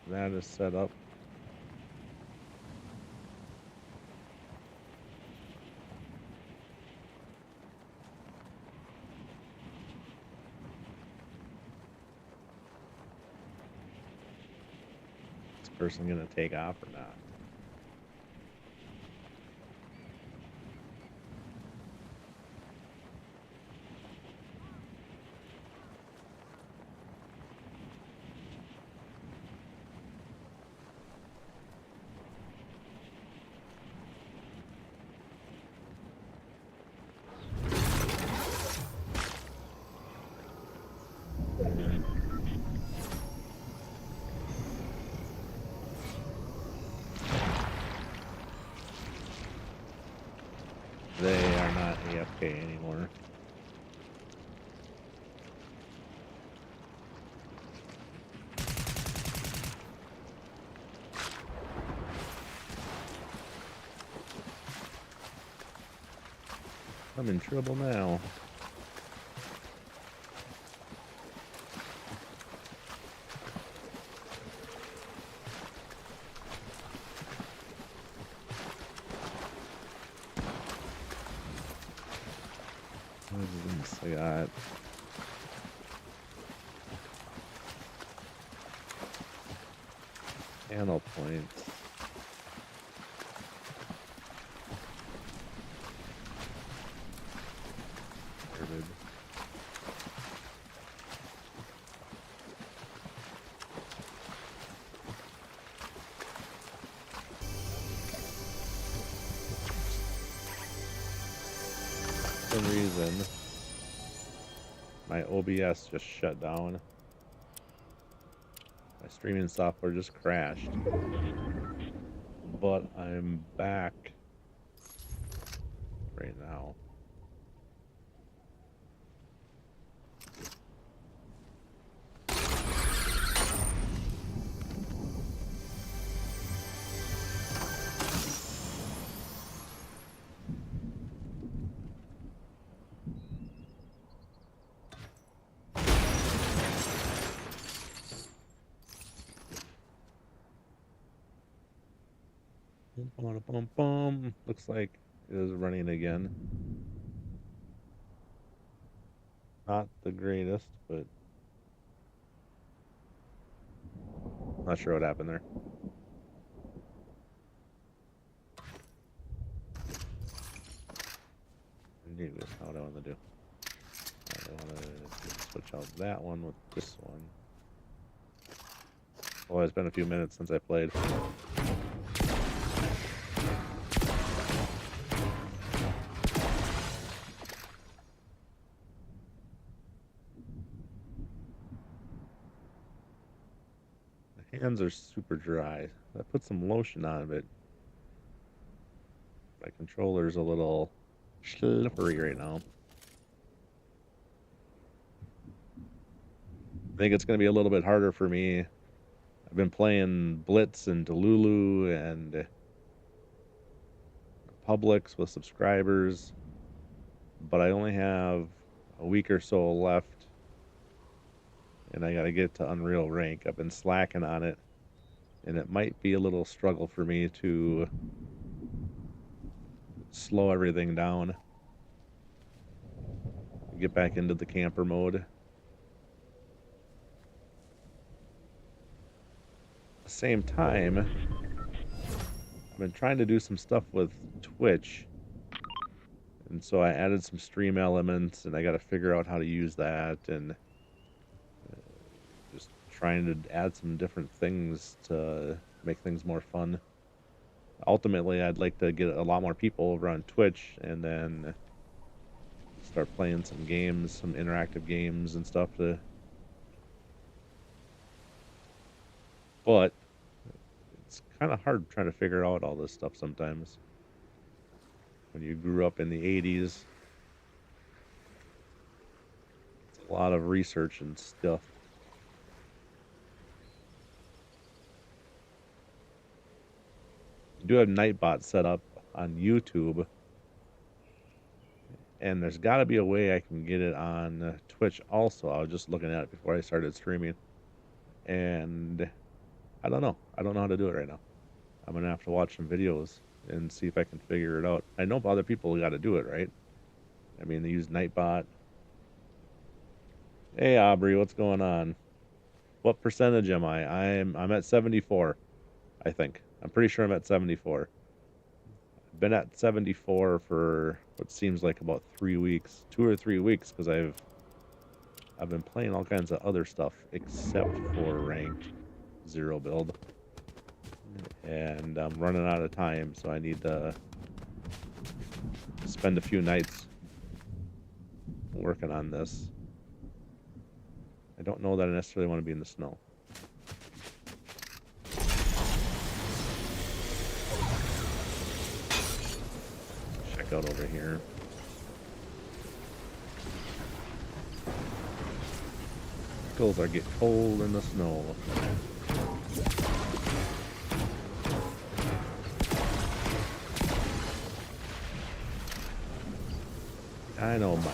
That is set up. Is this person gonna take off or not? They are not AFK anymore. I'm in trouble now. What is this? I got panel points. Started. For some reason, my OBS just shut down. My streaming software just crashed. But I'm back right now. Looks like it is running again. Not the greatest, but not sure what happened there. Anyways, how do I want to do? I want to switch out that one with this one. Well, it's been a few minutes since I played. My hands are super dry. I put some lotion on it. My controller's a little slippery right now. I think it's going to be a little bit harder for me. I've been playing Blitz and Delulu and Publix with subscribers, but I only have a week or so left, and I got to get to Unreal rank. I've been slacking on it, and it might be a little struggle for me to slow everything down, get back into the camper mode. At the same time, I've been trying to do some stuff with Twitch, and so I added some stream elements, and I got to figure out how to use that, and just trying to add some different things to make things more fun. Ultimately, I'd like to get a lot more people over on Twitch and then start playing some games, some interactive games and stuff but it's kind of hard trying to figure out all this stuff sometimes. When you grew up in the 80s, it's a lot of research and stuff. I do have Nightbot set up on YouTube, and there's got to be a way I can get it on Twitch also. I was just looking at it before I started streaming, and I don't know. I don't know how to do it right now. I'm gonna have to watch some videos and see if I can figure it out. I know other people got to do it, right? I mean, they use Nightbot. Hey, Aubrey, what's going on? What percentage am I? I'm at 74, I think. I'm pretty sure I'm at 74. I've been at 74 for what seems like about 3 weeks, 2 or 3 weeks, because I've been playing all kinds of other stuff except for ranked zero build, and I'm running out of time, so I need to spend a few nights working on this. I don't know that I necessarily want to be in the snow. Check out over here. Pickles are getting cold in the snow. Dynamite.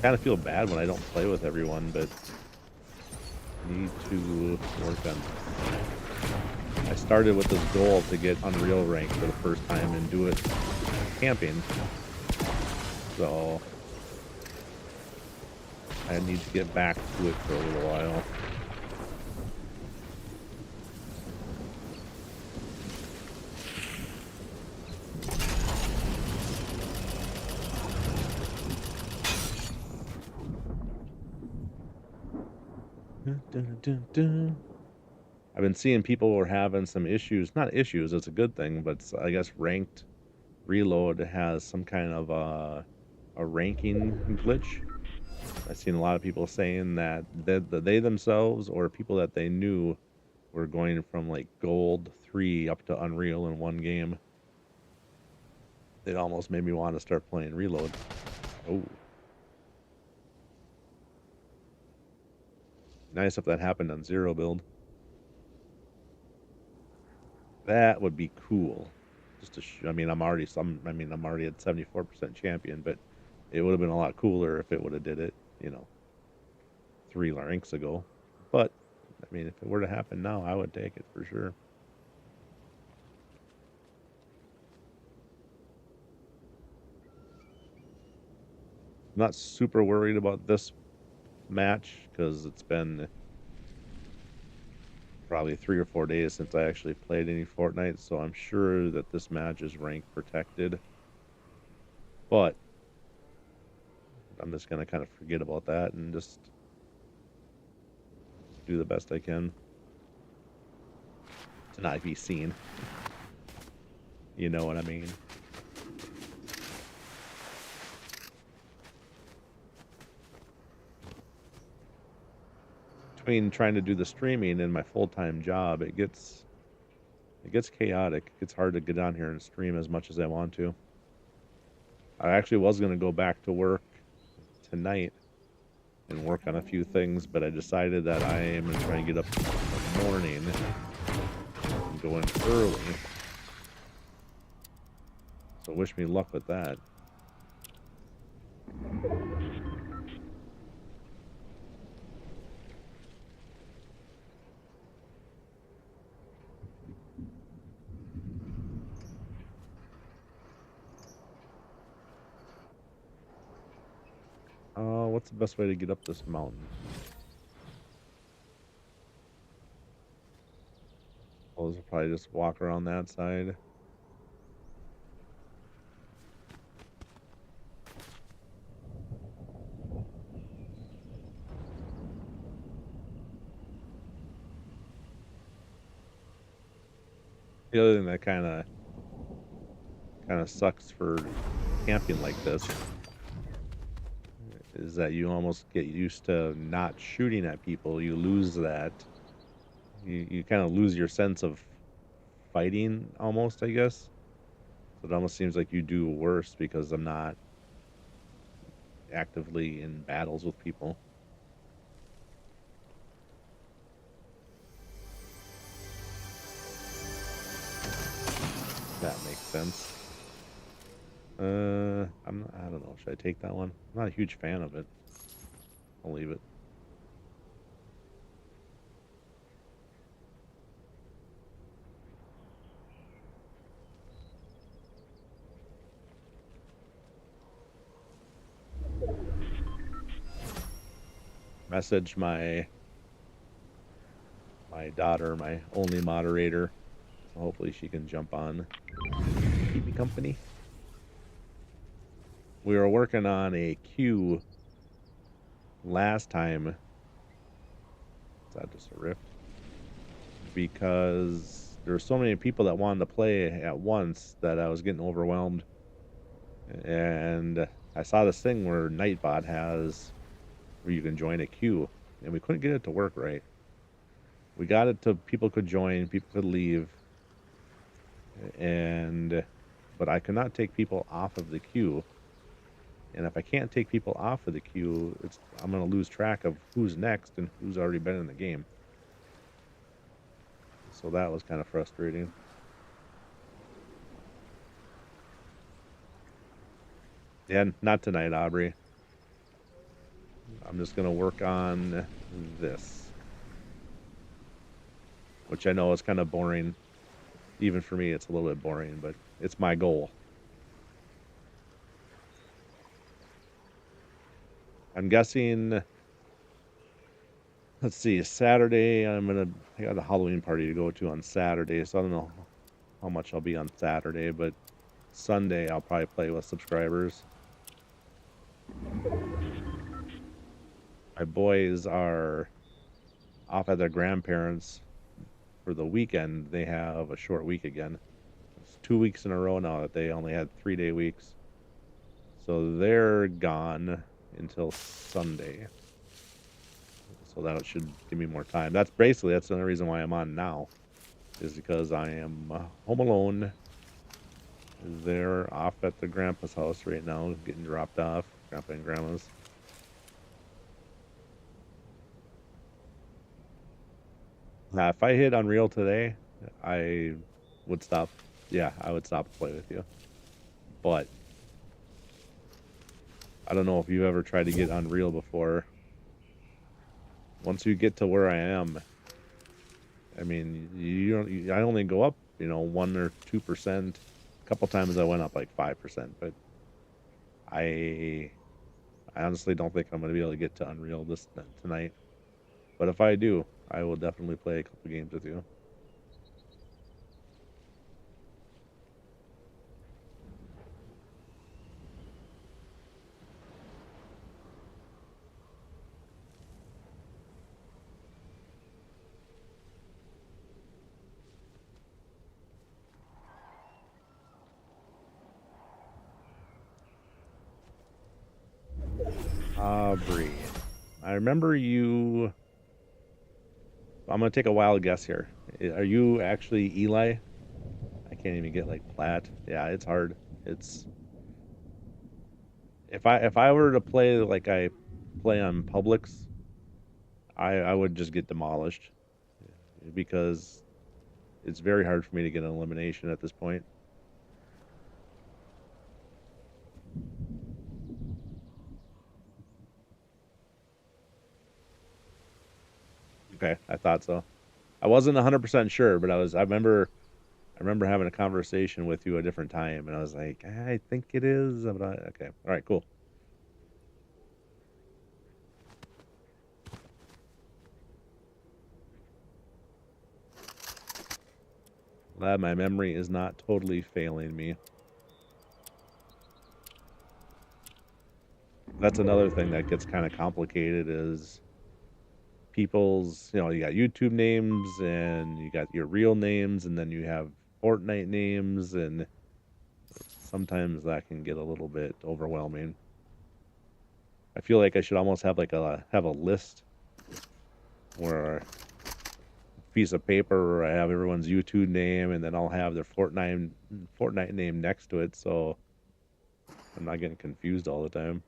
Kind of feel bad when I don't play with everyone, but need to work on this. I started with this goal to get Unreal Rank for the first time and do it camping. So I need to get back to it for a little while. I've been seeing people were having some issues. Not issues, it's a good thing, but I guess ranked reload has some kind of a ranking glitch. I've seen a lot of people saying that they themselves or people that they knew were going from like gold 3 up to Unreal in one game. It almost made me want to start playing reload. Oh. Nice if that happened on zero build. That would be cool. Just to I mean, I'm already at 74% champion, but it would have been a lot cooler if it would have did it, 3 ranks ago. But I mean, if it were to happen now, I would take it for sure. I'm not super worried about this match because it's been probably 3 or 4 days since I actually played any Fortnite, so I'm sure that this match is rank protected. But I'm just gonna kind of forget about that and just do the best I can to not be seen. You know what I mean? Between trying to do the streaming and my full-time job, it gets chaotic. It gets hard to get on here and stream as much as I want to. I actually was going to go back to work tonight and work on a few things, but I decided that I am going to try and get up in the morning and go in early. So wish me luck with that. What's the best way to get up this mountain? I'll probably just walk around that side. The other thing that kind of sucks for camping like this is that you almost get used to not shooting at people. You lose that. You kind of lose your sense of fighting almost, I guess. So it almost seems like you do worse because I'm not actively in battles with people. That makes sense. I don't know. Should I take that one? I'm not a huge fan of it. I'll leave it. Message my daughter, my only moderator. So hopefully she can jump on, keep me company. We were working on a queue last time. Is that just a rift? Because there were so many people that wanted to play at once that I was getting overwhelmed. And I saw this thing where Nightbot has where you can join a queue, and we couldn't get it to work right. We got it to people could join, people could leave, but I could not take people off of the queue. And if I can't take people off of the queue, I'm going to lose track of who's next and who's already been in the game. So that was kind of frustrating. Yeah, not tonight, Aubrey. I'm just going to work on this, which I know is kind of boring. Even for me, it's a little bit boring, but it's my goal. I'm guessing, let's see, Saturday, I got a Halloween party to go to on Saturday, so I don't know how much I'll be on Saturday, but Sunday I'll probably play with subscribers. My boys are off at their grandparents' for the weekend. They have a short week again. It's 2 weeks in a row now that they only had 3-day weeks. So they're gone until Sunday. So that should give me more time. That's the only reason why I'm on now, is because I am home alone. They're off at their grandpa's house right now, getting dropped off, grandpa and grandma's. If I hit Unreal today, I would stop. Yeah, I would stop to play with you. But I don't know if you've ever tried to get Unreal before. Once you get to where I am, I mean, I only go up, 1 or 2%. A couple times I went up like 5%, but I honestly don't think I'm going to be able to get to Unreal tonight. But if I do, I will definitely play a couple games with you. Aubrey, I remember you. I'm gonna take a wild guess here. Are you actually Eli? I can't even get like plat. Yeah, it's hard. It's if I were to play like I play on Publix, I would just get demolished because it's very hard for me to get an elimination at this point. Okay, I thought so. I wasn't 100% sure, but I remember having a conversation with you a different time, and I was like, I think it is. But okay, all right, cool. Glad my memory is not totally failing me. That's another thing that gets kind of complicated is people's, you got YouTube names and you got your real names and then you have Fortnite names, and sometimes that can get a little bit overwhelming. I feel like I should almost have have a list where a piece of paper where I have everyone's YouTube name and then I'll have their Fortnite name next to it, so I'm not getting confused all the time.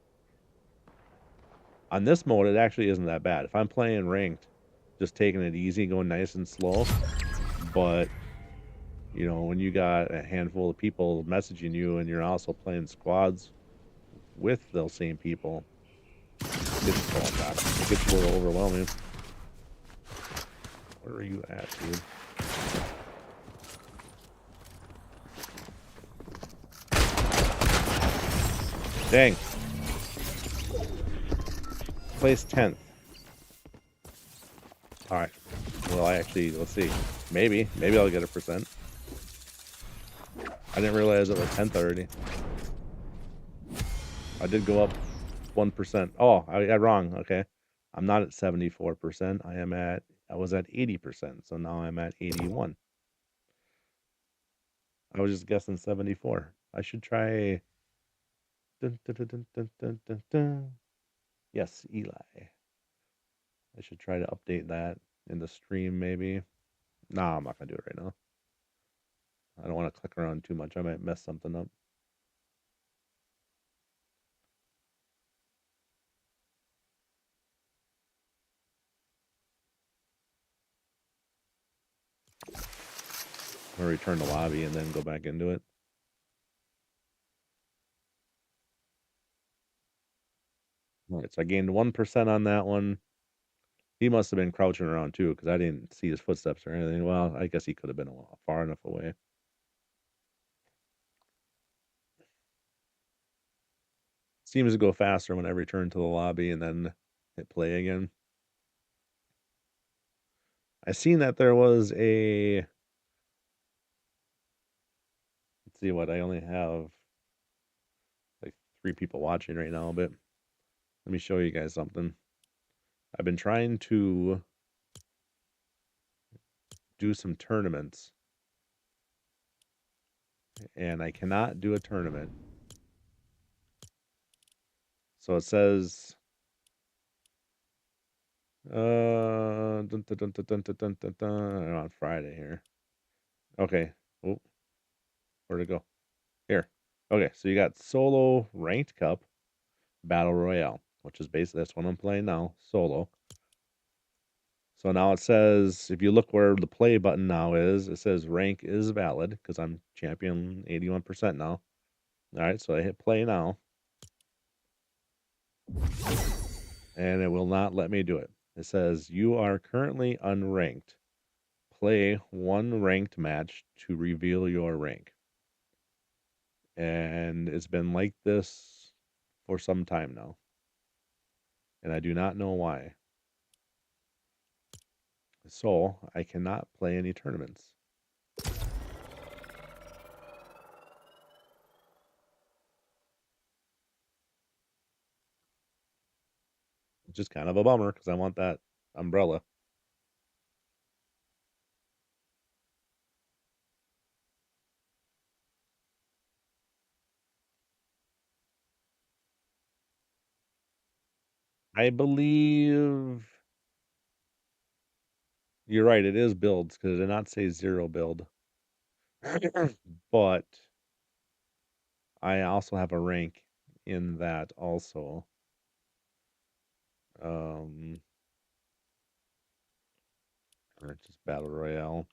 On this mode, it actually isn't that bad. If I'm playing ranked, just taking it easy, going nice and slow. But, when you got a handful of people messaging you and you're also playing squads with those same people, It gets a little overwhelming. Where are you at, dude? Dang. Place 10th. Alright. Well, let's see. Maybe I'll get a percent. I didn't realize it was 10th already. I did go up 1%. Oh, I got wrong. Okay. I'm not at 74%. I was at 80%. So now I'm at 81. I was just guessing 74. I should try. Dun, dun, dun, dun, dun, dun, dun, dun. Yes, Eli. I should try to update that in the stream, maybe. Nah, I'm not gonna do it right now. I don't want to click around too much. I might mess something up. I'm gonna return to lobby and then go back into it. All right, so I gained 1% on that one. He must have been crouching around too, because I didn't see his footsteps or anything. Well, I guess he could have been far enough away. Seems to go faster when I return to the lobby and then hit play again. I seen that there was a. Let's see what I only have like 3 people watching right now, but let me show you guys something. I've been trying to do some tournaments, and I cannot do a tournament. So it says, dun, dun, dun, dun, dun, dun, dun, dun, dun, on Friday here. Okay. Oh, where'd it go? Here. Okay, so you got solo ranked cup battle royale, which is basically that's what I'm playing now, solo. So now it says, if you look where the play button now is, it says rank is valid because I'm champion 81% now. All right, so I hit play now. And it will not let me do it. It says, you are currently unranked. Play one ranked match to reveal your rank. And it's been like this for some time now. And I do not know why. So I cannot play any tournaments. Which is kind of a bummer because I want that umbrella. I believe you're right. It is builds because it did not say 0 build. But I also have a rank in that also. Or just battle royale.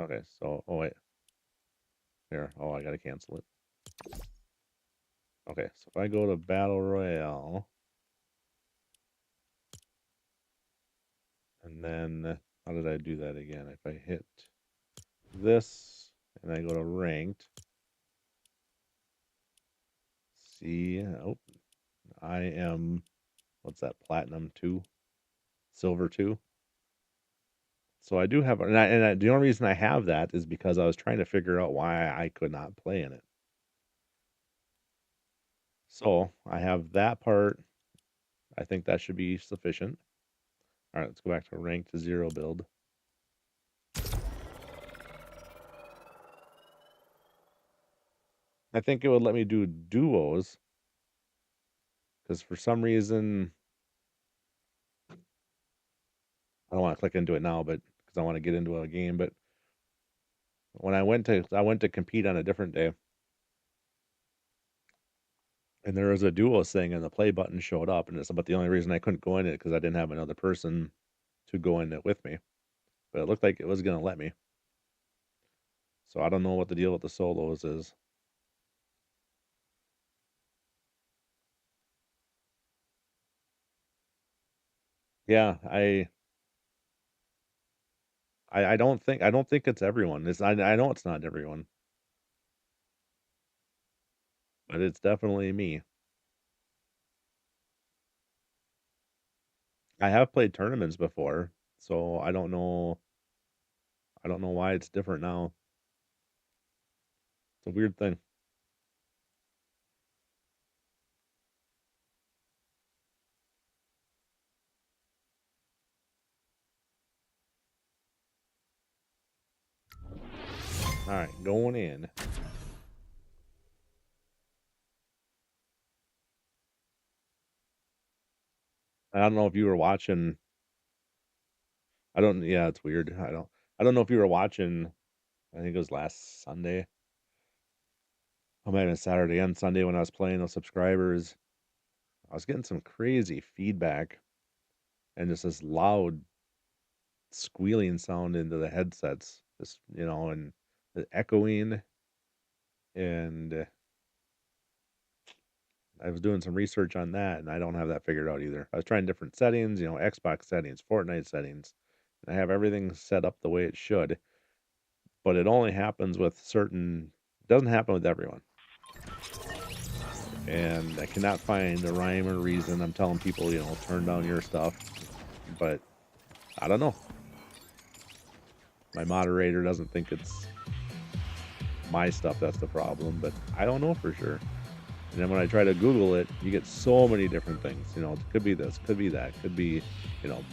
Okay, so oh wait. Here, oh I gotta cancel it. Okay, so if I go to battle royale, and then how did I do that again? If I hit this and I go to ranked, see, oh, I am, what's that, platinum 2, silver 2. So I do have, the only reason I have that is because I was trying to figure out why I could not play in it. So I have that part. I think that should be sufficient. All right, let's go back to ranked 0 build. I think it would let me do duos because for some reason I don't want to click into it now, but because I want to get into a game. But when I went to compete on a different day, and there was a duos thing, and the play button showed up, and it's about the only reason I couldn't go in it because I didn't have another person to go in it with me. But it looked like it was gonna let me. So I don't know what the deal with the solos is. Yeah, I don't think it's everyone. I know it's not everyone, but it's definitely me. I have played tournaments before, so I don't know why it's different now. It's a weird thing. All right, going in. I don't know if you were watching. Yeah, it's weird. I don't know if you were watching. I think it was last Sunday. I might have been Saturday and Sunday when I was playing those subscribers. I was getting some crazy feedback and just this loud squealing sound into the headsets. Just, and the echoing. And I was doing some research on that, and I don't have that figured out either. I was trying different settings, Xbox settings, Fortnite settings, and I have everything set up the way it should, but it only happens with it doesn't happen with everyone. And I cannot find a rhyme or reason. I'm telling people, turn down your stuff, but I don't know. My moderator doesn't think it's my stuff that's the problem, but I don't know for sure. And then when I try to Google it, you get so many different things. It could be this, could be that, could be,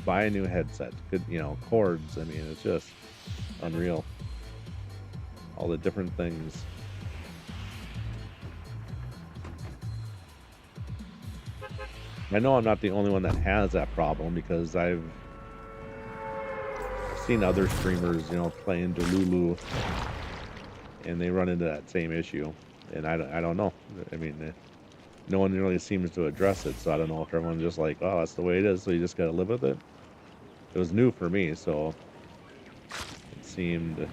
buy a new headset, could, cords. I mean, it's just unreal. All the different things. I know I'm not the only one that has that problem because I've seen other streamers, playing Delulu, and they run into that same issue. And I don't know. I mean, no one really seems to address it, so I don't know if everyone's just like, oh, that's the way it is, so you just gotta live with it. It was new for me, so it seemed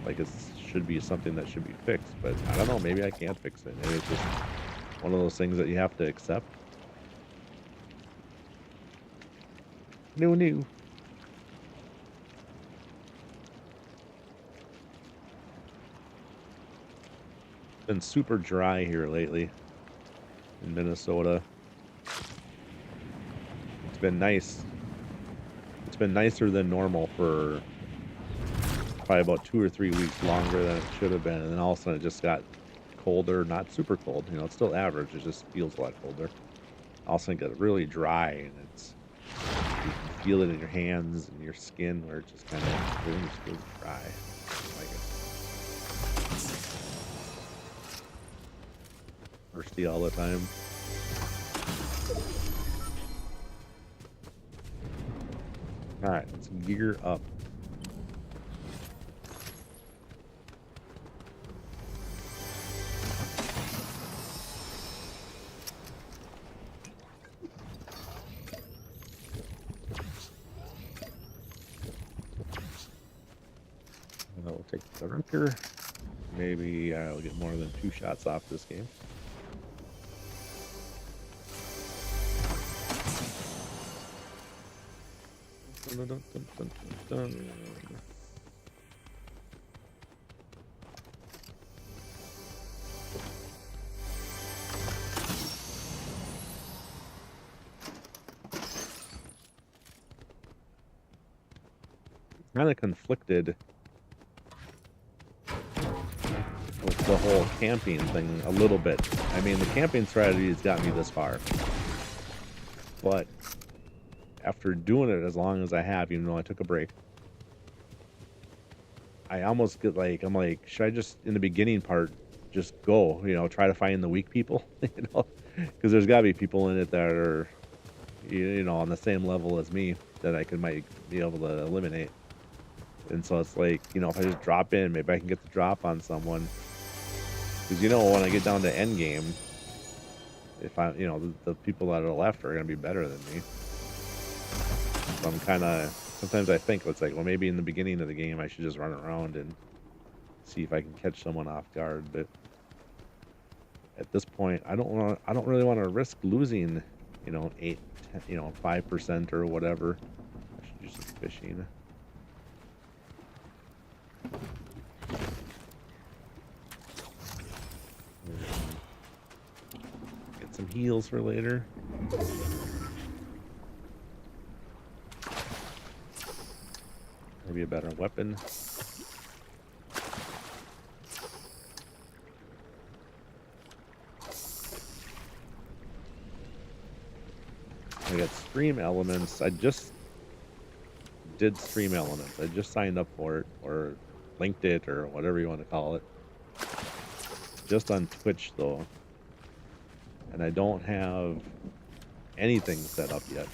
like it should be something that should be fixed, but I don't know, maybe I can't fix it. Maybe it's just one of those things that you have to accept. New. Been super dry here lately in Minnesota. It's been nice. It's been nicer than normal for probably about 2 or 3 weeks longer than it should have been, and then all of a sudden it just got colder, not super cold. It's still average. It just feels a lot colder. All of a sudden it got really dry, and you can feel it in your hands and your skin where it just kind of everything just feels dry. I don't like it. Thirsty all the time. All right, let's gear up. We'll take the Runker. Maybe I'll get more than 2 shots off this game. Dun, dun, dun, dun, dun. Kind of conflicted with the whole camping thing a little bit. I mean, the camping strategy has got me this far, but after doing it as long as I have, even though I took a break, I almost get like, I'm like, should I just in the beginning part just go, try to find the weak people, because there's got to be people in it that are, on the same level as me that might be able to eliminate. And so it's like, if I just drop in, maybe I can get the drop on someone. Because, when I get down to end game, if the people that are left are going to be better than me. So sometimes I think it's like, well, maybe in the beginning of the game, I should just run around and see if I can catch someone off guard. But at this point, I don't really want to risk losing, 8, 10, 5% or whatever. I should do some fishing. Get some heals for later. Maybe a better weapon. I got Stream Elements. I just did Stream Elements. I just signed up for it, or linked it, or whatever you want to call it. Just on Twitch, though. And I don't have anything set up yet.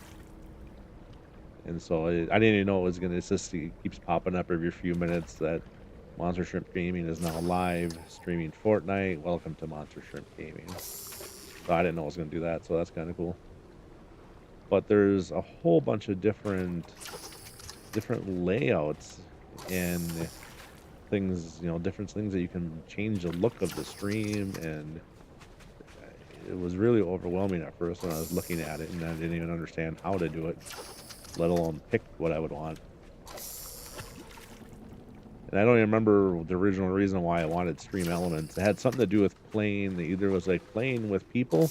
And so I didn't even know it was going to, it keeps popping up every few minutes that Monster Shrimp Gaming is now live streaming Fortnite. Welcome to Monster Shrimp Gaming. So I didn't know it was going to do that, so that's kind of cool. But there's a whole bunch of different layouts and things, different things that you can change the look of the stream, and it was really overwhelming at first when I was looking at it, and I didn't even understand how to do it, let alone pick what I would want. And I don't even remember the original reason why I wanted Stream Elements. It had something to do with playing. Either was like playing with people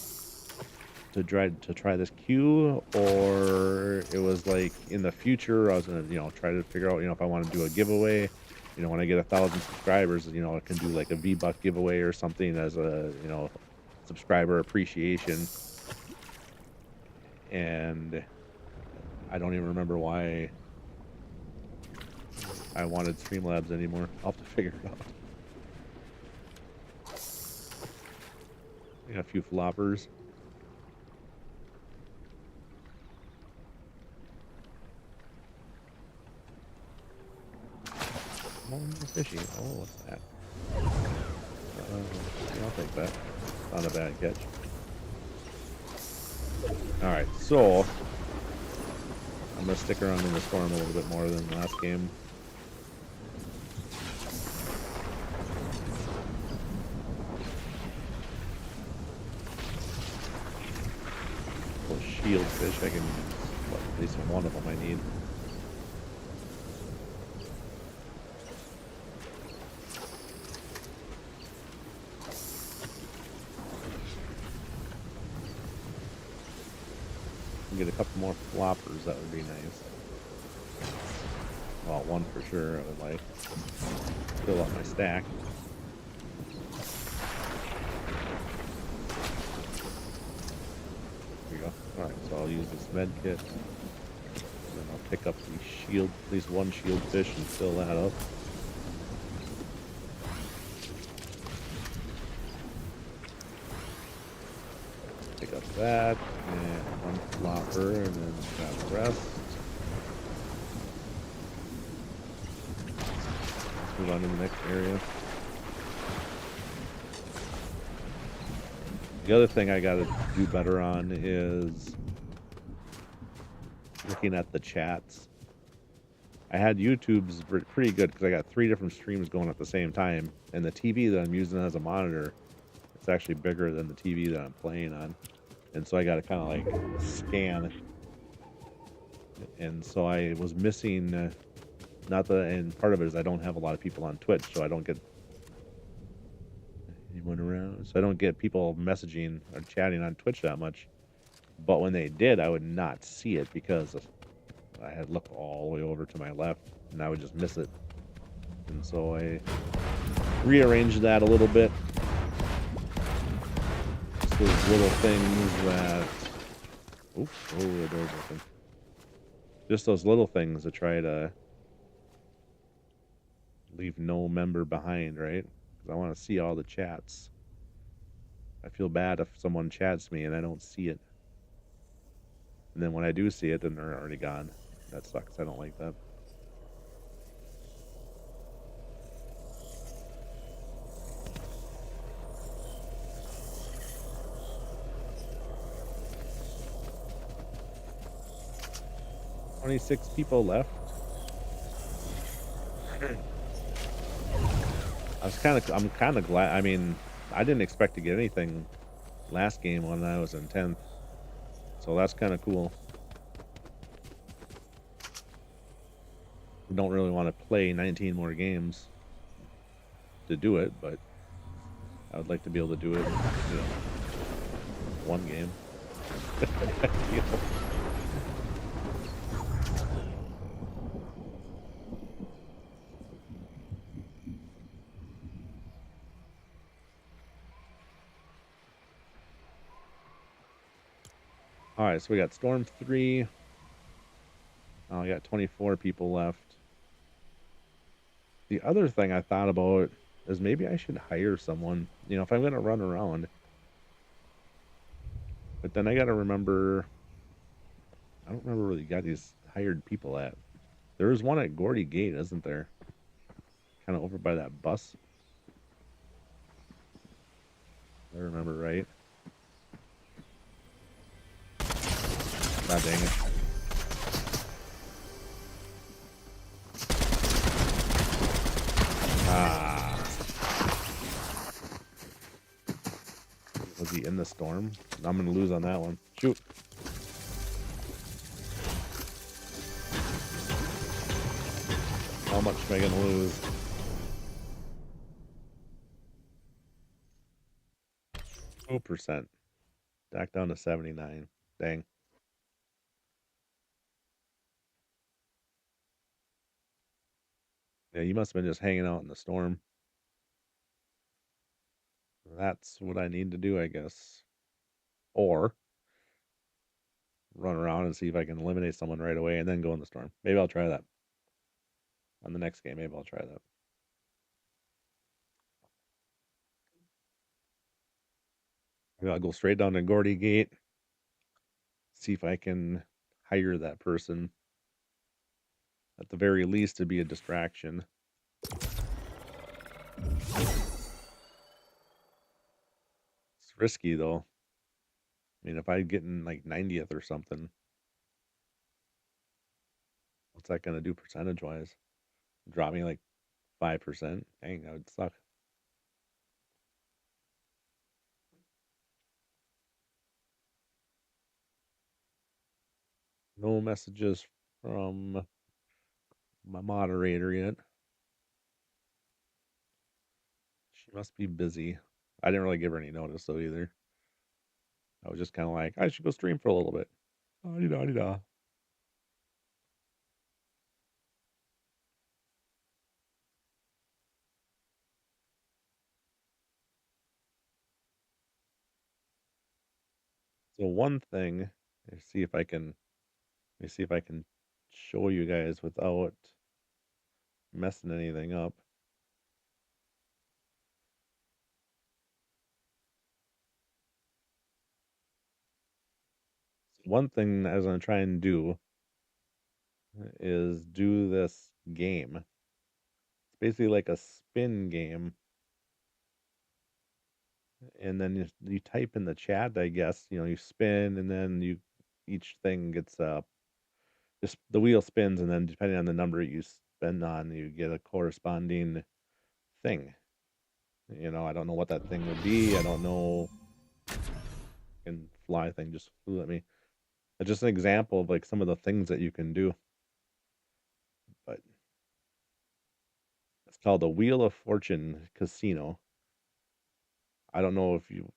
to try this queue, or it was like in the future I was gonna try to figure out if I want to do a giveaway. When I get 1,000 subscribers, I can do like a V-Buck giveaway or something as a subscriber appreciation. And I don't even remember why I wanted Streamlabs anymore. I'll have to figure it out. I got a few floppers. Fishy. Oh, what's that? Yeah, I'll take that. Not a bad catch. Alright, so I'm going to stick around in the storm a little bit more than the last game. Those shield fish, I can, at least one of them I need. Get a couple more floppers, that would be nice. Well, one for sure I would like. Fill up my stack. There we go. Alright, so I'll use this med kit. And then I'll pick up the shield, at least one shield fish, and fill that up. Pick up that, and one flopper, and then grab the rest. Let's move on to the next area. The other thing I gotta do better on is looking at the chats. I had YouTube's pretty good because I got 3 different streams going at the same time, and the TV that I'm using as a monitor, it's actually bigger than the TV that I'm playing on. And so I got to kind of like scan. And so I was missing, and part of it is I don't have a lot of people on Twitch, so I don't get anyone around. So I don't get people messaging or chatting on Twitch that much. But when they did, I would not see it because I had looked all the way over to my left, and I would just miss it. And so I rearranged that a little bit. Those little things that... Oops, oh, the door's open. Just those little things to try to leave no member behind, right? Because I want to see all the chats. I feel bad if someone chats me and I don't see it. And then when I do see it, then they're already gone. That sucks. I don't like that. $26 people left. I'm kind of glad. I mean, I didn't expect to get anything last game when I was in 10th, so that's kind of cool. We don't really want to play 19 more games to do it, but I would like to be able to do it, one game. You know? All right, so we got Storm 3. I got 24 people left. The other thing I thought about is maybe I should hire someone, if I'm going to run around. But then I got to remember, I don't remember where you got these hired people at. There is one at Gordy Gate, isn't there? Kind of over by that bus. If I remember right. God dang it. Was he in the storm? I'm going to lose on that one. Shoot. How much am I going to lose? 2%. Back down to 79. Dang. Yeah, you must have been just hanging out in the storm. That's what I need to do, I guess. Or run around and see if I can eliminate someone right away and then go in the storm. Maybe I'll try that. On the next game, maybe I'll try that. Maybe I'll go straight down to Gordy Gate. See if I can hire that person. At the very least, to be a distraction. It's risky, though. I mean, if I get in like 90th or something, what's that going to do percentage-wise? Drop me like 5%? Dang, that would suck. No messages from my moderator yet. She must be busy. I didn't really give her any notice, though, either. I was just kind of like, I should go stream for a little bit. Da-da-da-da. So one thing, let me see if I can show you guys without messing anything up. One thing I was going to try and do is do this game. It's basically like a spin game. And then you type in the chat, I guess, you spin and then each thing gets just the wheel spins, and then depending on the number you spend on, you get a corresponding thing. I don't know what that thing would be. I don't know. And fly thing just flew at me. It's just an example of like some of the things that you can do. But it's called the Wheel of Fortune Casino. I don't know if you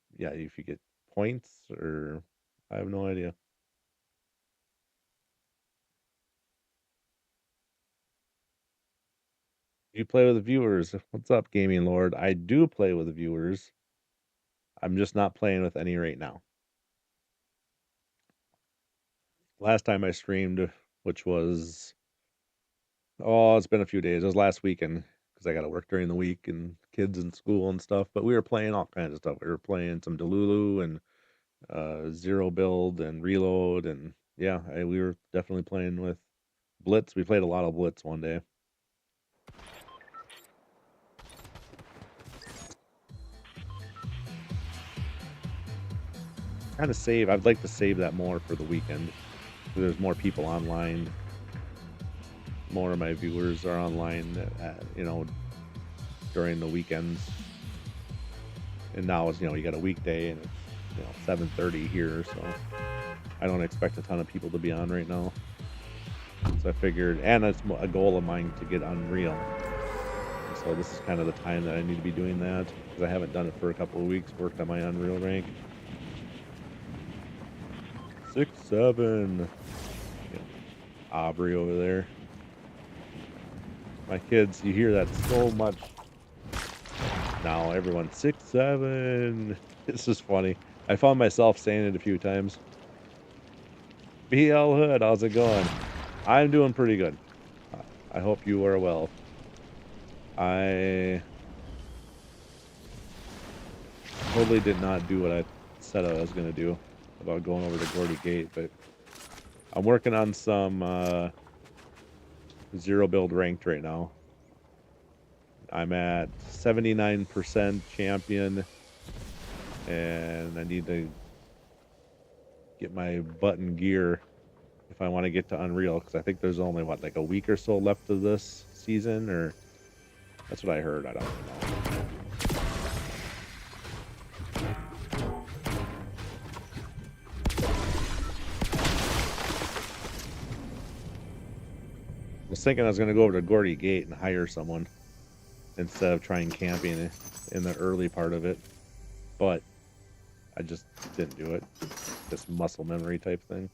get points, or I have no idea. You play with the viewers. What's up, Gaming Lord? I do play with the viewers. I'm just not playing with any right now. Last time I streamed, which was, it's been a few days. It was last weekend because I got to work during the week and kids in school and stuff. But we were playing all kinds of stuff. We were playing some Delulu and Zero Build and Reload, and yeah, we were definitely playing with Blitz. We played a lot of Blitz one day. Kind of save. I'd like to save that more for the weekend. There's more people online. More of my viewers are online. during the weekends. And now it's, you got a weekday and it's, 7:30 here, so I don't expect a ton of people to be on right now. So I figured, and it's a goal of mine to get Unreal. So this is kind of the time that I need to be doing that because I haven't done it for a couple of weeks. Worked on my Unreal rank. 6-7. Aubrey over there. My kids, you hear that so much now. Everyone 6-7. It's just funny. I found myself saying it a few times. BL Hood, how's it going? I'm doing pretty good. I hope you are well. I totally did not do what I said I was going to do about going over to Gordy Gate, but I'm working on some zero build ranked right now. I'm at 79% champion, and I need to get my button gear if I want to get to Unreal, because I think there's only, like a week or so left of this season, or that's what I heard. I don't know. I was thinking I was going to go over to Gordy Gate and hire someone instead of trying camping in the early part of it, but I just didn't do it. This muscle memory type thing.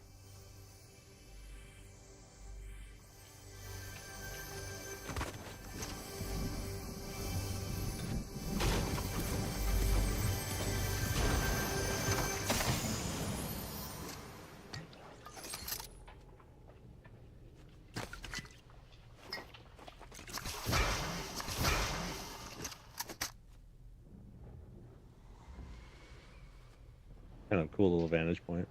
Kind of cool little vantage point.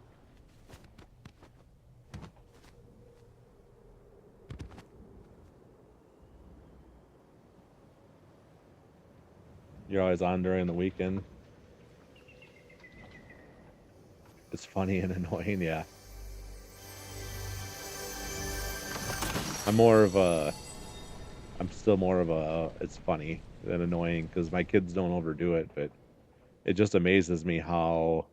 You're always on during the weekend. It's funny and annoying, yeah. I'm still more of a, it's funny than annoying because my kids don't overdo it, but it just amazes me how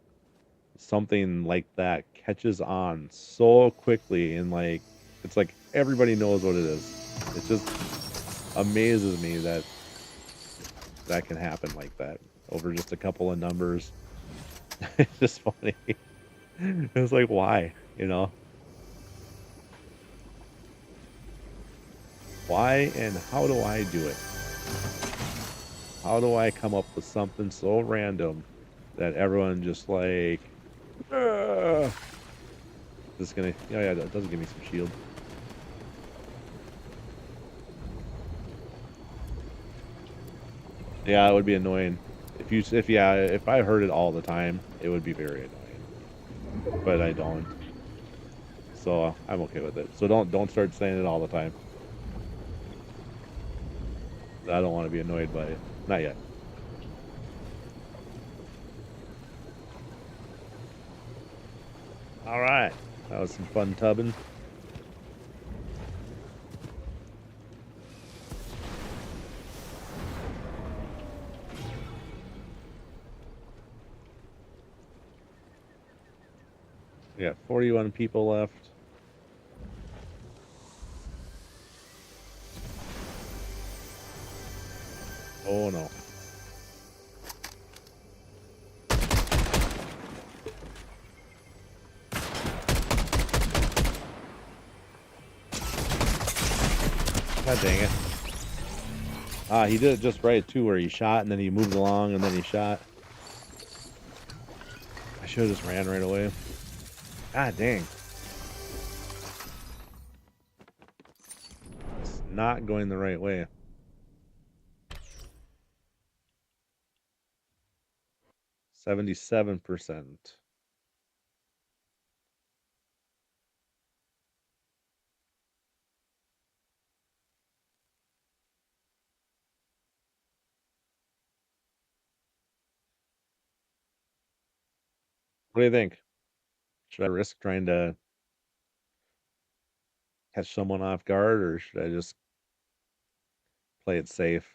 something like that catches on so quickly and it's like everybody knows what it is. It just amazes me that that can happen like that over just a couple of numbers. It's just funny. It's like, why? Why and how do I do it? How do I come up with something so random that everyone just like, "Ugh." This is gonna, yeah, that doesn't give me some shield. Yeah, it would be annoying. If I heard it all the time, it would be very annoying. But I don't. So I'm okay with it. So don't start saying it all the time. I don't want to be annoyed by it. Not yet. All right. That was some fun tubbing. We got 41 people left. Oh no. God dang it. He did it just right too, where he shot and then he moved along and then he shot. I should have just ran right away. God dang. It's not going the right way. 77%. What do you think? Should I risk trying to catch someone off guard, or should I just play it safe?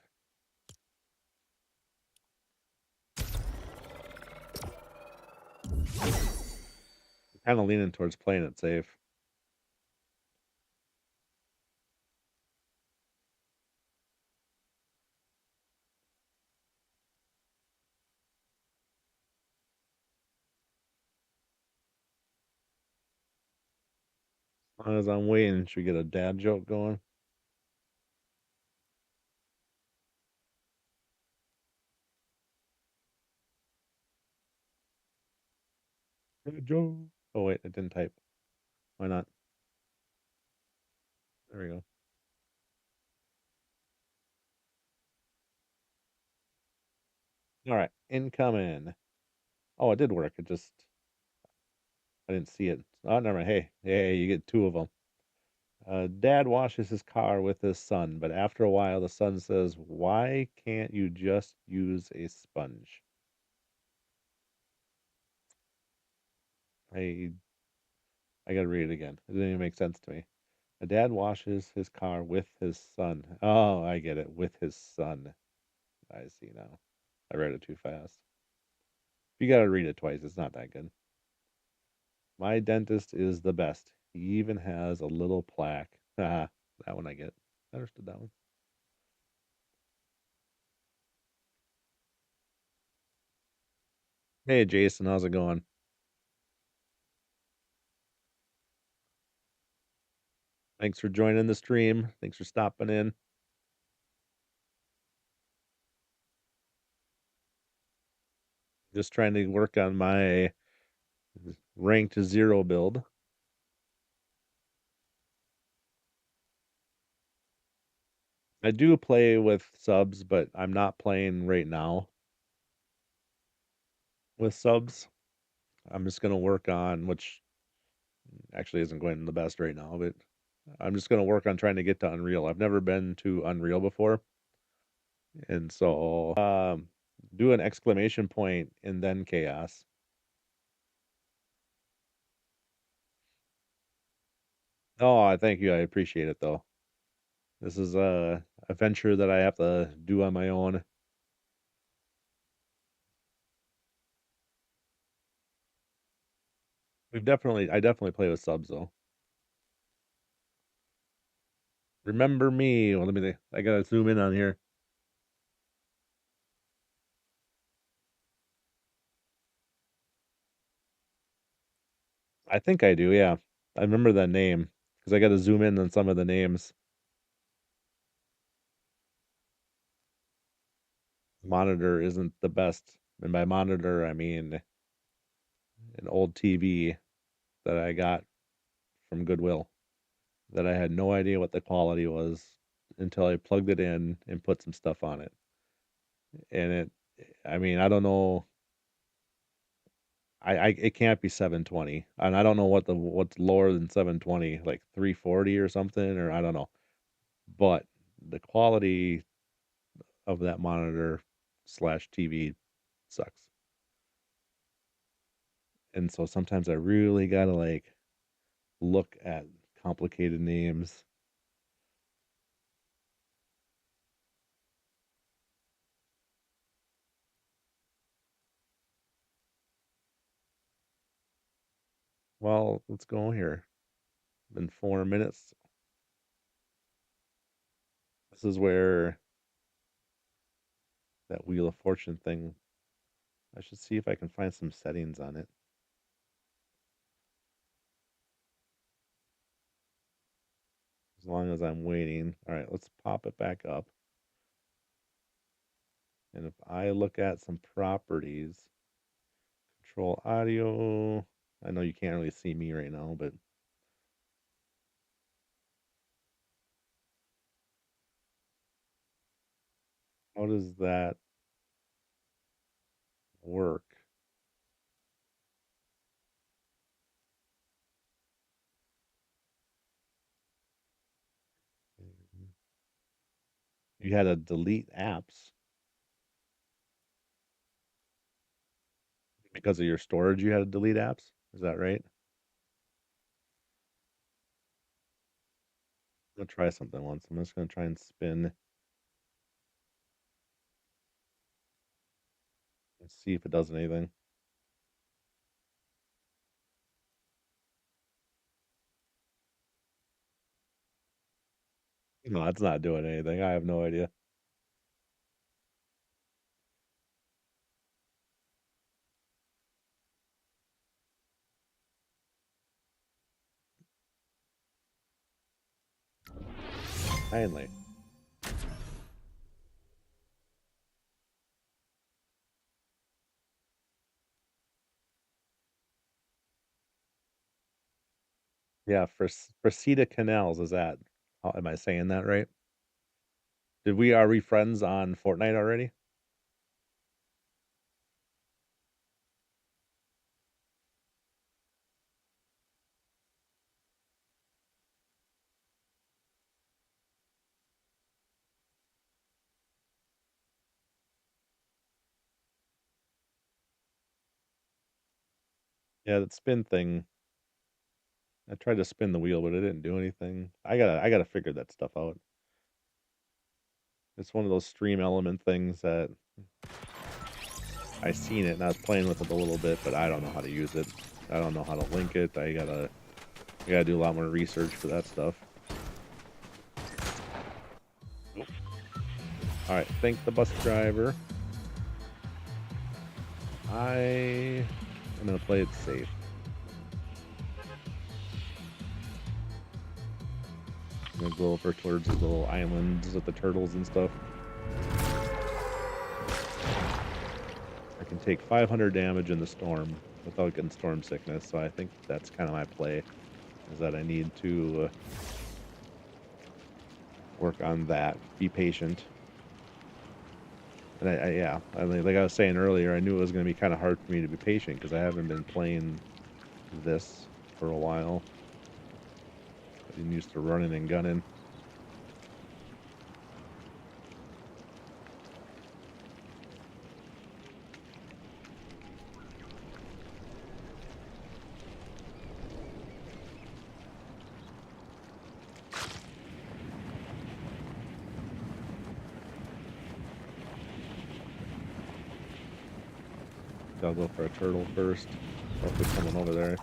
Kind of leaning towards playing it safe. As long as I'm waiting, should we get a dad joke going? Dad joke. Oh wait, it didn't type. Why not? There we go. All right, incoming. Oh, it did work. It just I didn't see it. Oh, never mind. Hey, you get two of them. Dad washes his car with his son, but after a while, the son says, "Why can't you just use a sponge?" I I gotta read it again. It didn't even make sense to me. A dad washes his car with his son. Oh, I get it. With his son. I see now. I read it too fast. You gotta read it twice. It's not that good. My dentist is the best. He even has a little plaque. Ah, that one I get. I understood that one. Hey, Jason, how's it going? Thanks for joining the stream. Thanks for stopping in. Just trying to work on my ranked zero build. I do play with subs, but I'm not playing right now with subs. I'm just gonna work on, which actually isn't going the best right now, but I'm just gonna work on trying to get to Unreal. I've never been to Unreal before, and so do an exclamation point and then chaos. Oh, I thank you. I appreciate it though. This is a venture that I have to do on my own. I definitely play with subs though. Remember me. Well, let me. I gotta zoom in on here. I think I do. Yeah, I remember that name because I got to zoom in on some of the names. Monitor isn't the best, and by monitor I mean an old TV that I got from Goodwill that I had no idea what the quality was until I plugged it in and put some stuff on it. And I mean, I don't know. It can't be 720, and I don't know what's lower than 720, like 340 or something, or I don't know. But the quality of that monitor slash TV sucks. And so sometimes I really gotta like look at complicated names. Well, let's go here. Been 4 minutes. This is where that Wheel of Fortune thing. I should see if I can find some settings on it. As long as I'm waiting. All right, let's pop it back up. And if I look at some properties, control audio. I know you can't really see me right now, but how does that work? You had to delete apps because of your storage. You had to delete apps. Is that right? I'm gonna try something once. I'm just gonna try and spin and see if it does anything. No, it's not doing anything. I have no idea. Finally. Yeah, Fresita Canals, is that am I saying that right? Are we friends on Fortnite already? Yeah, that spin thing. I tried to spin the wheel, but it didn't do anything. I gotta figure that stuff out. It's one of those stream element things that I seen it and I was playing with it a little bit, but I don't know how to use it. I don't know how to link it. I gotta do a lot more research for that stuff. All right, thank the bus driver. I'm gonna play it safe. I'm gonna go over towards the little islands with the turtles and stuff. I can take 500 damage in the storm without getting storm sickness, so I think that's kind of my play, is that I need to work on that. Be patient. And yeah, I mean, like I was saying earlier, I knew it was going to be kind of hard for me to be patient because I haven't been playing this for a while. I'm used to running and gunning. I'll go for a turtle first. Or if there's someone over there.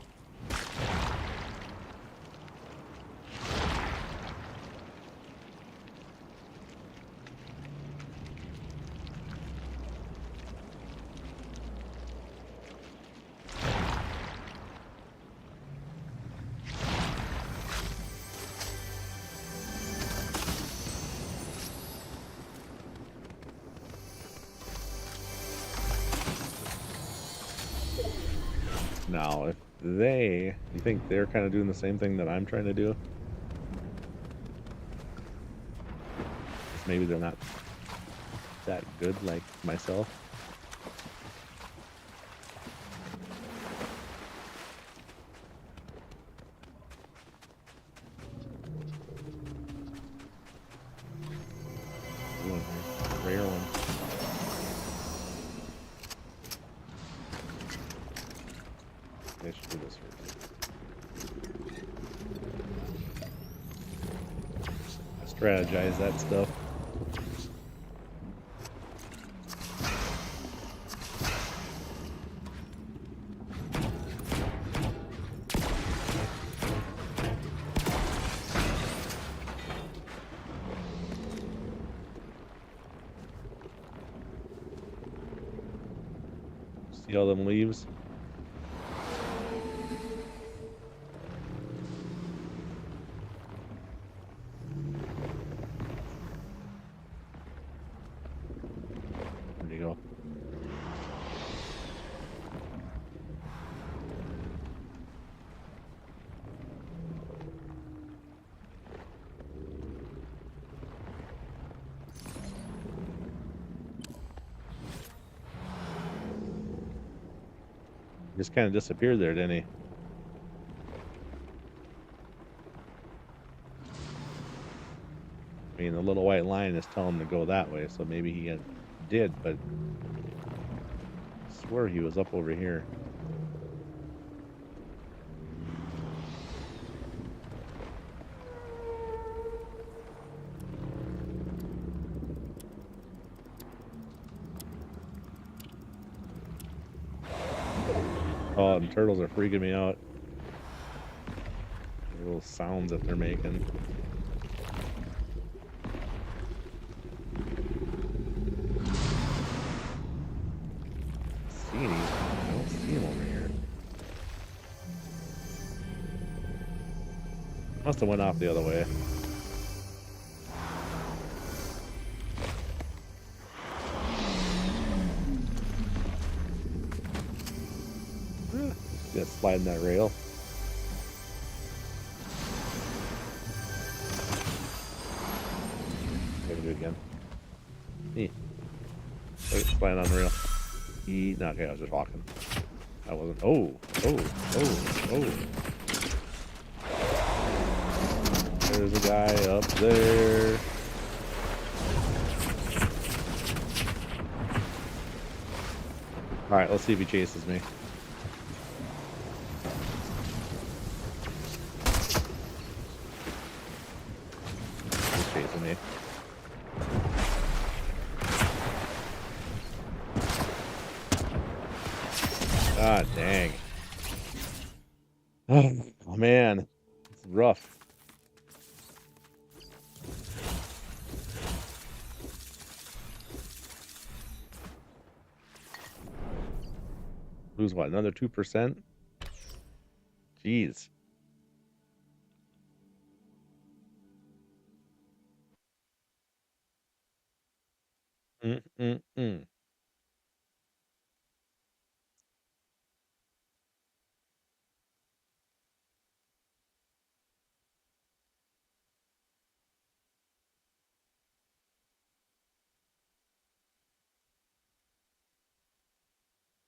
Now, if you think they're kind of doing the same thing that I'm trying to do? 'Cause maybe they're not that good like myself. Ooh, rare one. I should do this first. Strategize that stuff. See all them leaves? There you go. Just kind of disappeared there, didn't he? I mean, the little white line is telling him to go that way, so maybe he did, but I swear he was up over here. Oh, and turtles are freaking me out. The little sounds that they're making. Must have went off the other way. Just sliding that rail. Maybe do it again. Sliding on the rail. No, okay, I was just walking. I wasn't. Oh. There's a guy up there. Alright, let's see if he chases me. He's chasing me. God dang. Oh man. It's rough. Lose what, another 2%? Jeez. Mm-mm-mm.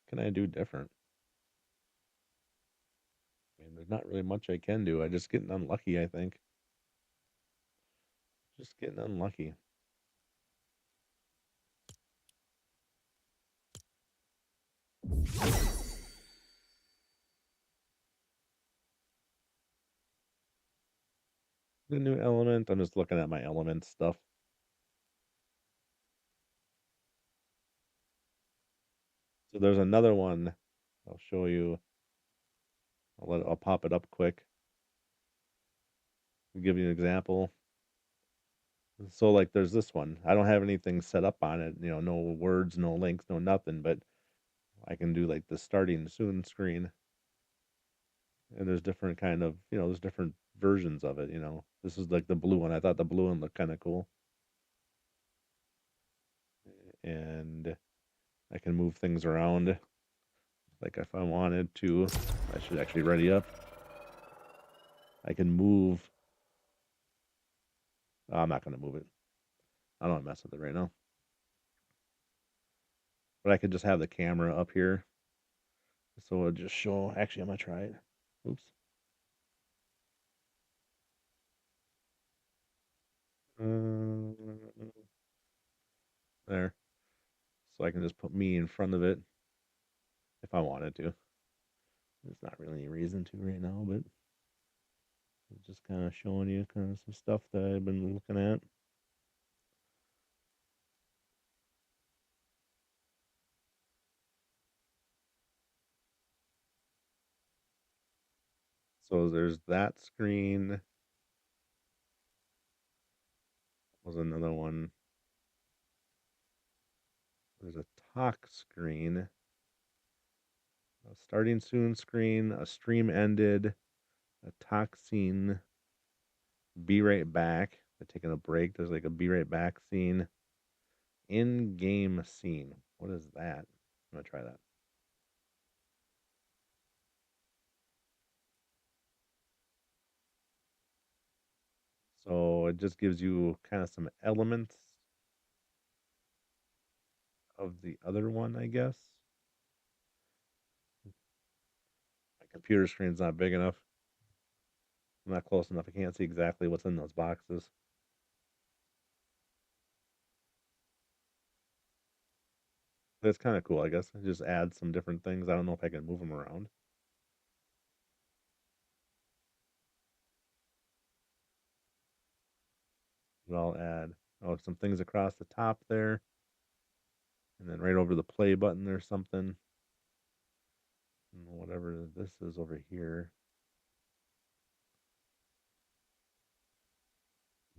Can I do different? I mean, there's not really much I can do. I just getting unlucky, I think. Just getting unlucky. The new element. I'm just looking at my element stuff. So there's another one. I'll show you. I'll pop it up quick. I'll give you an example. So like there's this one. I don't have anything set up on it, no words, no links, no nothing, but I can do like the starting soon screen. And there's different kind of, there's different versions of it. This is like the blue one. I thought the blue one looked kind of cool. And I can move things around. Like if I wanted to, I should actually ready up. I can move. Oh, I'm not going to move it. I don't want to mess with it right now. But I could just have the camera up here. So it'll just show. Actually, I'm going to try it. Oops. There. So I can just put me in front of it if I wanted to. There's not really any reason to right now, but just kind of showing you kind of some stuff that I've been looking at. So there's that screen. Was another one. There's a talk screen, a starting soon screen, a stream ended, a talk scene, be right back. They're taking a break. There's like a be right back scene, in game scene. What is that? I'm gonna try that. So it just gives you kind of some elements of the other one, I guess. My computer screen's not big enough. I'm not close enough. I can't see exactly what's in those boxes. But it's kind of cool, I guess. It just adds some different things. I don't know if I can move them around. But I'll add some things across the top there. And then right over the play button there's something. And whatever this is over here.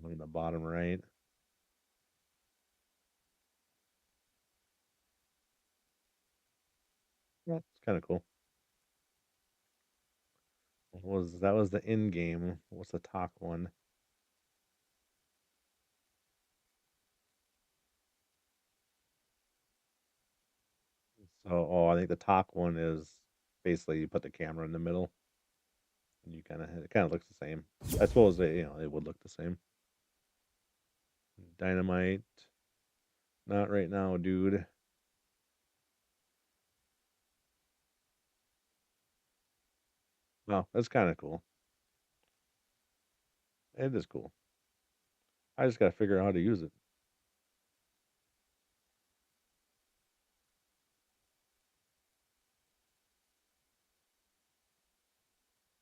Look at the bottom right. Yeah, it's kind of cool. that was the in game. What's the talk one? So, oh, I think the talk one is basically you put the camera in the middle and you it kind of looks the same. I suppose it would look the same. Dynamite, not right now, dude. Well, that's kind of cool. It is cool. I just gotta figure out how to use it.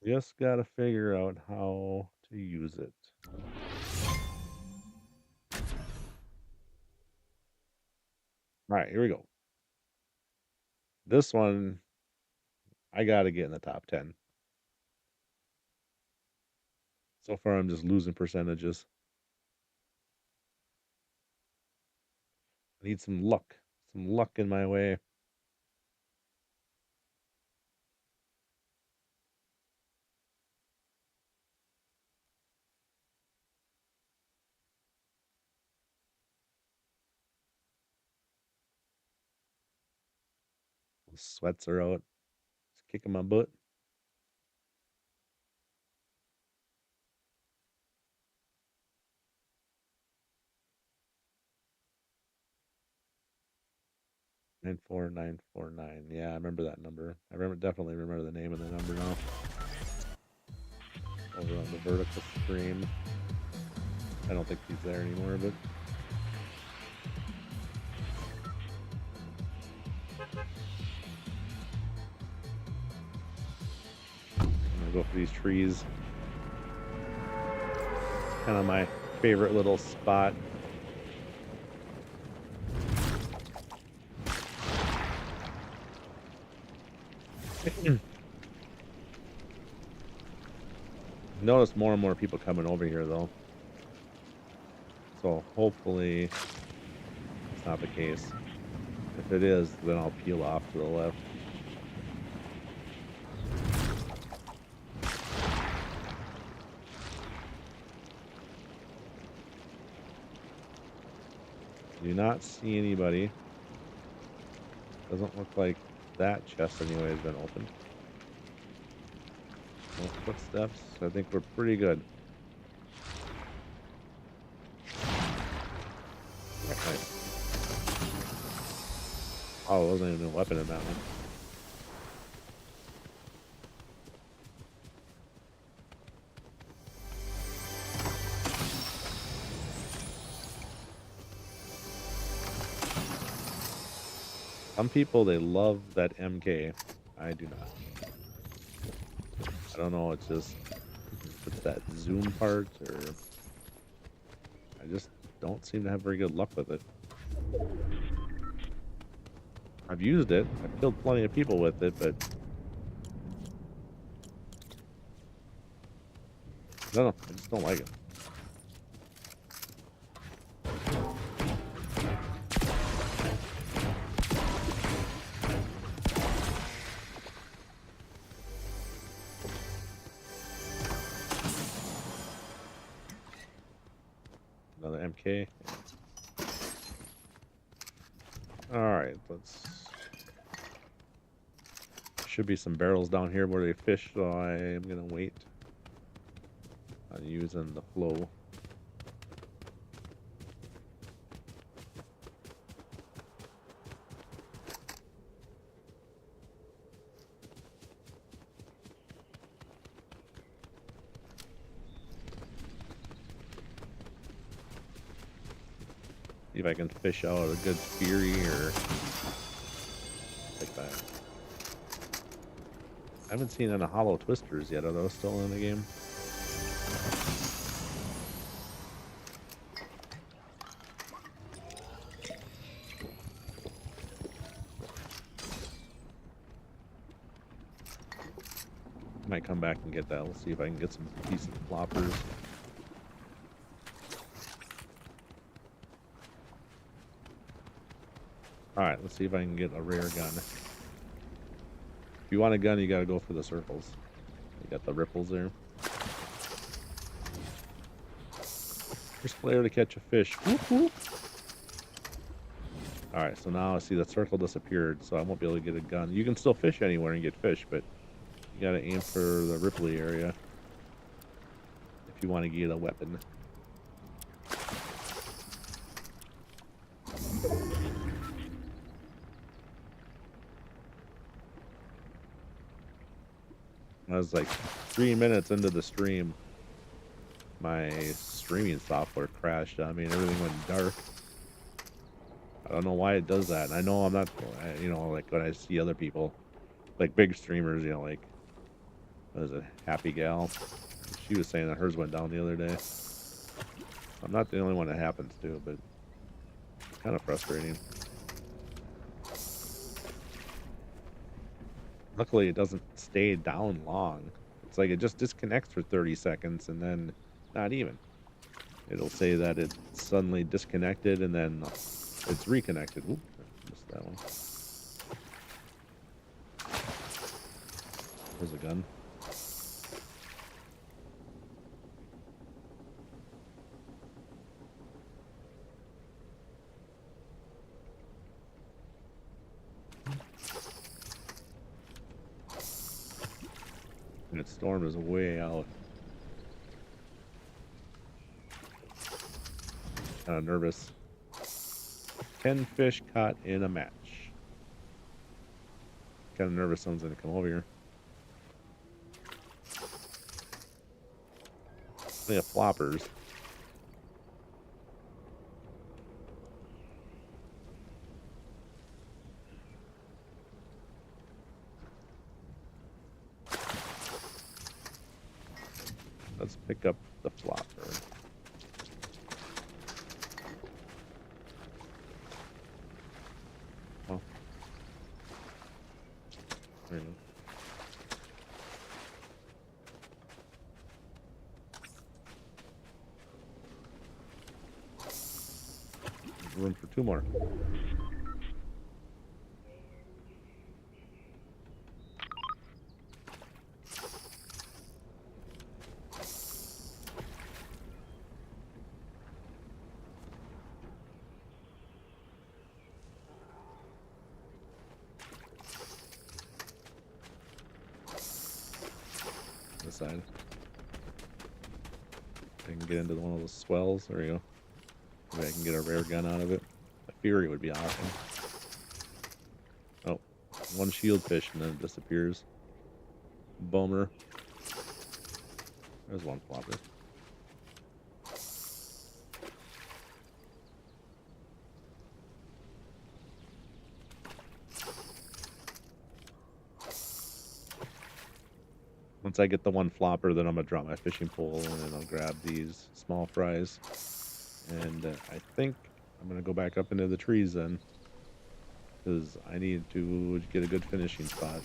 Just gotta figure out how to use it. All right, here we go. This one, I gotta get in the top 10. So far, I'm just losing percentages. I need some luck. Some luck in my way. The sweats are out. It's kicking my butt. Nine four nine four nine. Yeah, I remember that number. Definitely remember the name of the number now. Over on the vertical stream. I don't think he's there anymore, but I'm gonna go for these trees. Kind of my favorite little spot. Notice more and more people coming over here though. So hopefully it's not the case. If it is, then I'll peel off to the left. Do not see anybody. Doesn't look like that chest anyway has been opened. No footsteps. I think we're pretty good. Nice. Oh, it wasn't even a weapon in that one. Some people, they love that MK. I do not. I don't know, it's just with that zoom part, or I just don't seem to have very good luck with it. I've used it. I've killed plenty of people with it, but I don't know. I just don't like it. Another MK. Alright, should be some barrels down here where they fish, so I'm gonna wait on using the flow. See if I can fish out a good Fury or like that. I haven't seen any hollow twisters yet. Are those still in the game? Might come back and get that. We'll see if I can get some decent floppers. Alright, let's see if I can get a rare gun. If you want a gun, you gotta go for the circles. You got the ripples there. First player to catch a fish. Whoop, whoop. Alright, so now I see the circle disappeared, so I won't be able to get a gun. You can still fish anywhere and get fish, but you gotta aim for the ripply area if you want to get a weapon. I was like 3 minutes into the stream. My streaming software crashed on me and everything went dark. I don't know why it does that. I know I'm not, you know, like when I see other people, like big streamers, you know, like, what is it, Happy Gal? She was saying that hers went down the other day. I'm not the only one that happens to, but it's kind of frustrating. Luckily, it doesn't stay down long. It's like it just disconnects for 30 seconds and then not even. It'll say that it suddenly disconnected and then it's reconnected. Oop, missed that one. There's a gun. And its storm is way out. Kind of nervous. 10 fish caught in a match. Kind of nervous someone's gonna come over here. They have floppers. Let's pick up the flopper. Oh. There you go. There's room for 2 more. This side. I can get into one of those swells. There you go. Maybe I can get a rare gun out of it. A Fury would be awesome. Oh, 1 shield fish and then it disappears. Bummer. There's 1 flopper. Once I get the 1 flopper, then I'm gonna drop my fishing pole and then I'll grab these small fries. And I think I'm gonna go back up into the trees then, because I need to get a good finishing spot.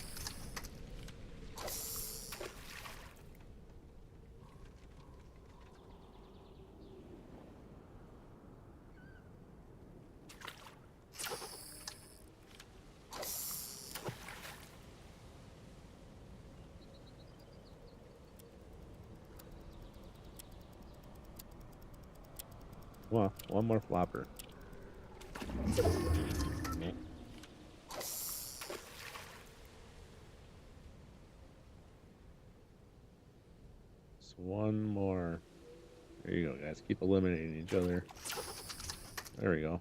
Well, 1 more flopper. Nope. Just 1 more. There you go, guys. Keep eliminating each other. There we go.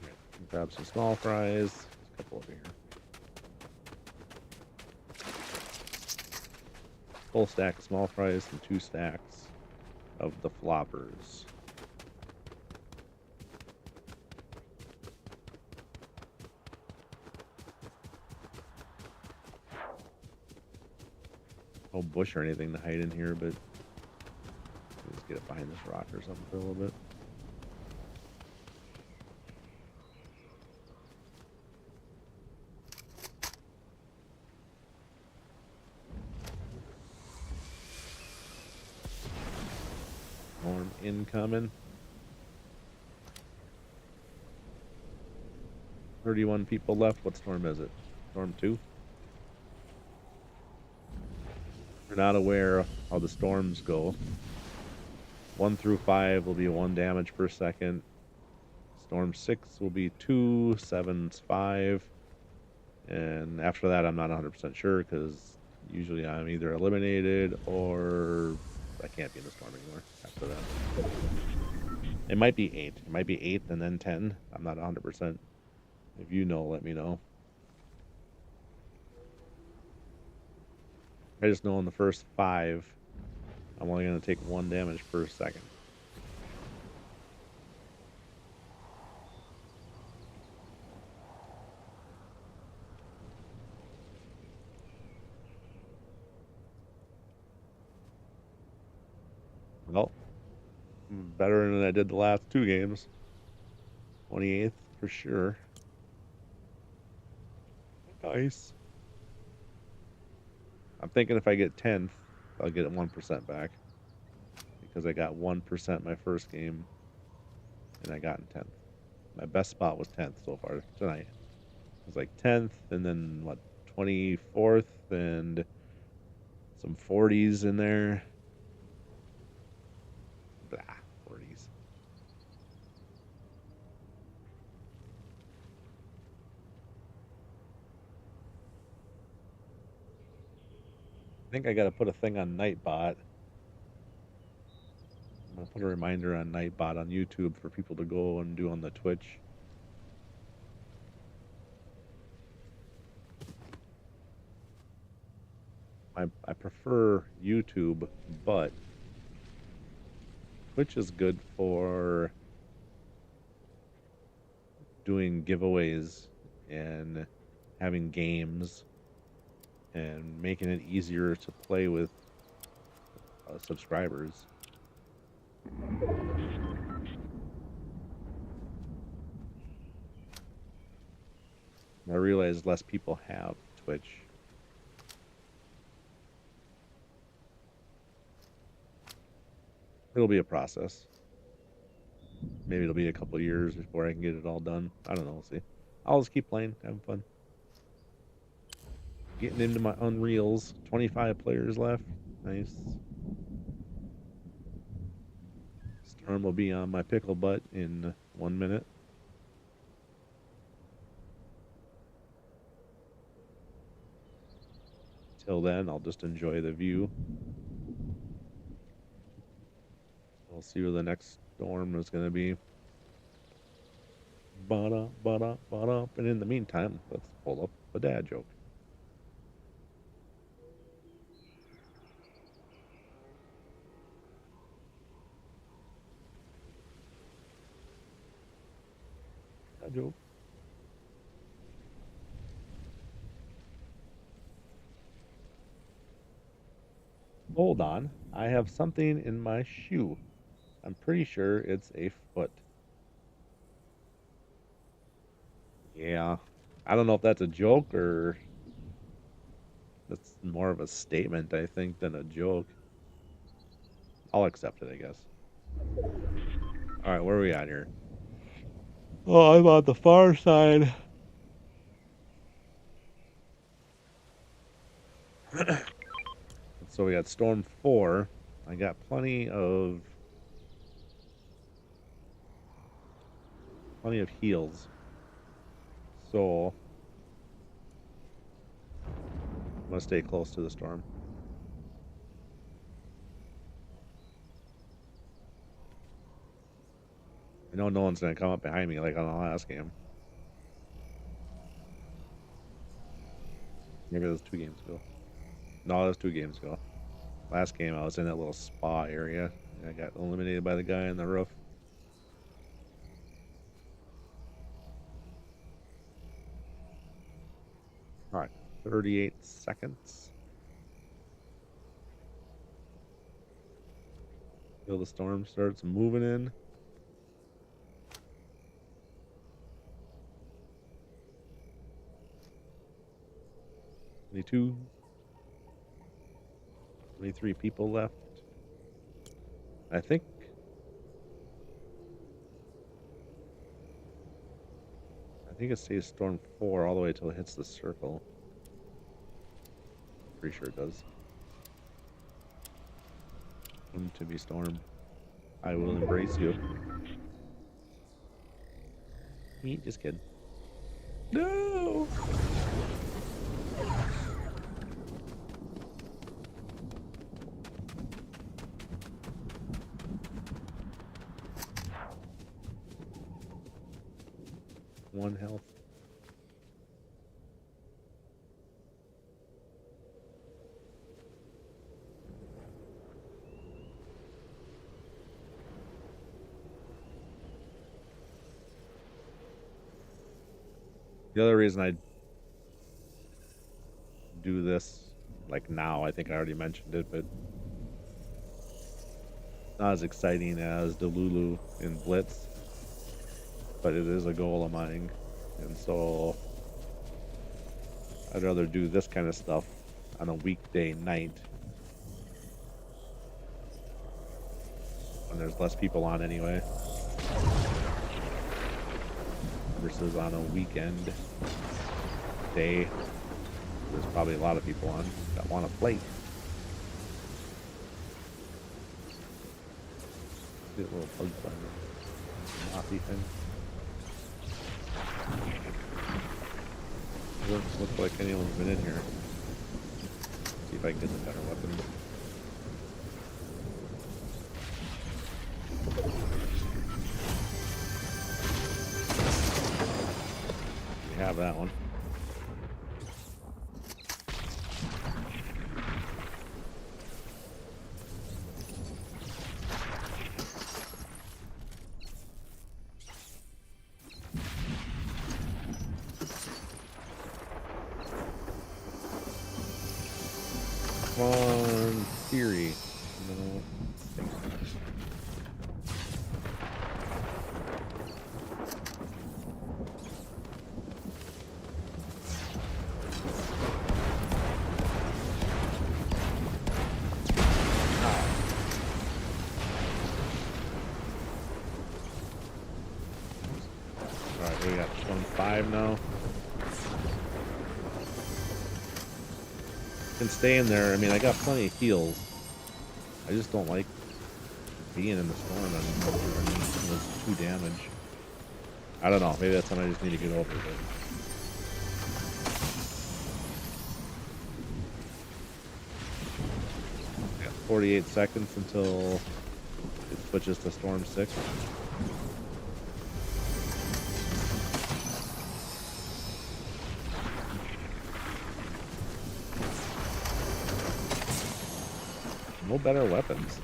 Right. Grab some small fries. There's a couple over here. Full stack of small fries and 2 stacks of the floppers. No bush or anything to hide in here, but let's get it behind this rock or something for a little bit. Storm incoming. 31 people left. What storm is it? Storm 2. We're not aware how the storms go. 1 through 5 will be 1 damage per second. Storm 6 will be 2, 7's 5. And after that, I'm not 100% sure because usually I'm either eliminated or I can't be in the storm anymore after that. It might be 8. It might be 8 and then 10. I'm not 100%. If you know, let me know. I just know in the first 5, I'm only going to take 1 damage per second. Well, better than I did the last 2 games. 28th for sure. Nice. I'm thinking if I get 10th, I'll get 1% back. Because I got 1% my first game, and I got in 10th. My best spot was 10th so far tonight. It was like 10th, and then, what, 24th, and some 40s in there. Blah, 40s. I think I got to put a thing on Nightbot. I'm going to put a reminder on Nightbot on YouTube for people to go and do on the Twitch. I prefer YouTube, but Twitch is good for doing giveaways and having games and making it easier to play with subscribers. I realize less people have Twitch. It'll be a process. Maybe it'll be a couple years before I can get it all done. I don't know. We'll see. I'll just keep playing, having fun. Getting into my Unreals. 25 players left. Nice. Storm will be on my pickle butt in 1 minute. Till then, I'll just enjoy the view. We'll see where the next storm is going to be. Ba-da. And in the meantime, let's pull up a dad joke. Dad joke. Hold on. I have something in my shoe. I'm pretty sure it's a foot. Yeah. I don't know if that's a joke or that's more of a statement, I think, than a joke. I'll accept it, I guess. Alright, where are we at here? Oh, I'm on the far side. So we got Storm 4. I got plenty of heals. So I'm gonna stay close to the storm. I know no one's gonna come up behind me like on the last game. Maybe that was 2 games ago. No, that was 2 games ago. Last game I was in that little spa area and I got eliminated by the guy on the roof. Alright, 38 seconds. Till the storm starts moving in. 22. 23 people left. I think think it stays storm 4 all the way till it hits the circle. Pretty sure it does. To be storm. I will embrace you. Just kidding. No! One health. The other reason I do this, like now, I think I already mentioned it, but not as exciting as Delulu in Blitz, but it is a goal of mine, and so I'd rather do this kind of stuff on a weekday night when there's less people on anyway, versus on a weekend day. There's probably a lot of people on that want to play. Get a little bug on the mothy thing. Doesn't look like anyone's been in here. See if I can get a better weapon. We have that one. On theory. No. Alright, we got 25 now. Can stay in there. I mean, I got plenty of heals. I just don't like being in the storm and with 2 damage. I don't know. Maybe that's something I just need to get over. But 48 seconds until it switches to Storm 6. No better weapons.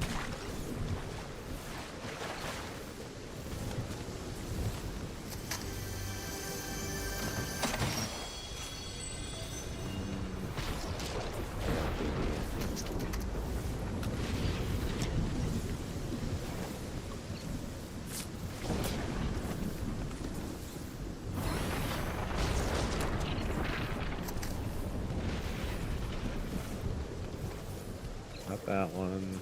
Not that one.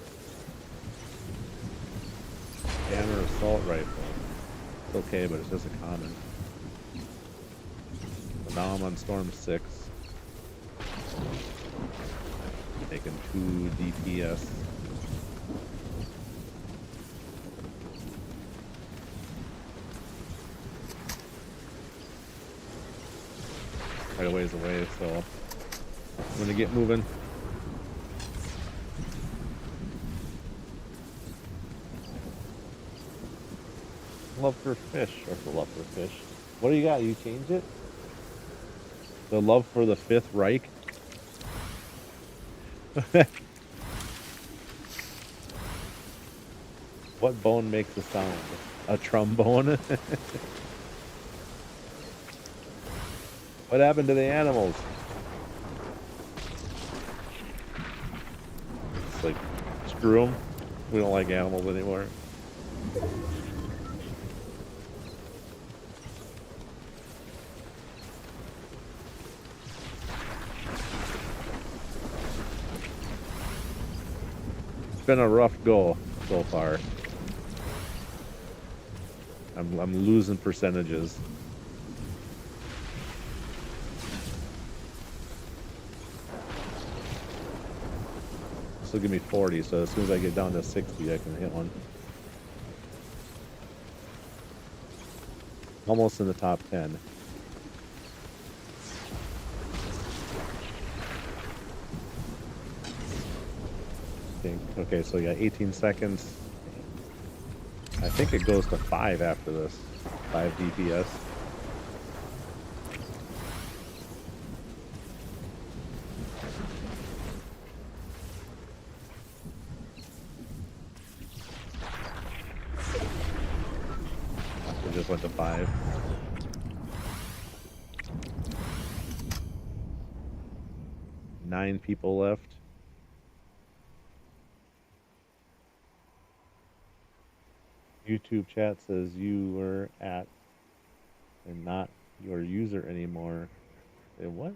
Hammer assault rifle. It's okay, but it's just a common. So now I'm on Storm 6. Taking 2 DPS. Quite a ways away, so I'm gonna get moving. Love for fish, or for love for fish. What do you got? You changed it? The love for the Fifth Reich? What bone makes a sound? A trombone? What happened to the animals? It's like, screw them. We don't like animals anymore. It's been a rough go so far. I'm losing percentages. This will give me 40, so as soon as I get down to 60, I can hit one. Almost in the top 10. Think. Okay, so yeah, 18 seconds. I think it goes to 5 after this. 5 DPS. It just went to 5. Nine people left. YouTube chat says you were at and not your user anymore. Say what?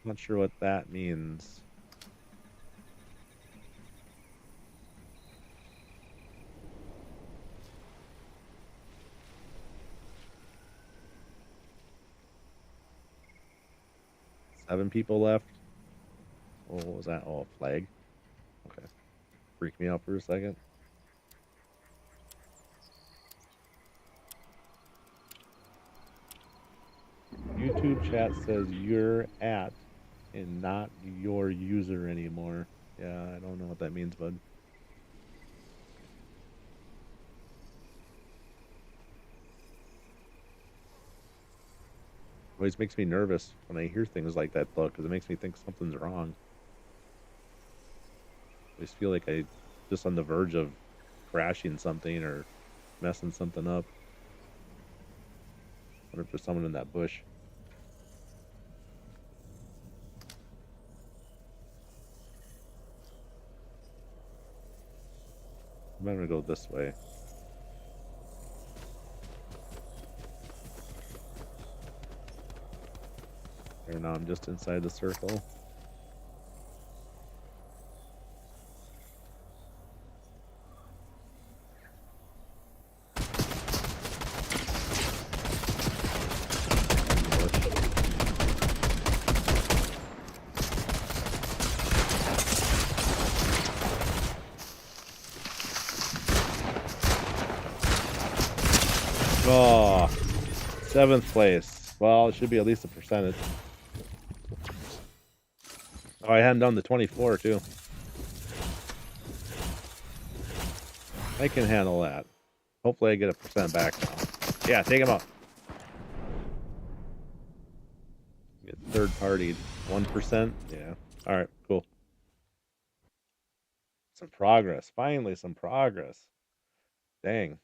Not sure what that means. Seven people left. Oh, what was that? Oh, a flag. Okay. Freaked me out for a second. YouTube chat says you're at and not your user anymore. Yeah, I don't know what that means, bud. Always makes me nervous when I hear things like that, though, because it makes me think something's wrong. I always feel like I just on the verge of crashing something or messing something up. Wonder if there's someone in that bush. I'm gonna go this way. Here now I'm just inside the circle. Oh, seventh place. Well, it should be at least a percentage. Oh, I had him down to 24 too. I can handle that. Hopefully I get a percent back now. Yeah, take him out. Get third partied. 1%? Yeah. Alright, cool. Some progress. Finally, some progress. Dang.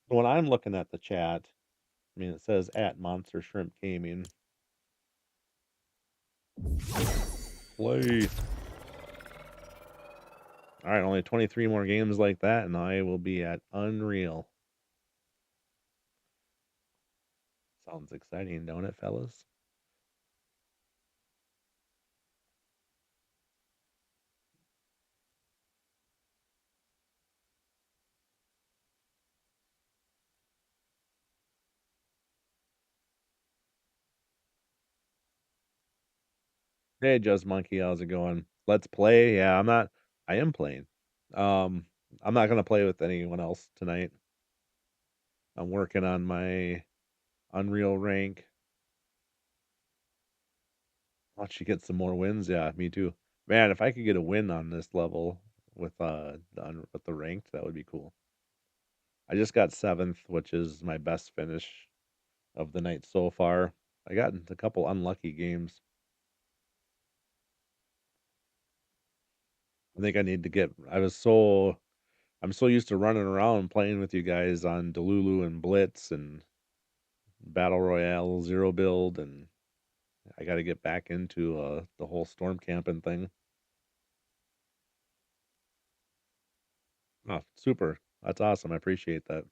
When I'm looking at the chat, I mean, it says at Monster Shrimp Gaming. Play. Alright, only 23 more games like that, and I will be at Unreal. Sounds exciting, don't it, fellas? Hey, Just Monkey, how's it going? Let's play. Yeah, I am playing. Um, I'm not gonna play with anyone else tonight. I'm working on my Unreal rank. Watch you get some more wins. Yeah, me too. Man, if I could get a win on this level with with the ranked, that would be cool. I just got seventh, which is my best finish of the night so far. I got into a couple unlucky games. I think I need to get. I'm so used to running around playing with you guys on Delulu and Blitz, and Battle Royale Zero build, and I got to get back into the whole storm camping thing. Oh, super. That's awesome. I appreciate that.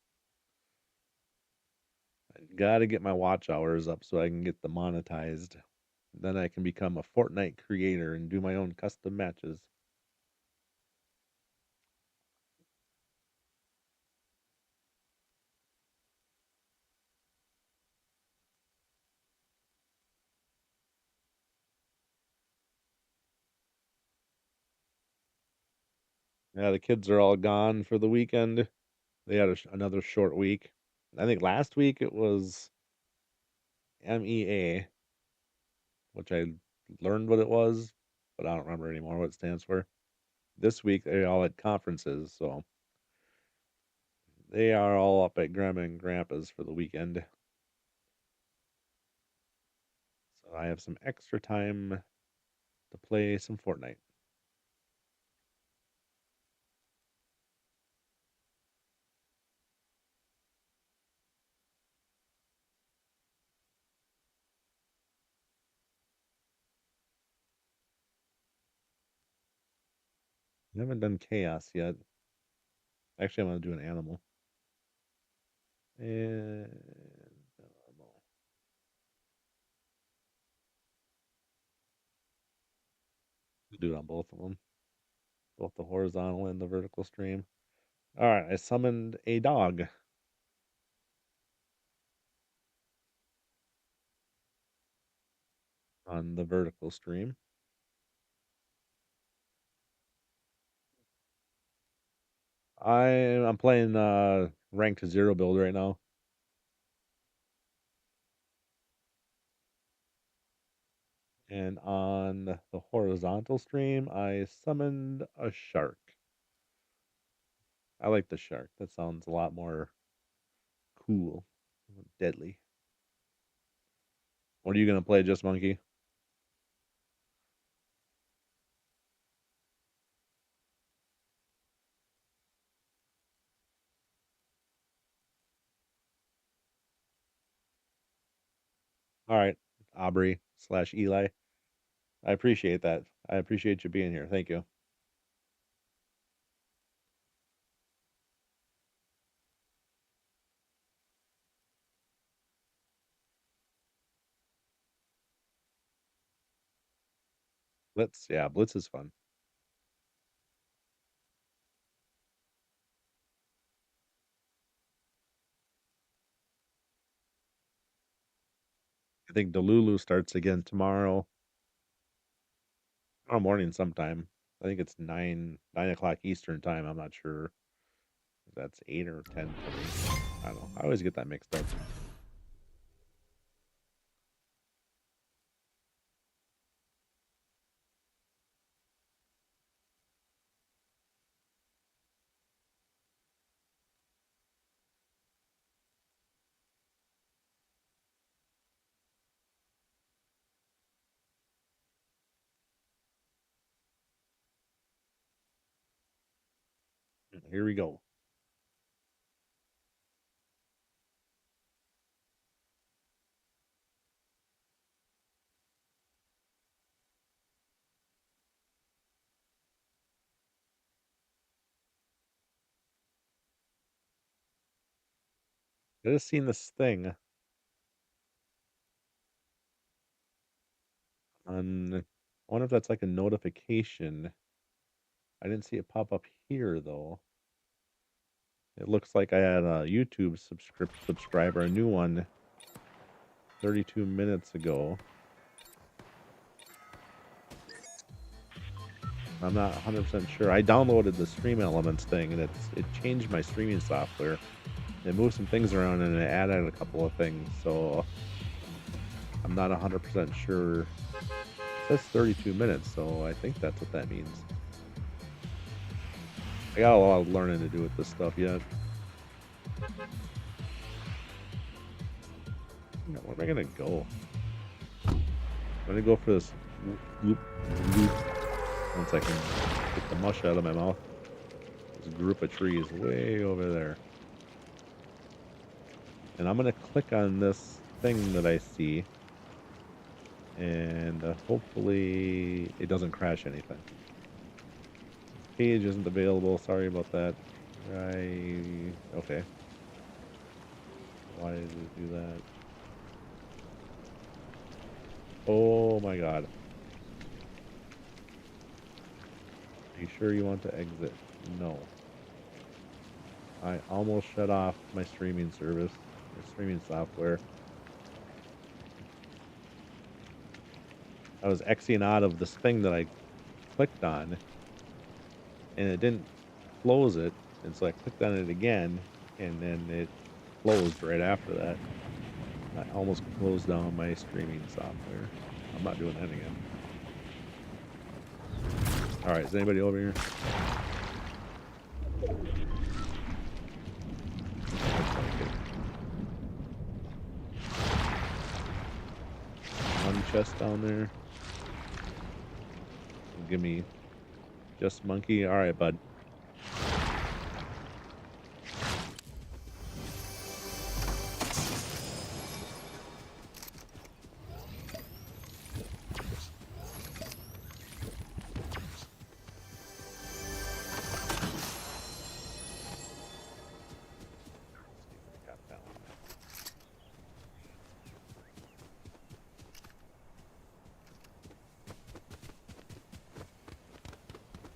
I got to get my watch hours up so I can get the monetized. Then I can become a Fortnite creator and do my own custom matches. Yeah, the kids are all gone for the weekend. They had another short week. I think last week it was MEA, which I learned what it was, but I don't remember anymore what it stands for. This week they all had conferences, so they are all up at Grandma and Grandpa's for the weekend. So I have some extra time to play some Fortnite. I haven't done Chaos yet. Actually, I'm going to do an animal. And normal. Do it on both of them, both the horizontal and the vertical stream. All right, I summoned a dog on the vertical stream. I'm playing ranked 0 build right now. And on the horizontal stream, I summoned a shark. I like the shark. That sounds a lot more cool, deadly. What are you gonna play, Just Monkey? All right, Aubrey / Eli. I appreciate that. I appreciate you being here. Thank you. Blitz, yeah, Blitz is fun. I think Delulu starts again tomorrow morning sometime. I think it's 9 o'clock Eastern time. I'm not sure if that's 8 or 10 for me. I don't know. I always get that mixed up. Here we go. I just seen this thing on. I wonder if that's like a notification. I didn't see it pop up here though. It looks like I had a YouTube subscriber, a new one, 32 minutes ago. I'm not 100% sure. I downloaded the Stream Elements thing, and it changed my streaming software. It moved some things around, and it added a couple of things. So I'm not 100% sure. It says 32 minutes, so I think that's what that means. I got a lot of learning to do with this stuff yet. Where am I gonna go? I'm gonna go for this loop. Once I can get the mush out of my mouth. There's a group of trees way over there. And I'm gonna click on this thing that I see, and hopefully it doesn't crash anything. This page isn't available. Sorry about that. Okay. Why did it do that? Oh my god. Are you sure you want to exit? No. I almost shut off my streaming service, or streaming software. I was Xing out of this thing that I clicked on, and it didn't close it, and so I clicked on it again, and then it closed right after that. I almost closed down my streaming software. I'm not doing that again. Alright, is anybody over here? Looks like it. One chest down there. Give me just monkey. Alright, bud. Got that one.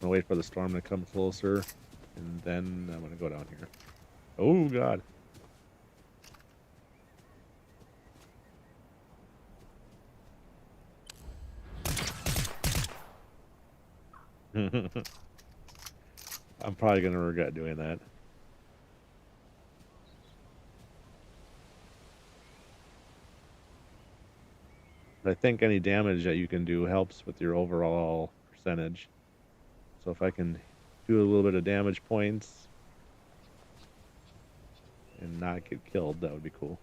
I'm gonna wait for the storm to come closer, and then I'm gonna go down here. Oh god. I'm probably gonna regret doing that. But I think any damage that you can do helps with your overall percentage. So if I can do a little bit of damage points and not get killed, that would be cool.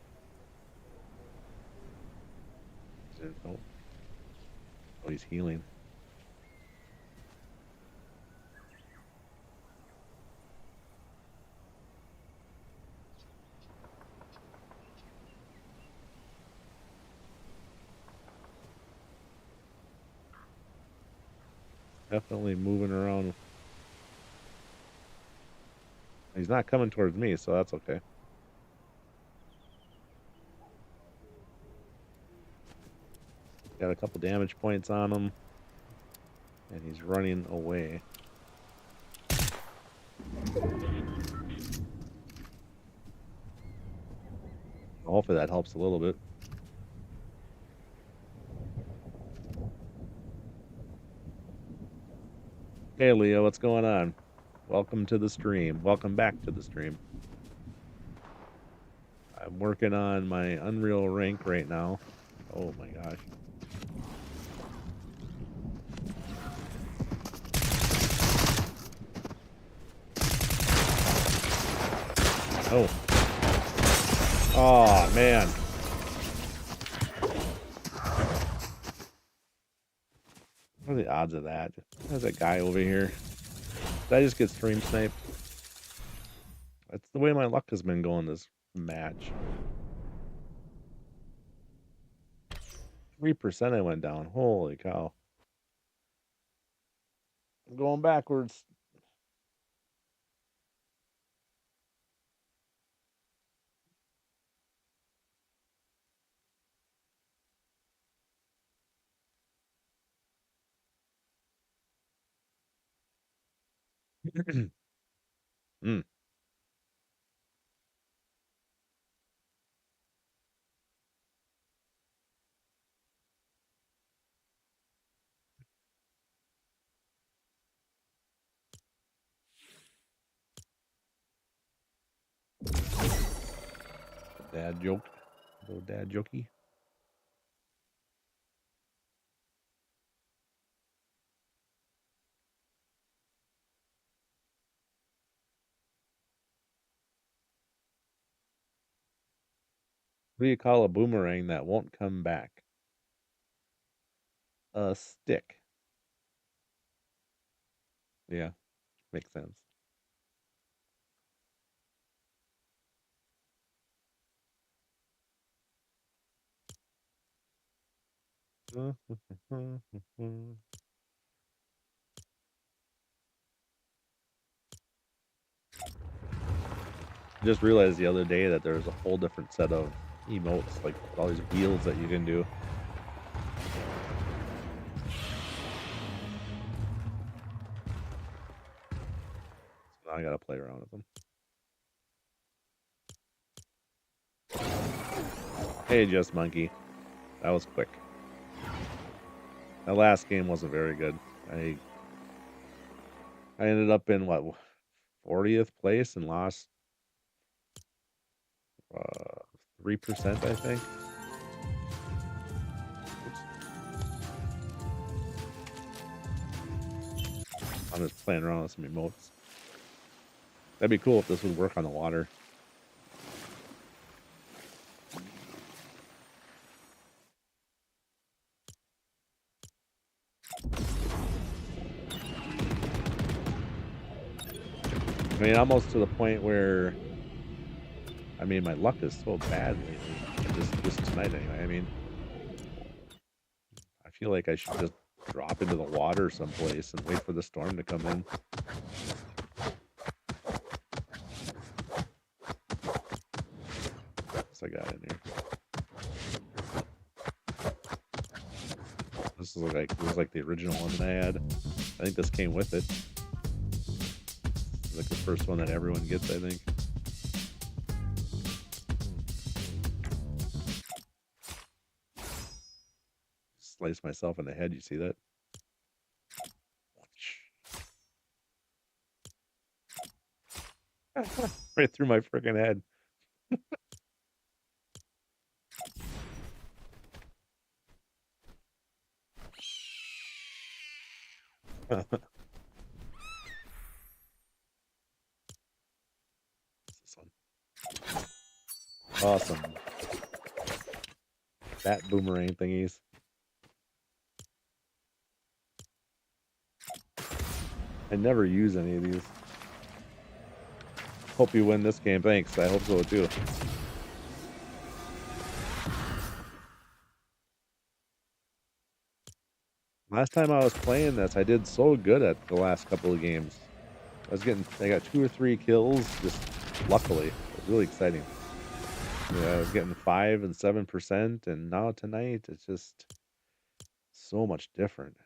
Oh, oh, he's healing. Definitely moving around. He's not coming towards me, so that's okay. Got a couple damage points on him, and he's running away. Hopefully that helps a little bit. Hey Leo, what's going on? Welcome to the stream. Welcome back to the stream. I'm working on my Unreal rank right now. Oh my gosh. Oh. Oh man. What are the odds of that? There's a guy over here. Did I just get stream sniped? That's the way my luck has been going this match. 3% I went down. Holy cow. I'm going backwards. mm. Dad joke. Little dad jokey. What do you call a boomerang that won't come back? A stick. Yeah, makes sense. Just realized the other day that there's a whole different set of emotes, like all these wheels that you can do. So now I gotta play around with them. Hey, Just Monkey. That was quick. That last game wasn't very good. I ended up in what 40th place and lost 3%, I think. Oops. I'm just playing around with some emotes. That'd be cool if this would work on the water. I mean, almost to the point where, I mean, my luck is so bad lately. Just tonight, anyway. I mean, I feel like I should just drop into the water someplace and wait for the storm to come in. What's I got in here? This is like the original one that I had. I think this came with it. It's like the first one that everyone gets, I think. Slice myself in the head. You see that? Right through my freaking head. This one. Awesome. Bat boomerang thingies. I never use any of these. Hope you win this game. Thanks. I hope so too. Last time I was playing this, I did so good at the last couple of games. I got 2 or 3 kills, just luckily. It was really exciting. Yeah, I was getting 5 and 7%, and now tonight it's just so much different.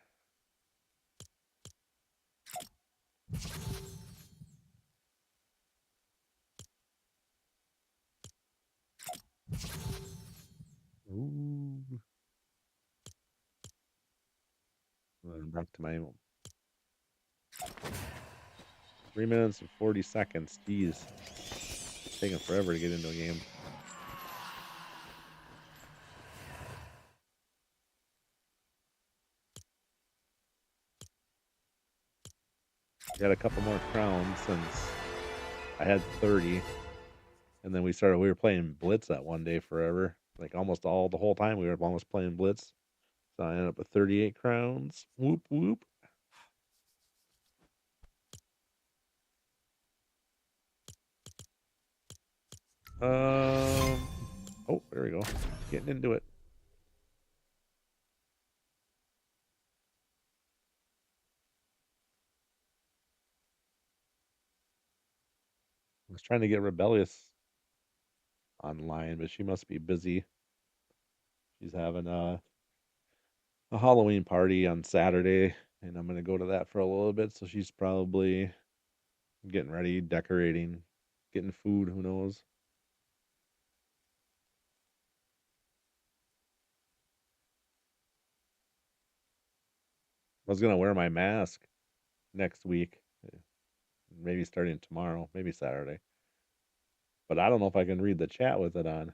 Ooh. Back to my 3 minutes and 40 seconds. Jeez. It's taking forever to get into a game. Got a couple more crowns since I had 30. And then we were playing Blitz that one day forever. Like almost the whole time we were almost playing Blitz. So I ended up with 38 crowns. Whoop, whoop. Oh, there we go. Getting into it. I was trying to get Rebellious online, but she must be busy. She's having a Halloween party on Saturday, and I'm gonna go to that for a little bit. So she's probably getting ready, decorating, getting food. Who knows? I was gonna wear my mask next week, maybe starting tomorrow, maybe Saturday. But I don't know if I can read the chat with it on.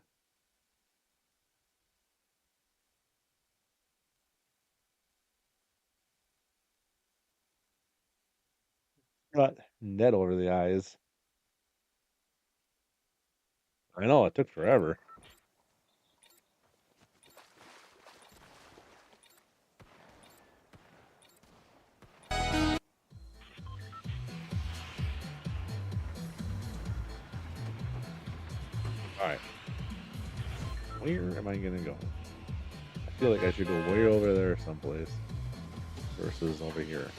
Got net over the eyes. I know it took forever. All right, where am I gonna go? feel like I should go way over there someplace versus over here.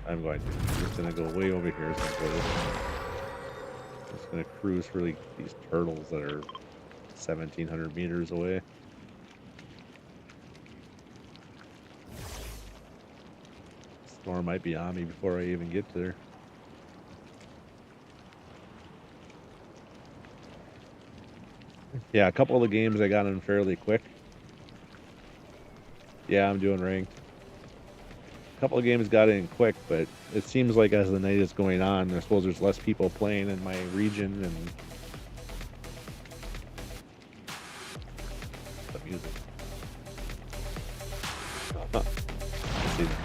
I'm just gonna go way over here someplace. Just gonna cruise for like these turtles that are 1,700 meters away. Storm might be on me before I even get there. Yeah, a couple of the games I got in fairly quick. Yeah, I'm doing ranked. A couple of games got in quick, but it seems like as the night is going on, I suppose there's less people playing in my region and the music. Huh. I see that.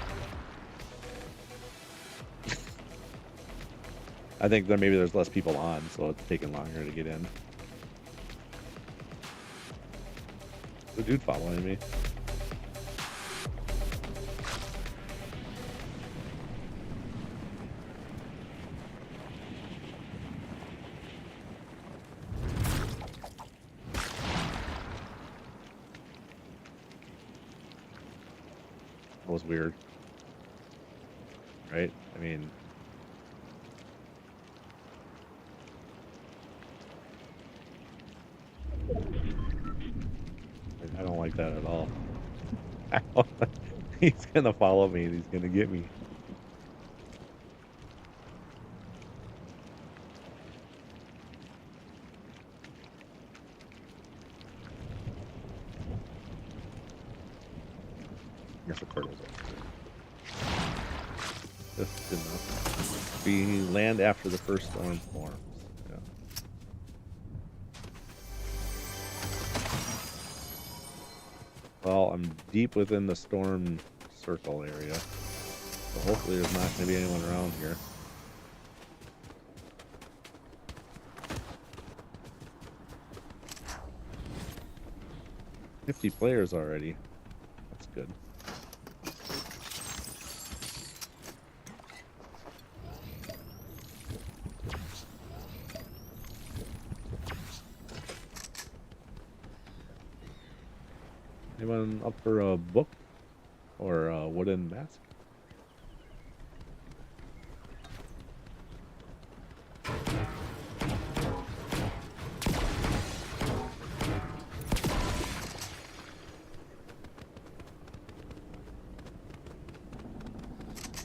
I think that maybe there's less people on, so it's taking longer to get in. The dude following me. That was weird. Right? I mean, I don't like that at all. He's gonna follow me and he's gonna get me. Guess the turtles are. That's good enough. We land after the first storm forms. Yeah. Well, I'm deep within the storm circle area, so hopefully there's not going to be anyone around here. $50 players already. That's good. Anyone up for a book or a wooden mask?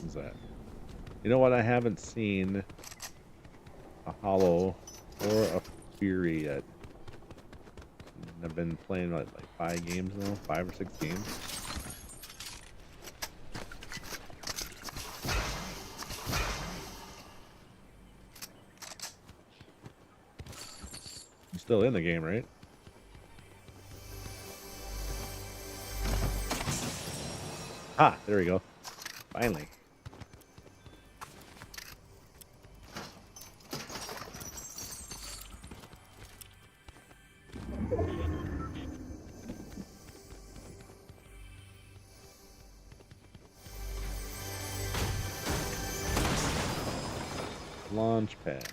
What's that? You know what? I haven't seen a Hollow or a Fury yet. I've been playing like 5 games now, 5 or 6 games. I'm still in the game, right? Ah, there we go. Finally. Launch pad.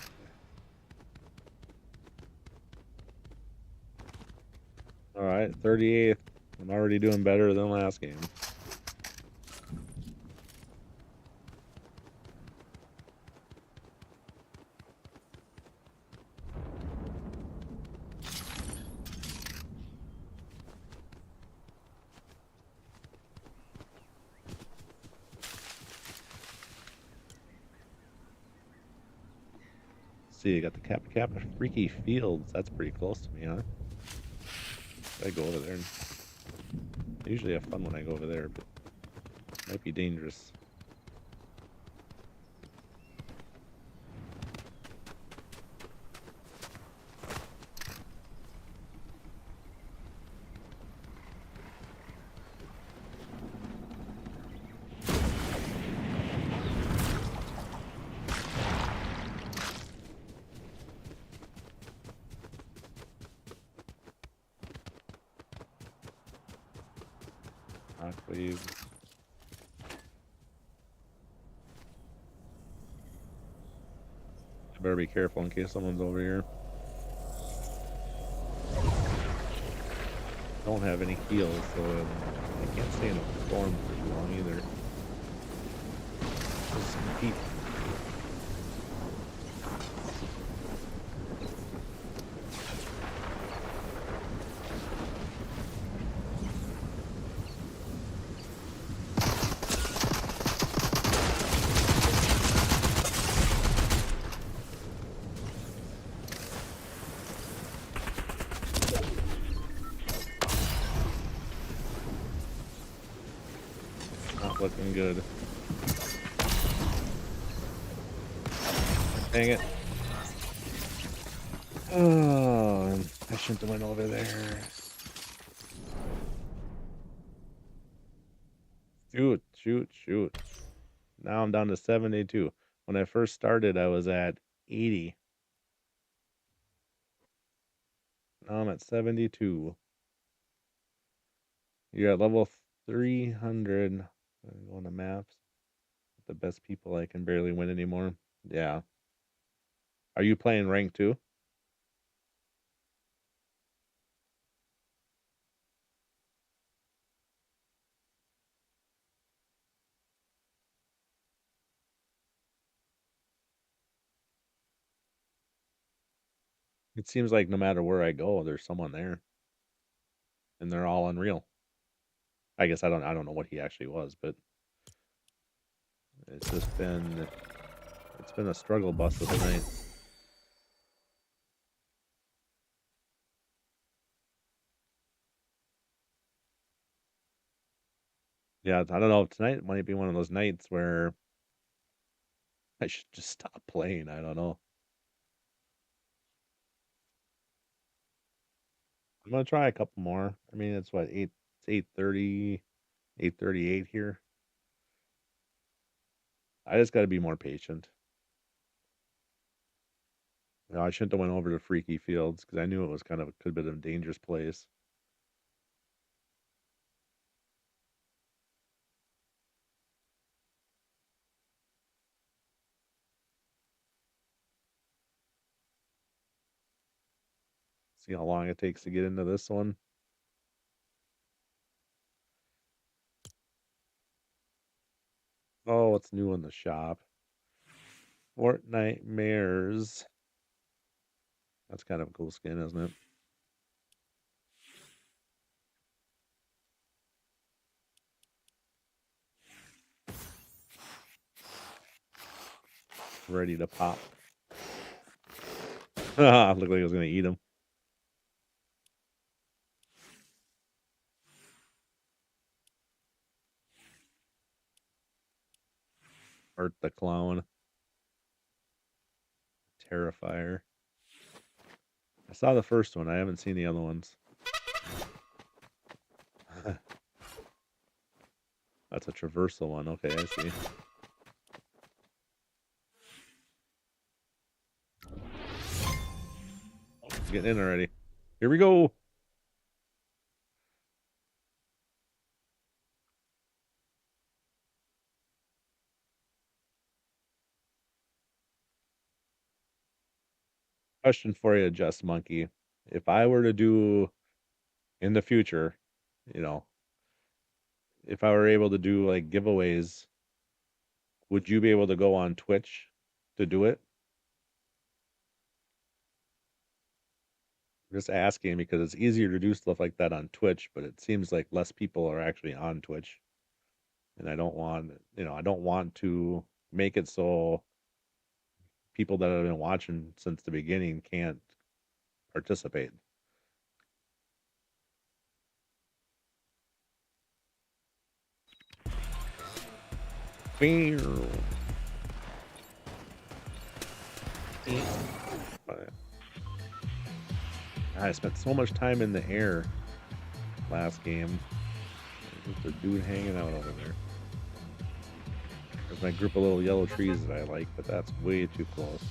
Alright, 38th. I'm already doing better than last game. See, you got the Kappa Freaky Fields. That's pretty close to me, huh? I go over there. I usually have fun when I go over there, but it might be dangerous. Please. I better be careful in case someone's over here. Don't have any heals, so I can't stay in a storm for too long either. Just keep. Not looking good. Dang it. Oh, I shouldn't have went over there. Shoot, shoot, shoot. Now I'm down to 72. When I first started, I was at 80. Now I'm at 72. You're at level 300. I'm going to maps. The best people I can barely win anymore. Yeah. Are you playing rank too? It seems like no matter where I go, there's someone there, and they're all unreal. I guess I don't know what he actually was, but it's just been a struggle bus this night. Yeah, I don't know. Tonight might be one of those nights where I should just stop playing. I don't know. I'm gonna try a couple more. I mean, it's what 8:30, 8:38 here. I just got to be more patient. You know, I shouldn't have went over to Freaky Fields because I knew it was kind of could have been a dangerous place. See how long it takes to get into this one. Oh, what's new in the shop? Fortnite Mares. That's kind of a cool skin, isn't it? Ready to pop. Looked like I was gonna eat him. Art the Clown. Terrifier. I saw the first one. I haven't seen the other ones. That's a traversal one. Okay, I see. It's getting in already. Here we go. Question for you, Just Monkey. If I were to do in the future, you know, if I were able to do like giveaways, would you be able to go on Twitch to do it? I'm just asking because it's easier to do stuff like that on Twitch, but it seems like less people are actually on Twitch. And I don't want, I don't want to make it so people that have been watching since the beginning can't participate. I spent so much time in the air last game. There's a dude hanging out over there. There's my group of little yellow trees that I like, but that's way too close.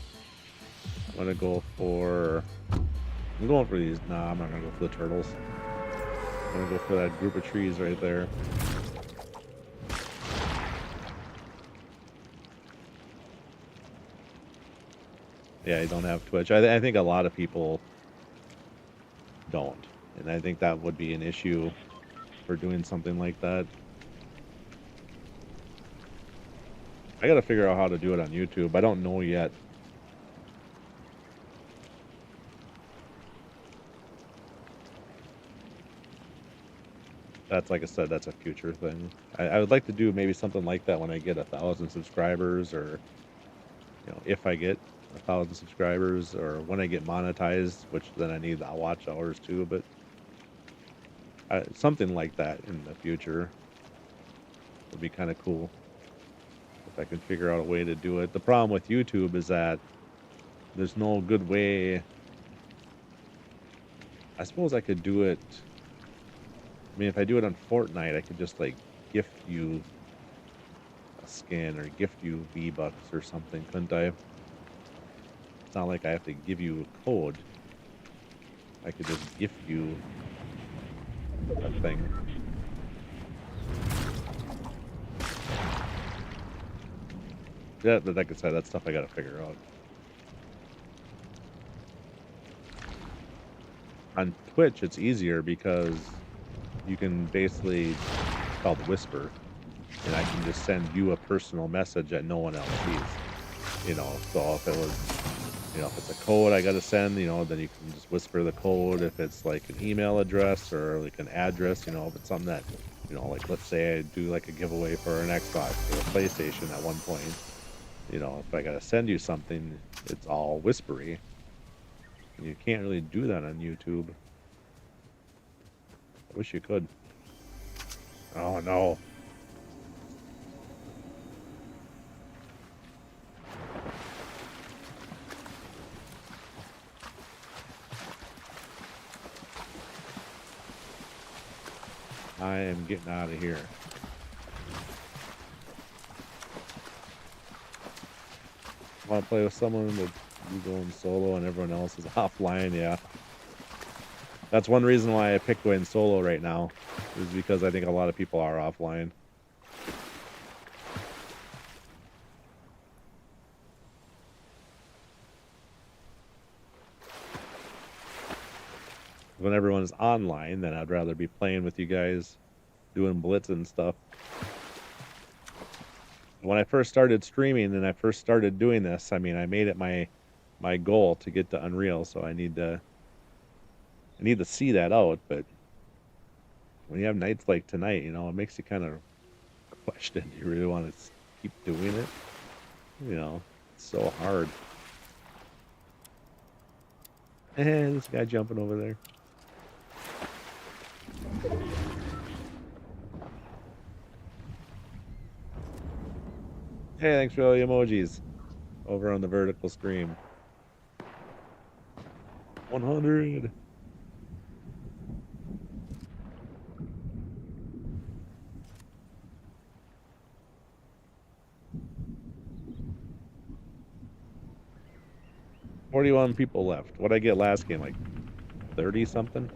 I'm gonna go for. I'm going for these. Nah, I'm not gonna go for the turtles. I'm gonna go for that group of trees right there. Yeah, I don't have Twitch. I think a lot of people don't. And I think that would be an issue for doing something like that. I gotta figure out how to do it on YouTube. I don't know yet. That's like I said, that's a future thing. I would like to do maybe something like that when I get 1,000 subscribers, or if I get 1,000 subscribers, or when I get monetized, which then I need the watch hours too. But something like that in the future would be kind of cool if I can figure out a way to do it. The problem with YouTube is that there's no good way. I suppose I could do it. I mean, if I do it on Fortnite, I could just like gift you a skin or gift you V-Bucks or something, couldn't I? It's not like I have to give you a code. I could just gift you a thing. Yeah, but like I said, that's stuff I gotta figure out. On Twitch, it's easier because you can basically, it's called Whisper, and I can just send you a personal message that no one else sees. So if it was, if it's a code I gotta send, then you can just whisper the code. If it's like an email address or like an address, if it's something that, like let's say I do like a giveaway for an Xbox or a PlayStation at one point, if I gotta send you something, it's all whispery. And you can't really do that on YouTube. I wish you could. Oh no. I am getting out of here. Want to play with someone, but you going solo and everyone else is offline? Yeah. That's one reason why I picked going solo right now, is because I think a lot of people are offline. When everyone's online, then I'd rather be playing with you guys, doing blitz and stuff. When I first started streaming and I first started doing this, I mean, I made it my goal to get to Unreal, so I need to see that out. But when you have nights like tonight, it makes you kind of question, do you really want to keep doing it? It's so hard. Hey, this guy jumping over there. Hey, thanks for all the emojis over on the vertical stream. 100. $41 people left. What'd I get last game? Like 30 something?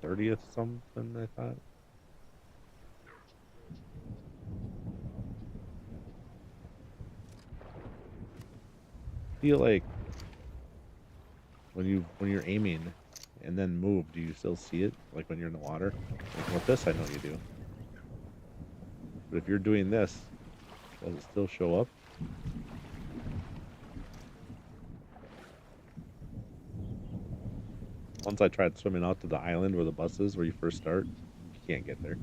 30th something, I thought. Feel like when you're aiming and then move, do you still see it? Like when you're in the water? Like with this, I know you do. But if you're doing this, does it still show up? Once I tried swimming out to the island where the bus is, where you first start, you can't get there.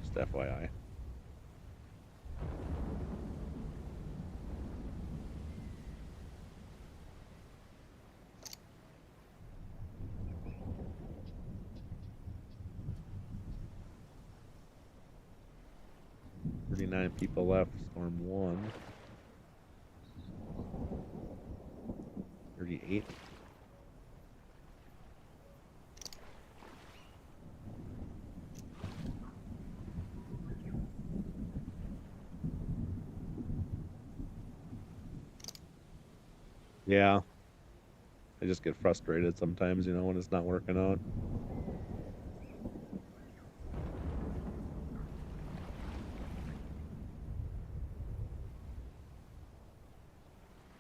Just FYI. Nine people left. Storm 1. 38. Yeah. I just get frustrated sometimes, when it's not working out.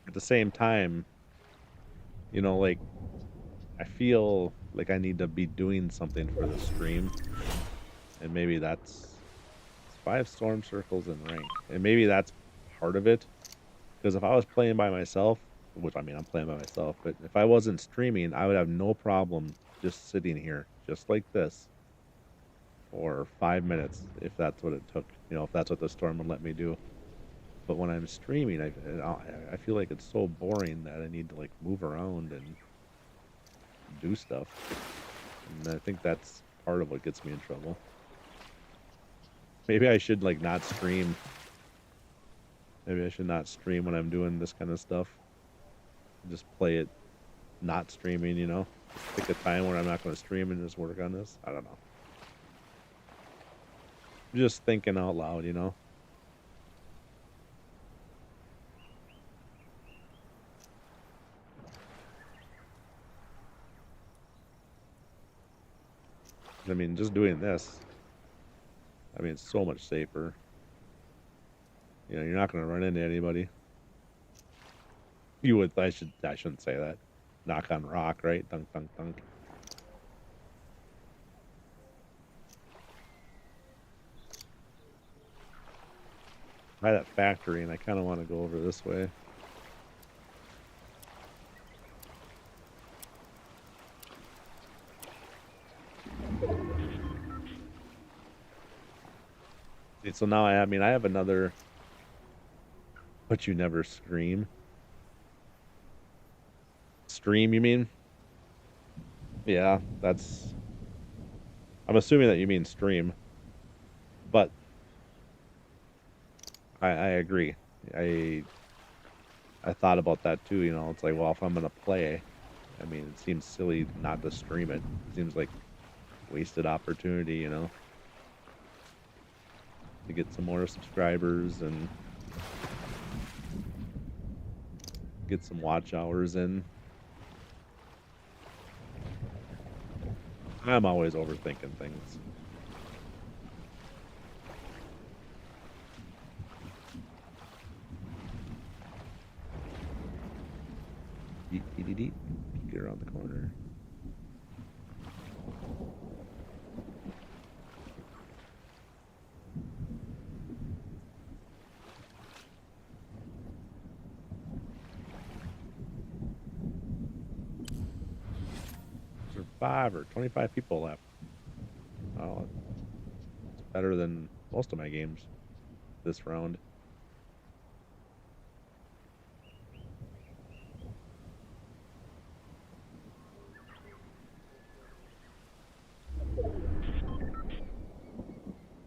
At the same time, like I feel like I need to be doing something for the stream, and maybe that's 5 storm circles in rank, and maybe that's part of it. Because if I was playing by myself, which I mean I'm playing by myself, but if I wasn't streaming, I would have no problem just sitting here, just like this, for 5 minutes if that's what it took. You know, if that's what the storm would let me do. But when I'm streaming, I feel like it's so boring that I need to like move around and do stuff. And I think that's part of what gets me in trouble. Maybe I should like not stream. Maybe I should not stream when I'm doing this kind of stuff. Just play it not streaming, you know? Just pick a time where I'm not going to stream and just work on this. I don't know. Just thinking out loud, you know? I mean, just doing this, I mean, it's so much safer. You know, you're not going to run into anybody. You would, I shouldn't say that. Knock on rock, right? Dunk, dunk, dunk. By that factory, and I kind of want to go over this way. So now I mean, I have another, but you never scream. Stream, you mean? Yeah, that's, I'm assuming that you mean stream, but I agree. I thought about that too, you know, it's like, well, if I'm gonna play, I mean, it seems silly not to stream it. It seems like wasted opportunity, you know, to get some more subscribers and get some watch hours in. I'm always overthinking things. Get around the corner. There's 5 or 25 people left. Oh, it's better than most of my games this round.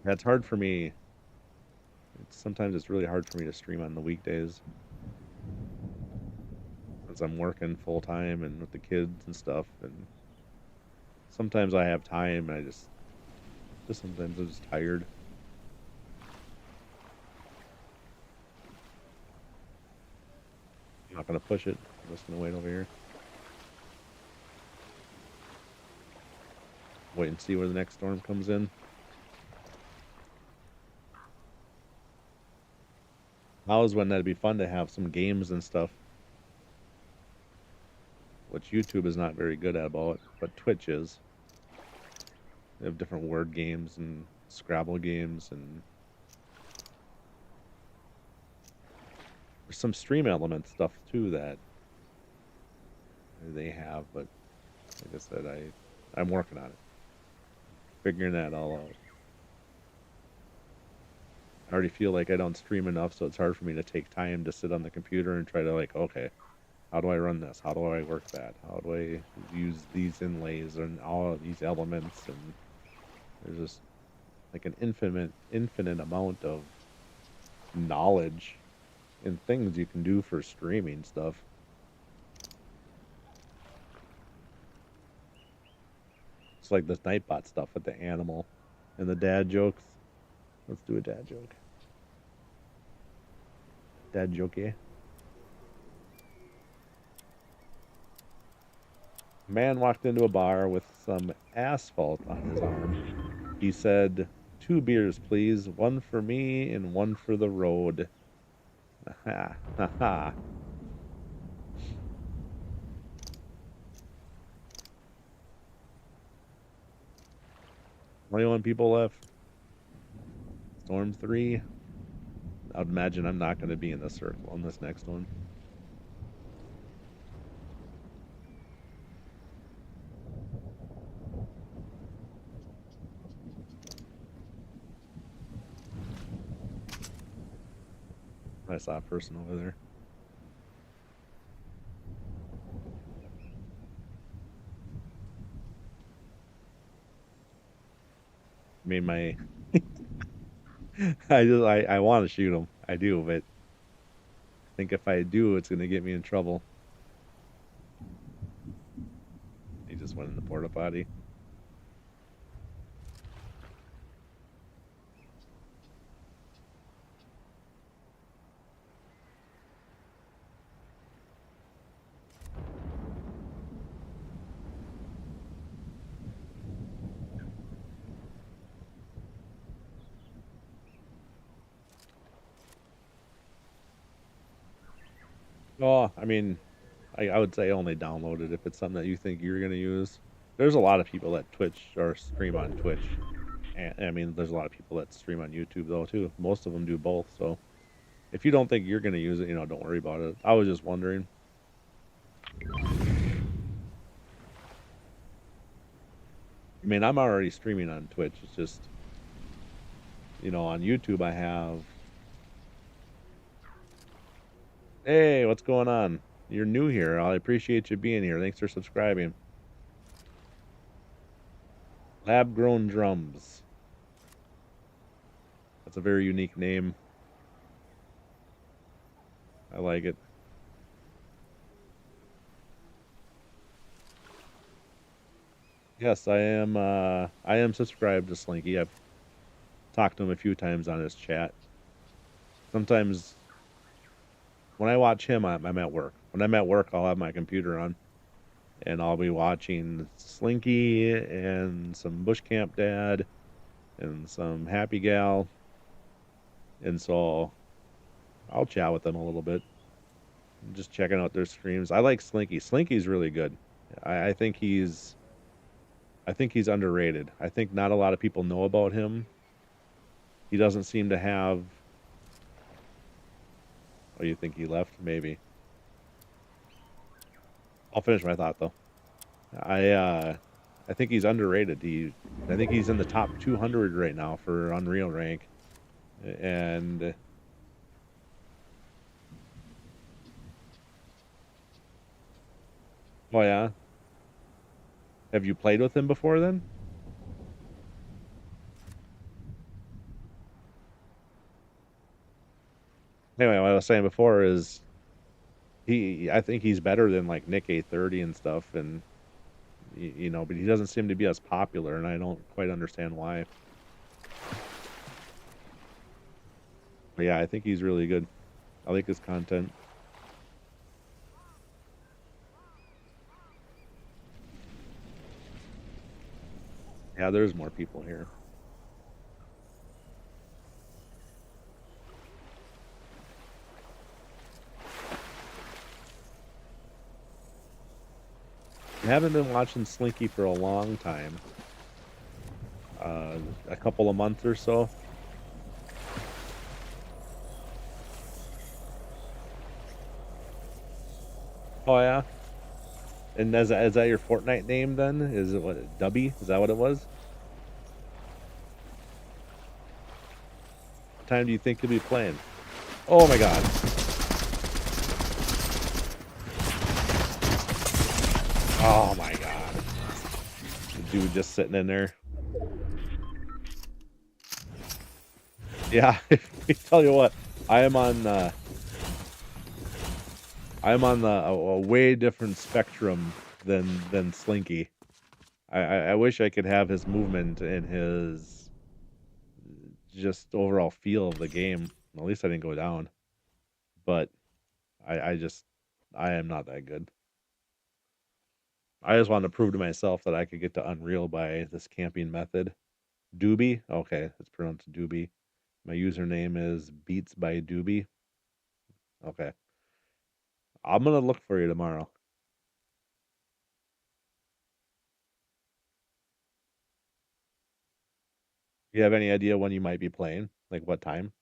That's hard for me. Sometimes it's really hard for me to stream on the weekdays, since I'm working full time and with the kids and stuff. And sometimes I have time, and I just sometimes I'm just tired. I'm not gonna push it. I'm just gonna wait over here. Wait and see where the next storm comes in. That was when that'd be fun to have some games and stuff, which YouTube is not very good at about, but Twitch is. They have different word games and Scrabble games, and there's some stream element stuff too that they have, but like I said, I'm working on it, figuring that all out. I already feel like I don't stream enough, so it's hard for me to take time to sit on the computer and try to like, okay, how do I run this? How do I work that? How do I use these inlays and all of these elements? And there's just like an infinite amount of knowledge and things you can do for streaming stuff. It's like this Nightbot stuff with the animal and the dad jokes. Let's do a dad joke. Dad joke, yeah. A man walked into a bar with some asphalt on his arm. He said, 2 beers, please. 1 for me and 1 for the road. Ha ha ha. 21 people left. Storm 3. I'd imagine I'm not going to be in the circle on this next one. I saw a person over there. Made my I want to shoot him. I do, but I think if I do, it's gonna get me in trouble. He just went in the porta potty. Oh, I mean, I would say only download it if it's something that you think you're gonna use. There's a lot of people that Twitch or stream on Twitch. And I mean, there's a lot of people that stream on YouTube though too. Most of them do both. So if you don't think you're gonna use it, don't worry about it. I was just wondering. I mean, I'm already streaming on Twitch. It's just, on YouTube I have. Hey, what's going on? You're new here. I appreciate you being here. Thanks for subscribing. Lab Grown Drums. That's a very unique name. I like it. Yes, I am. I am subscribed to Slinky. I've talked to him a few times on his chat. Sometimes when I watch him, I'm at work. When I'm at work, I'll have my computer on, and I'll be watching Slinky and some Bush Camp Dad and some Happy Gal, and so I'll chat with them a little bit. Just checking out their streams. I like Slinky. Slinky's really good. I think he's underrated. I think not a lot of people know about him. He doesn't seem to have. Oh, you think he left? Maybe. I'll finish my thought though. I think he's underrated. I think he's in the top 200 right now for Unreal rank, and oh yeah. Have you played with him before then? Anyway, what I was saying before is I think he's better than like Nick A30 and stuff, and but he doesn't seem to be as popular, and I don't quite understand why. But yeah, I think he's really good. I like his content. Yeah, there's more people here. I haven't been watching Slinky for a long time. A couple of months or so. Oh yeah. And is that your Fortnite name then? Is it what, Dubby? Is that what it was? What time do you think you'll be playing? Oh my god. Oh my god. The dude just sitting in there. Yeah, I tell you what, I'm on a way different spectrum than Slinky. I wish I could have his movement and his just overall feel of the game. At least I didn't go down. But I am not that good. I just wanted to prove to myself that I could get to Unreal by this camping method. Doobie? Okay, it's pronounced Doobie. My username is Beats by Doobie. Okay. I'm gonna look for you tomorrow. You have any idea when you might be playing? Like what time?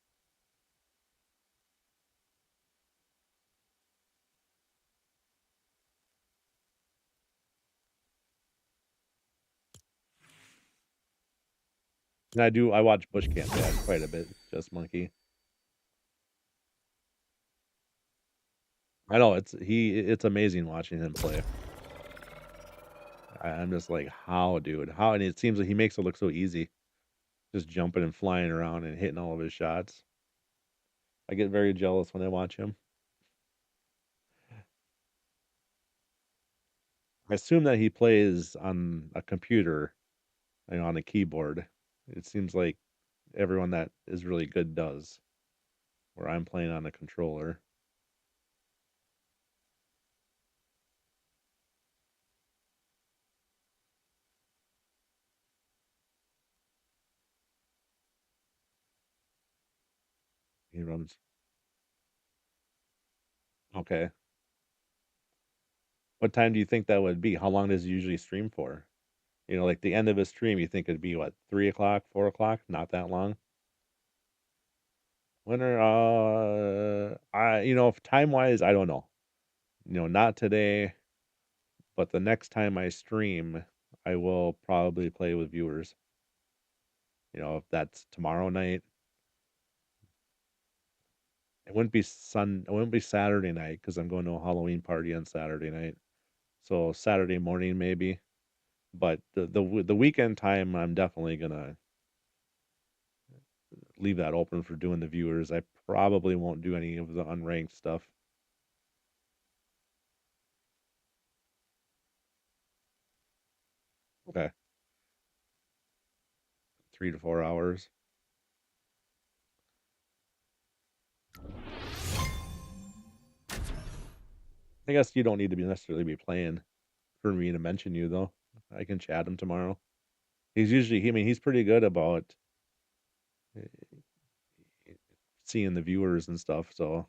And I watch Bush Camp Dad quite a bit, Just Monkey. I know it's amazing watching him play. I'm just like, how, dude? How? And it seems like he makes it look so easy, just jumping and flying around and hitting all of his shots. I get very jealous when I watch him. I assume that he plays on a computer, on a keyboard. It seems like everyone that is really good does, where I'm playing on a controller. He runs. Okay. What time do you think that would be? How long does he usually stream for? Like the end of a stream, you think it'd be what, 3 o'clock, 4 o'clock? Not that long. Winter, if time wise, I don't know. Not today, but the next time I stream, I will probably play with viewers. If that's tomorrow night, it wouldn't be Saturday night because I'm going to a Halloween party on Saturday night. So Saturday morning maybe, but the weekend time, I'm definitely gonna leave that open for doing the viewers. I probably won't do any of the unranked stuff. Okay, 3 to 4 hours. I guess you don't need to be necessarily be playing for me to mention you though. I can chat him tomorrow. He's pretty good about uh, seeing the viewers and stuff. So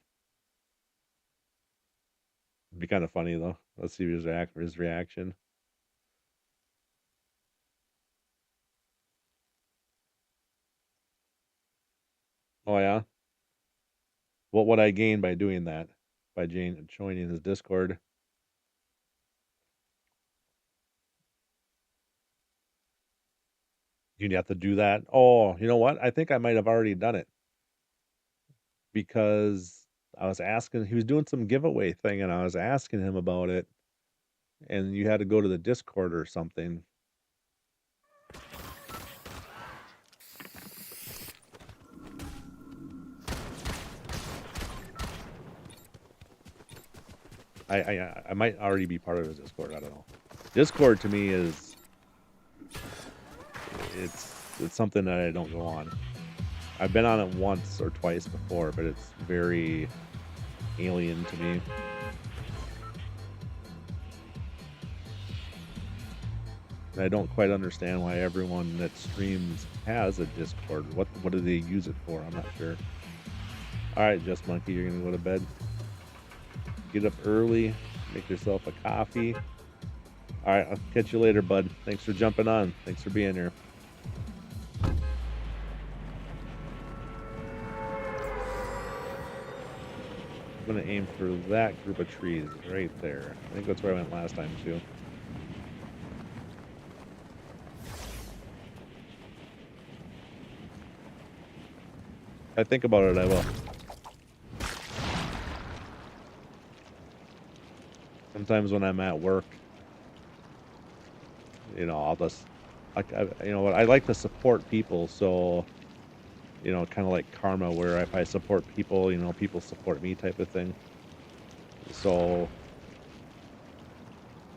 it'd be kind of funny though. Let's see his reaction. Oh yeah, what would I gain by doing that? By joining his Discord? You'd have to do that. Oh, you know what? I think I might have already done it because I was asking. He was doing some giveaway thing, and I was asking him about it, and you had to go to the Discord or something. I might already be part of his Discord. I don't know. Discord to me is it's something that I don't go on. I've been on it once or twice before, but it's very alien to me. And I don't quite understand why everyone that streams has a Discord. What do they use it for? I'm not sure. All right, Just Monkey, you're gonna go to bed. Get up early, make yourself a coffee. All right, I'll catch you later, bud. Thanks for jumping on. Thanks for being here. I'm gonna aim for that group of trees right there. I think that's where I went last time too. If I think about it, I will. Sometimes when I'm at work, I'll just, what I like to support people, so kind of like karma, where if I support people, people support me type of thing. So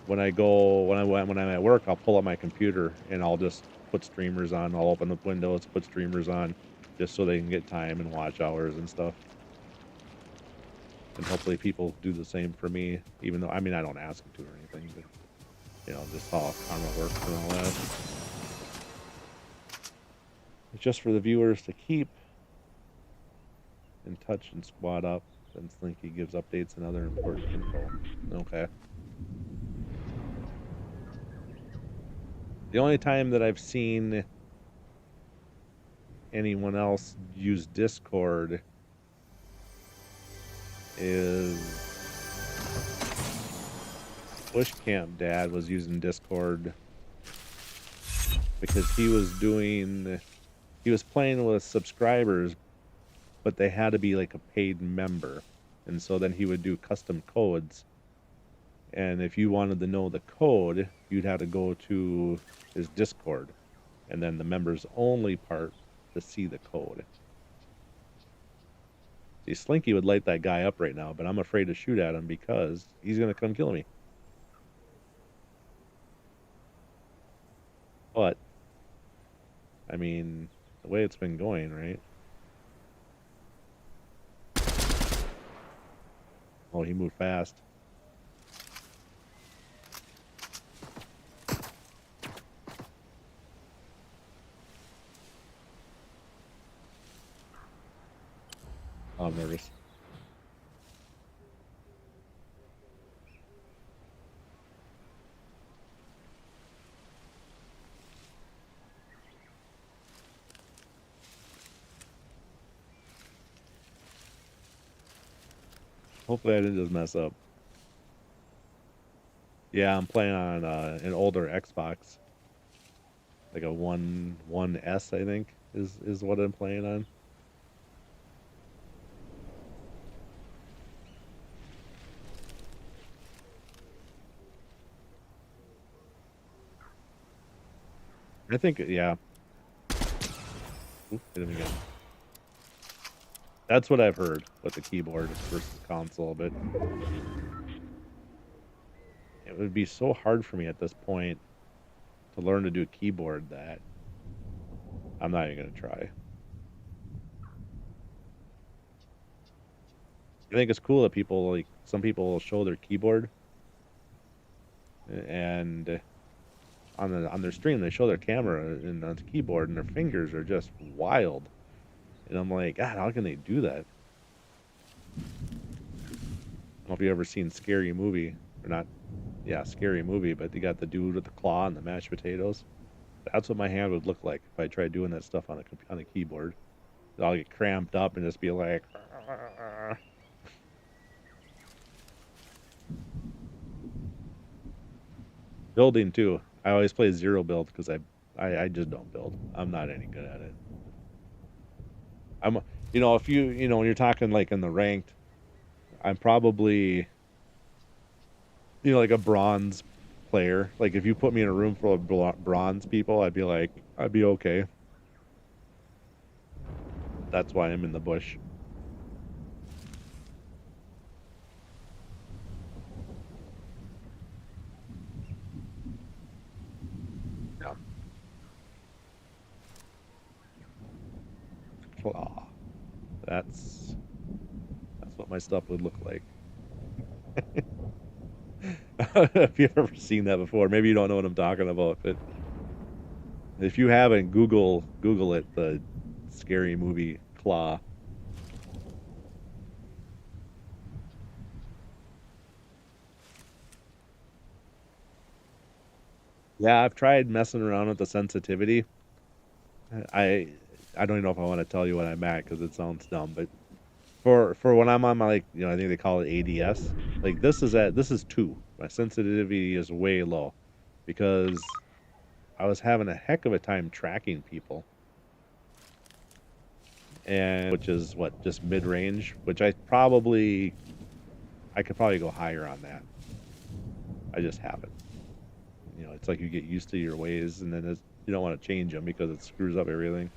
when I'm at work, I'll pull up my computer and I'll just put streamers on. I'll open up Windows, put streamers on, just so they can get time and watch hours and stuff. And hopefully people do the same for me, even though I don't ask them to or anything, but just how karma works and all that. It's just for the viewers to keep in touch and squad up, then Slinky gives updates and other important info. Okay. The only time that I've seen anyone else use Discord is Bush Camp Dad was using Discord because he was playing with subscribers, but they had to be like a paid member. And so then he would do custom codes. And if you wanted to know the code, you'd have to go to his Discord. And then the members only part to see the code. See, Slinky would light that guy up right now, but I'm afraid to shoot at him because he's going to come kill me. But, I mean, the way it's been going, right? Oh, he moved fast. Oh, I'm nervous. Hopefully I didn't just mess up. Yeah, I'm playing on an older Xbox. Like a 1S, I think, is what I'm playing on. I think, yeah. Oop, hit him again. That's what I've heard with the keyboard versus console, but it would be so hard for me at this point to learn to do a keyboard that I'm not even going to try. I think it's cool that people, like, some people will show their keyboard, and on their stream they show their camera and on the keyboard, and their fingers are just wild. And I'm like, God, how can they do that? I don't know if you've ever seen Scary Movie, or not. Yeah, Scary Movie, but they got the dude with the claw and the mashed potatoes. That's what my hand would look like if I tried doing that stuff on a keyboard. I'll get cramped up and just be like... Building too. I always play zero build because I just don't build. I'm not any good at it. I'm, if you when you're talking like in the ranked, I'm probably, like a bronze player. Like if you put me in a room full of bronze people, I'd be okay. That's why I'm in the bush. Yeah. Claw. That's what my stuff would look like. If you've ever seen that before, maybe you don't know what I'm talking about, but if you haven't, Google it, the Scary Movie claw. Yeah, I've tried messing around with the sensitivity. I don't even know if I want to tell you what I'm at because it sounds dumb, but for when I'm on my, like, I think they call it ADS. Like this is 2. My sensitivity is way low because I was having a heck of a time tracking people. And which is what, just mid-range, which I could probably go higher on that. I just haven't. It's like you get used to your ways and then you don't want to change them because it screws up everything.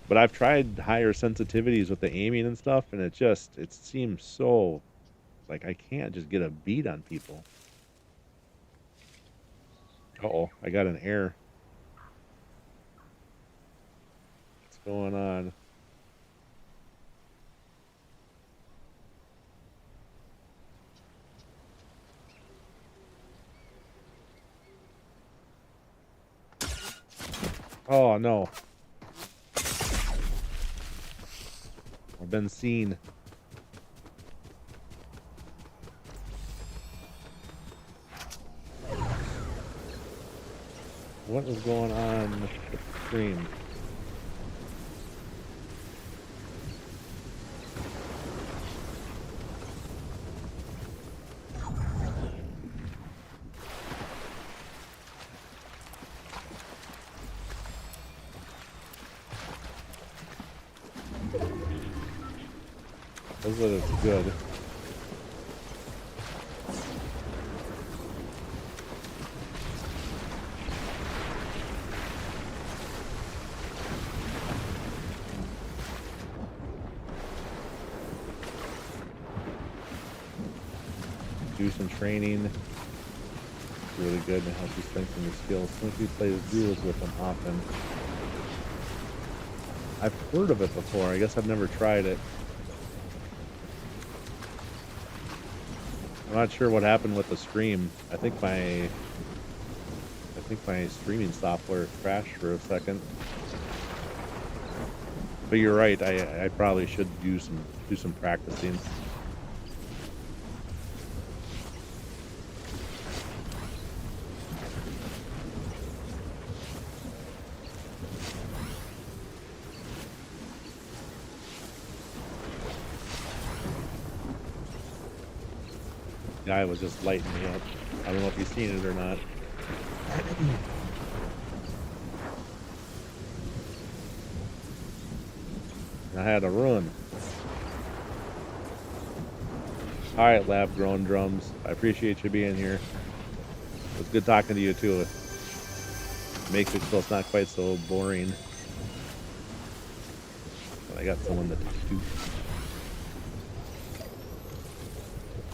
But I've tried higher sensitivities with the aiming and stuff, and it seems so, like, I can't just get a beat on people. Uh-oh, I got an error. What's going on? Oh, no. I've been seen. What is going on with the stream? Says that it's good. Do some training. It's really good to help you strengthen your skills. Slinky plays duels with them often. I've heard of it before. I guess I've never tried it. I'm not sure what happened with the stream. I think my streaming software crashed for a second. But you're right. I probably should do some practicing. Guy was just lighting me up. I don't know if you've seen it or not. I had to run. All right, lab grown drums. I appreciate you being here. It was good talking to you too. It makes it so it's not quite so boring. But I got someone to shoot.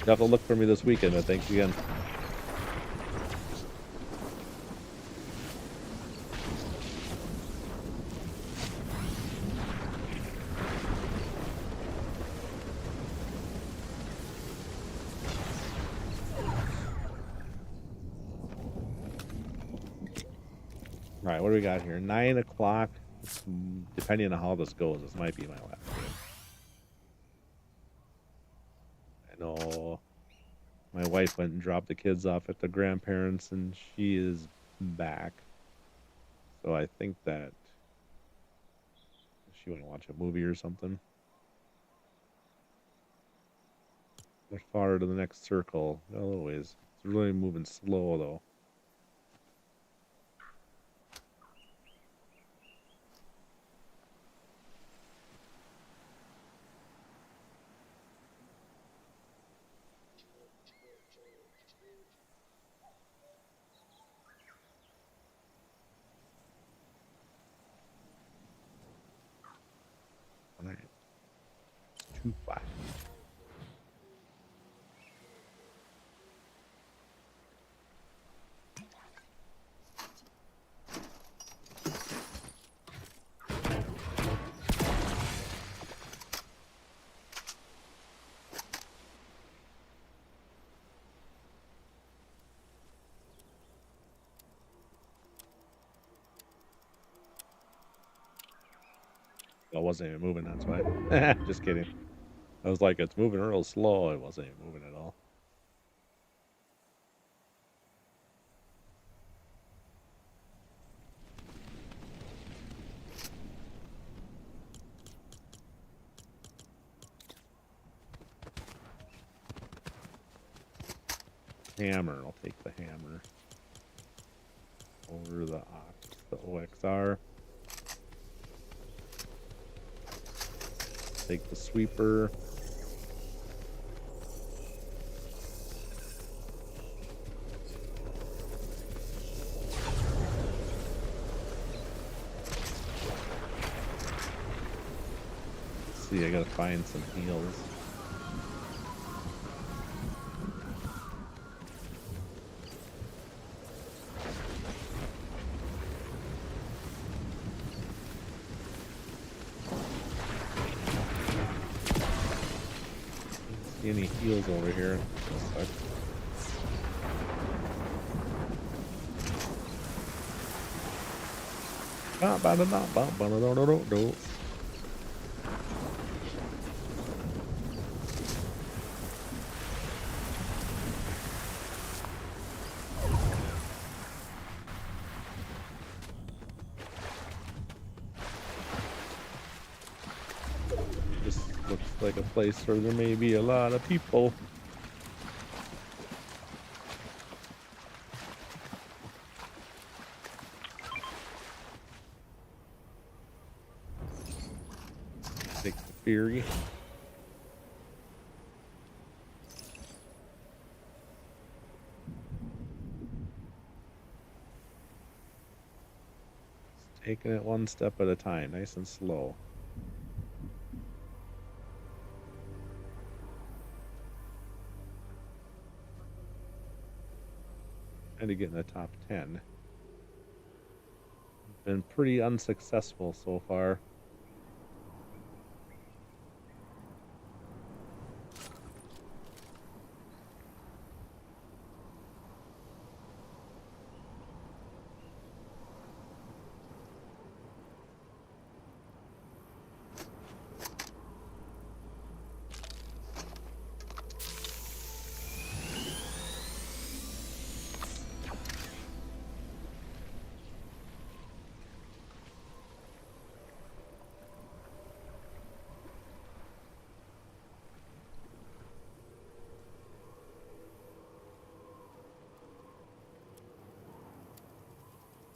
You have to look for me this weekend, but thanks again. All right, what do we got here? 9 o'clock. Depending on how this goes, this might be my last game. I know my wife went and dropped the kids off at the grandparents, and she is back. So I think that she went to watch a movie or something. Much farther to the next circle. A little ways. It's really moving slow, though. All right. 2-5. I wasn't even moving, that's why. Just kidding. I was like, it's moving real slow. It wasn't even moving at all. Hammer. I'll take the hammer. Over the OXR. Take the sweeper. Let's see, I gotta find some heals. Any heals over here? This looks like a place where there may be a lot of people. Take the Fury. Taking it one step at a time, nice and slow. Trying to get in the top 10. Been pretty unsuccessful so far.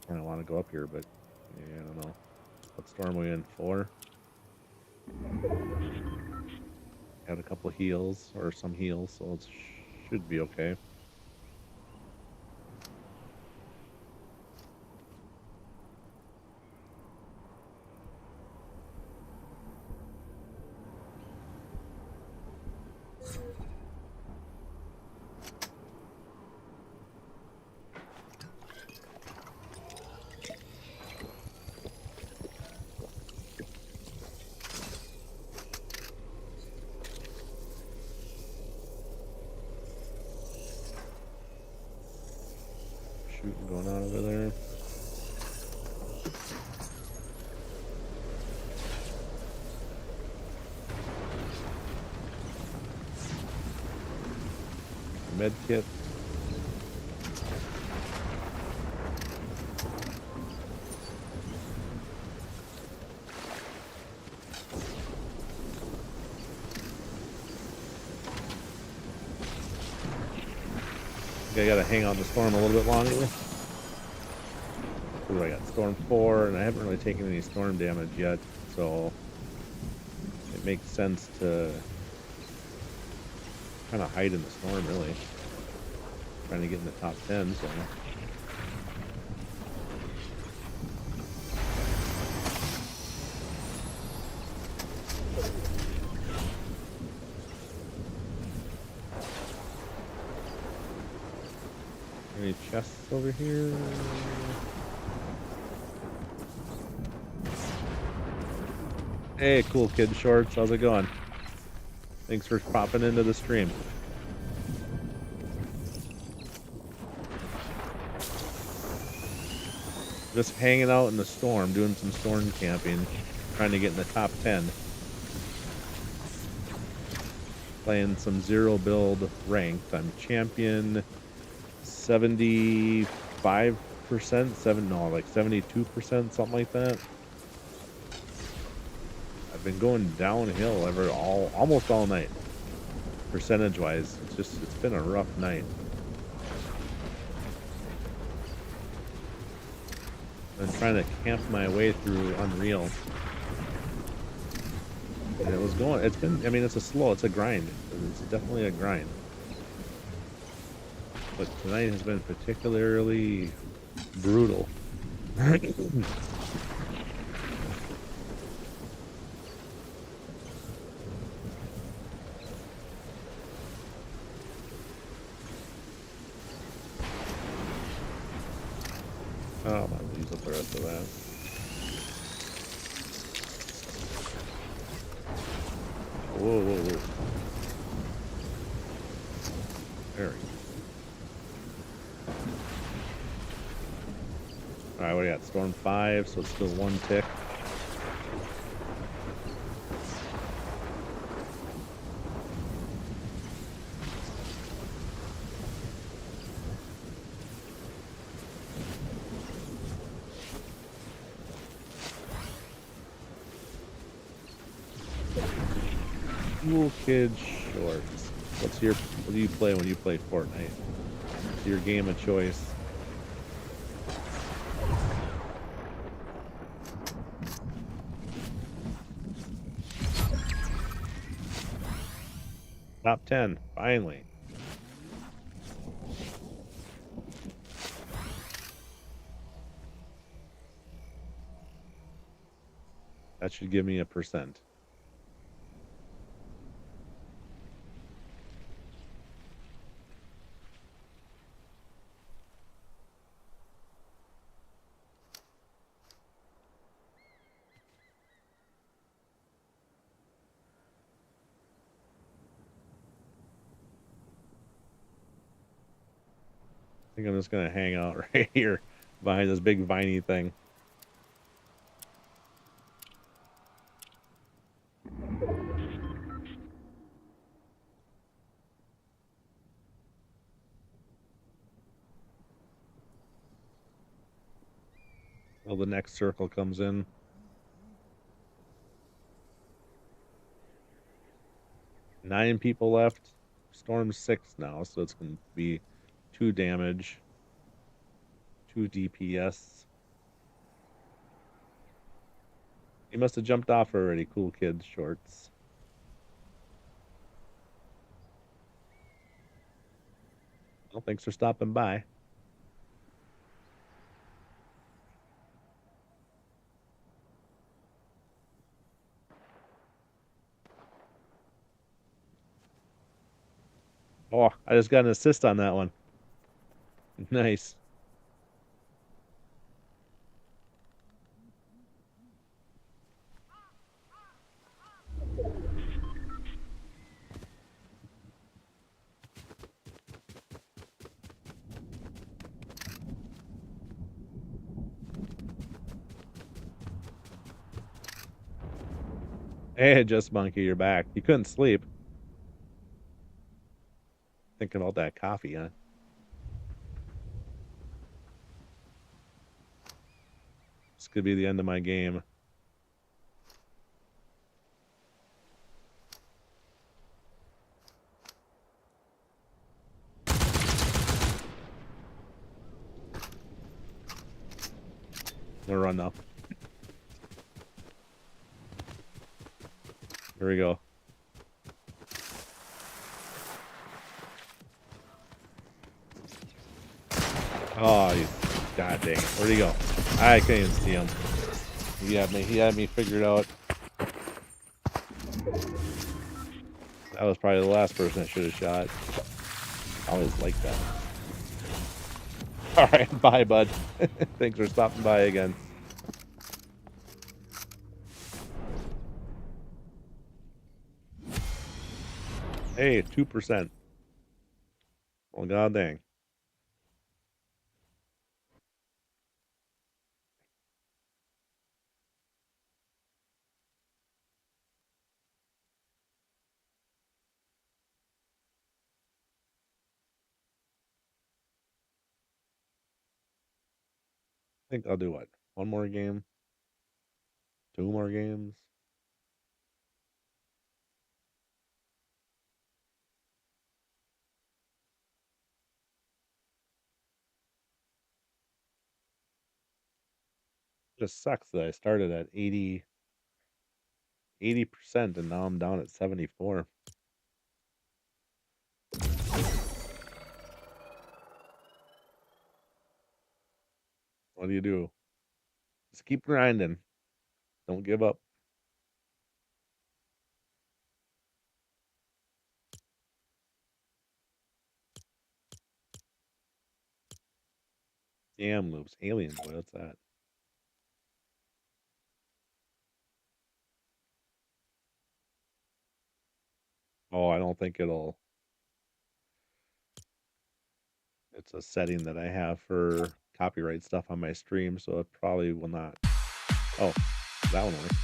I don't want to go up here, but yeah, I don't know. What storm are we in? 4? Got a couple heals, or some heals, so it should be okay. Shooting going on over there. Med kit. I gotta hang on the storm a little bit longer. Ooh, I got storm 4, and I haven't really taken any storm damage yet, so it makes sense to kind of hide in the storm, really. Trying to get in the top 10, so. Any chests over here? Hey, cool kid shorts, how's it going? Thanks for popping into the stream. Just hanging out in the storm, doing some storm camping, trying to get in the top 10. Playing some zero build ranked. I'm champion 75%, like 72%, something like that. I've been going downhill almost all night, percentage wise. It's been a rough night. I've been trying to camp my way through Unreal. And it's a grind. It's definitely a grind. But tonight has been particularly brutal. Oh, I'll use up the rest of that. Whoa, whoa, whoa. There we go. Alright, what do you got? Storm 5, so it's still 1 tick. Cool kid shorts. What do you play when you play Fortnite? What's your game of choice? Top 10, finally. That should give me a percent. I think I'm just gonna hang out right here behind this big viney thing. Till the next circle comes in. Nine people left. Storm's 6 now, so it's gonna be 2 damage, 2 DPS. He must have jumped off already. Cool kids shorts. Well, thanks for stopping by. Oh, I just got an assist on that one. Nice. Hey, just monkey, you're back. You couldn't sleep. Thinking about that coffee, huh? This could be the end of my game. I'm gonna run now. Here we go. Oh, you, god dang it. Where'd he go? I couldn't even see him. He had me figured out. That was probably the last person I should have shot. I always like that. Alright, bye, bud. Thanks for stopping by again. Hey, 2%. Well, god dang. I think I'll do what? One more game? 2 more games? Just sucks that I started at 80% and now I'm down at 74. What do you do? Just keep grinding. Don't give up. Damn loops. Alien boy, what's that? Oh, I don't think it'll. It's a setting that I have for copyright stuff on my stream, so it probably will not. Oh, that one works.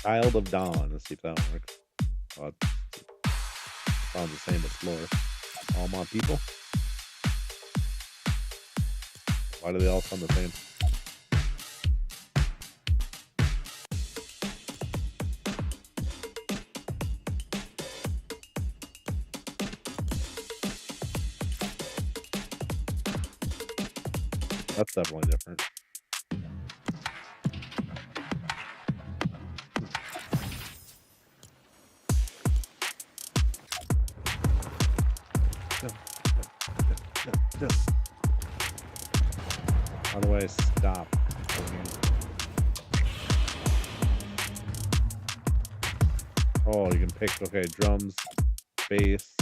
Child of Dawn. Let's see if that one works. Oh, it sounds the same but slower. All my people. Why do they all sound the same? That's definitely different. How do I stop? Oh, you can pick, okay, drums, bass.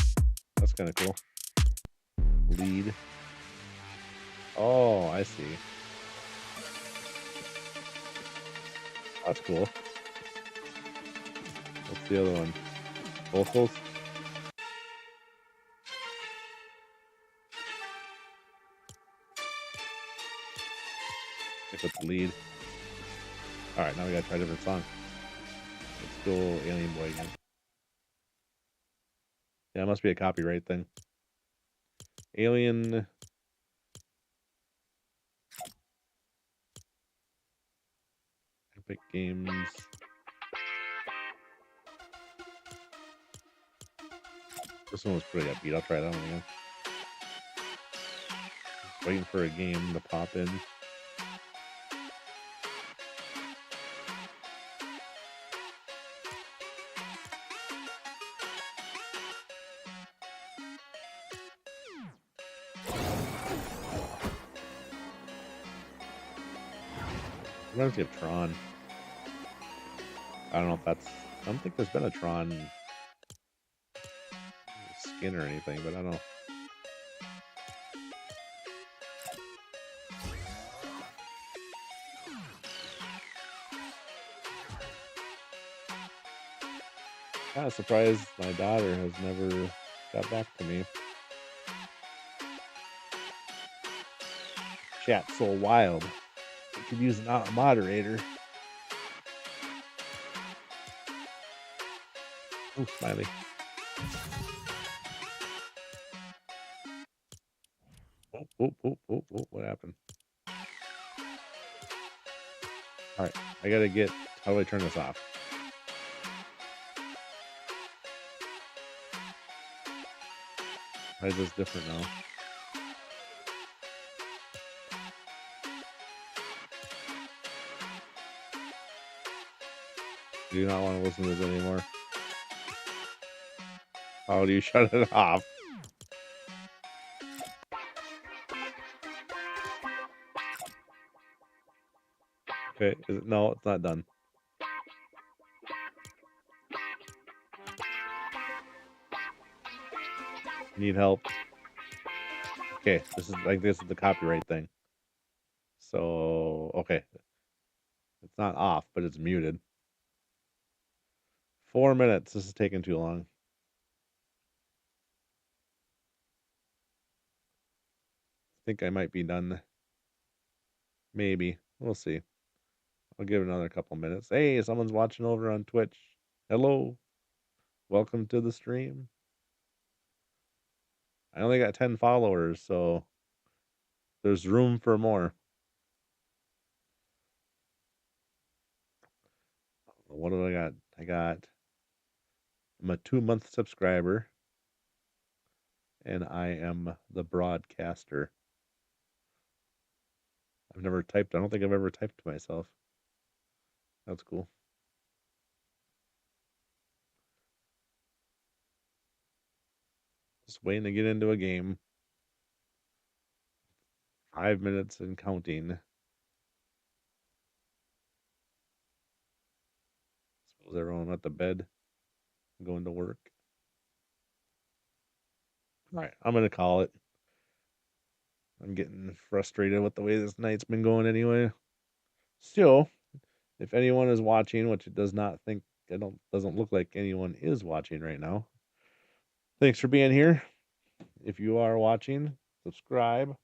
That's kind of cool. Lead. Oh, I see. That's cool. What's the other one? Vocals? If it's lead. Alright, now we gotta try a different song. Let's go Alien Boy again. Yeah, it must be a copyright thing. Alien. Epic Games. This one was pretty upbeat. I'll try that one again. Just waiting for a game to pop in. Reminds me of Tron. I don't know if that's. I don't think there's been a Tron skin or anything, but I don't know. Kind of surprised my daughter has never got back to me. Chat's so wild. You could use a moderator. Oh, smiley. Oh, what happened? All right, I gotta get. How do I turn this off? Why is this different now? Do you not want to listen to this anymore? How do you shut it off? Okay, no, it's not done. Need help. Okay, this is the copyright thing. So okay, it's not off, but it's muted. 4 minutes. This is taking too long. I think I might be done. Maybe. We'll see. I'll give it another couple minutes. Hey, someone's watching over on Twitch. Hello. Welcome to the stream. I only got 10 followers, so there's room for more. What do I got? I'm a 2-month subscriber, and I am the broadcaster. I don't think I've ever typed to myself. That's cool. Just waiting to get into a game. 5 minutes and counting. Suppose everyone at the bed, going to work. All right, I'm gonna call it. I'm getting frustrated with the way this night's been going anyway. Still, if anyone is watching, which it doesn't look like anyone is watching right now. Thanks for being here. If you are watching, subscribe,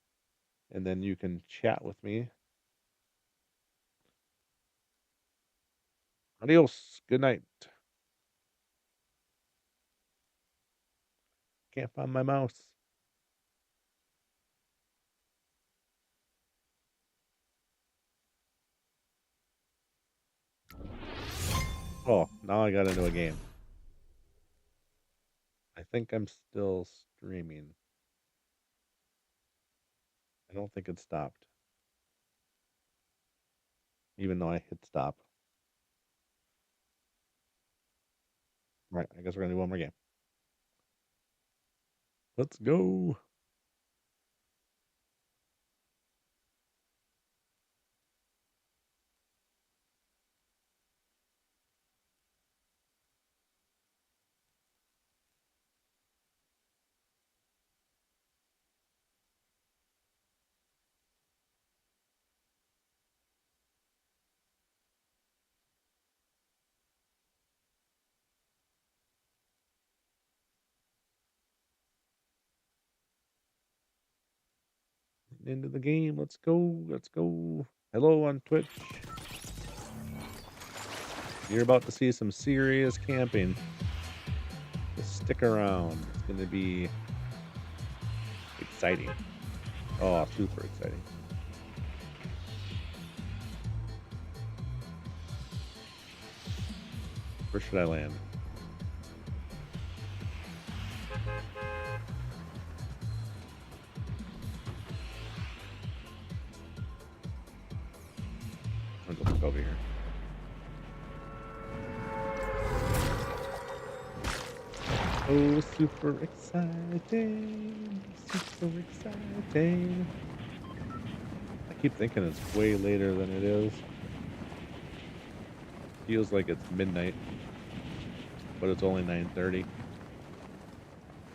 and then you can chat with me. Adios. Good night. Can't find my mouse. Oh, now I got into a game. I think I'm still streaming. I don't think it stopped. Even though I hit stop. All right, I guess we're gonna do one more game. Let's go. Getting into the game. Let's go. Let's go. Hello on Twitch. You're about to see some serious camping. Just stick around. It's going to be exciting. Oh, super exciting. Where should I land? I'm going to look over here. Oh, super exciting. Super exciting. I keep thinking it's way later than it is. Feels like it's midnight, but it's only 9:30.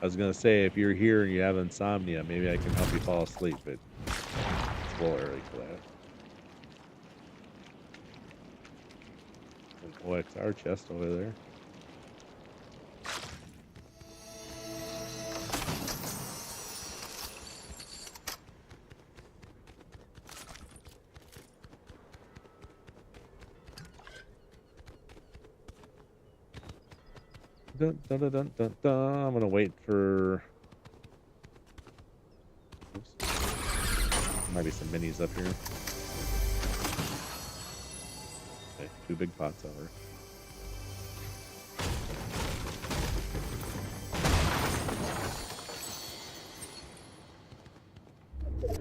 I was gonna say, if you're here and you have insomnia, maybe I can help you fall asleep, but it's a little early for that. An OXR chest over there. Dun, dun, dun, dun, dun, dun. I'm gonna wait for. Oops. Might be some minis up here. Okay, 2 big pots over.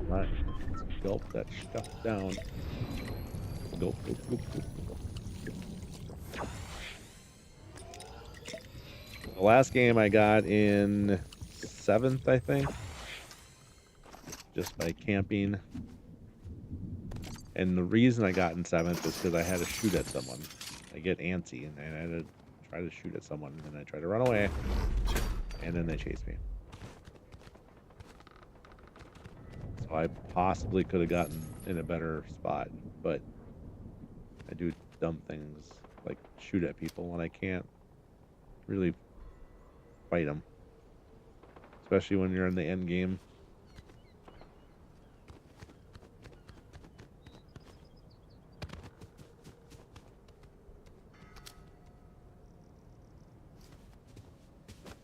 Right, let's gulp that stuff down. Gulp, gulp, gulp, gulp, gulp. The last game I got in 7th, I think, just by camping. And the reason I got in 7th is because I had to shoot at someone. I get antsy, and I had to try to shoot at someone, and I tried to run away, and then they chased me. So I possibly could have gotten in a better spot, but I do dumb things like shoot at people when I can't really fight them, especially when you're in the end game.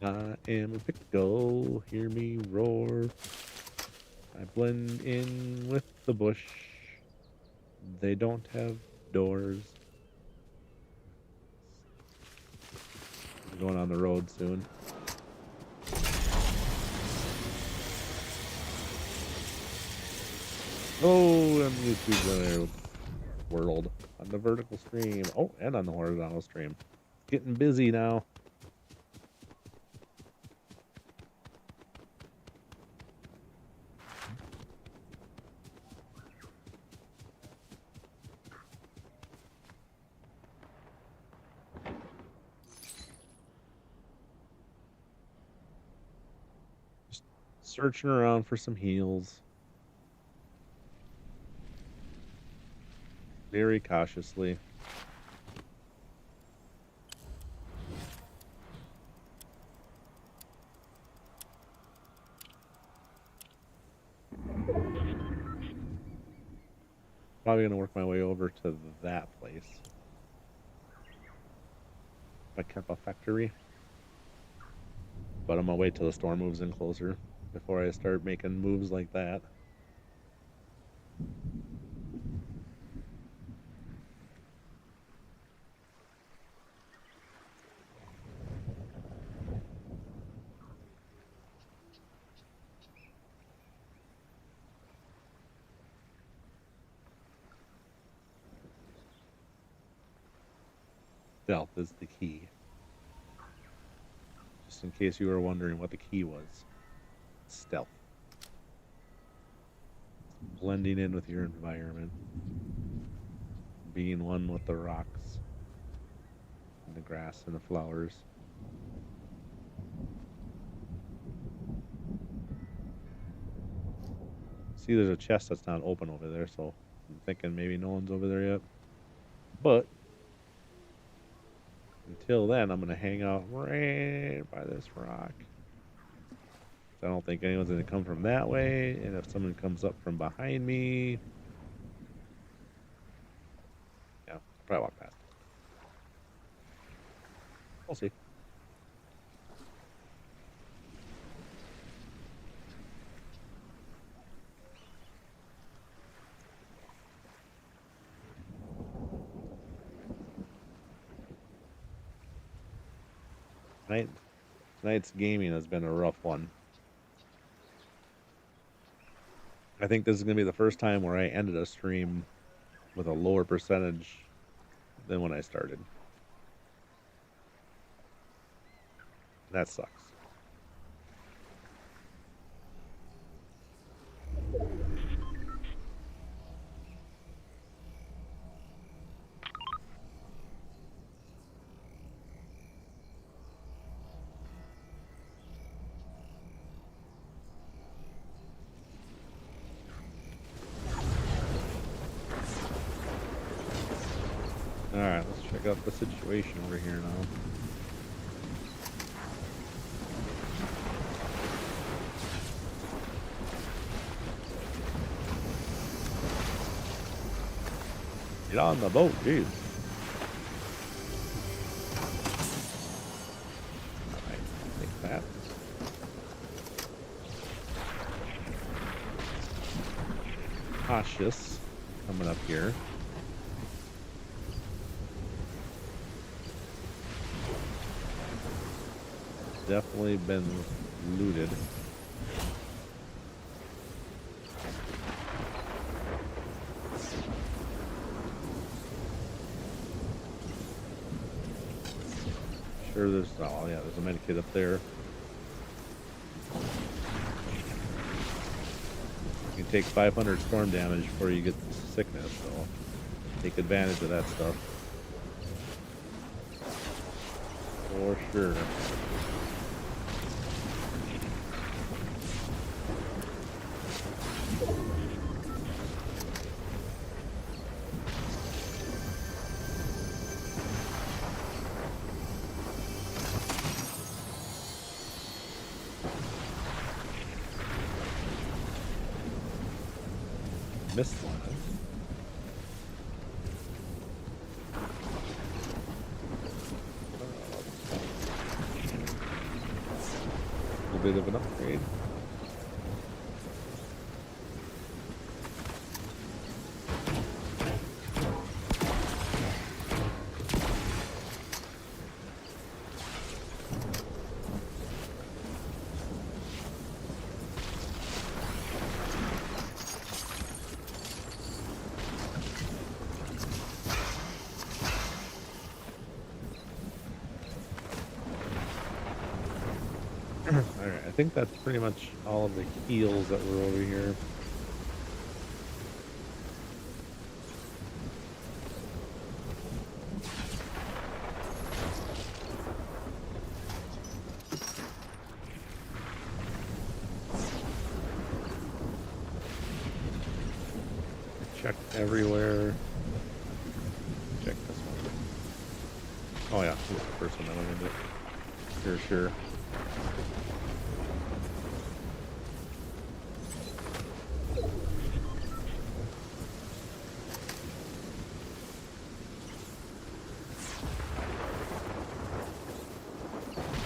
I am a pickle, hear me roar. I blend in with the bush. They don't have doors. I'm going on the road soon. Oh, on YouTube world. On the vertical stream. Oh, and on the horizontal stream. Getting busy now. Just searching around for some heals. Very cautiously. Probably gonna work my way over to that place. My Kempa factory. But I'm gonna wait till the storm moves in closer before I start making moves like that. Stealth is the key. Just in case you were wondering what the key was. Stealth. Blending in with your environment. Being one with the rocks. And the grass and the flowers. See, there's a chest that's not open over there, so I'm thinking maybe no one's over there yet. But until then, I'm gonna hang out right by this rock. I don't think anyone's going to come from that way. And if someone comes up from behind me, yeah, I'll probably walk past. We'll see. Tonight's gaming has been a rough one. I think this is going to be the first time where I ended a stream with a lower percentage than when I started. That sucks. Alright, let's check out the situation over here now. Get on the boat, jeez. Alright, take that. Cautious coming up here. Definitely been looted. Sure, there's oh yeah, there's a medkit up there. You can take 500 storm damage before you get sickness, so take advantage of that stuff. For sure. Missed one. A bit of an upgrade. Alright, I think that's pretty much all of the heals that were over here. Check everywhere. Check this one. Oh yeah, this is the first one I went into. Sure.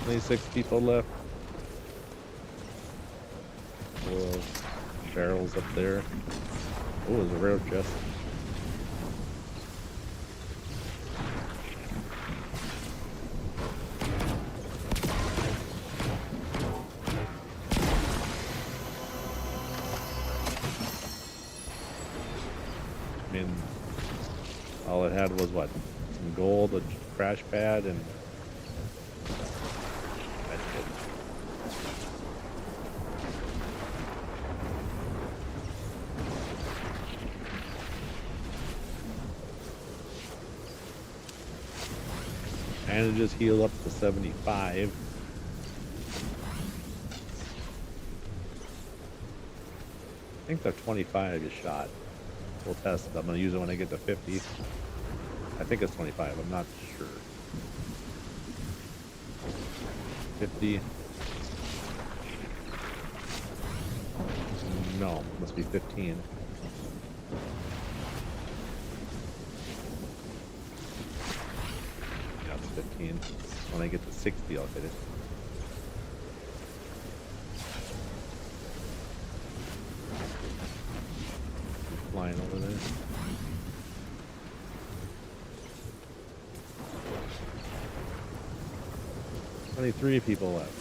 Only 6 people left. Whoa, barrels up there. Oh, there's a rare chest. I mean, all it had was what? Some gold, a crash pad, and that's it. Bandages heal up to 75. I think the 25 is shot. We'll test it. I'm going to use it when I get to 50. I think it's 25. I'm not sure. 50. Must be 15. Yeah, it's 15. When I get to 60, I'll hit it. I'm flying over there. 23 people left.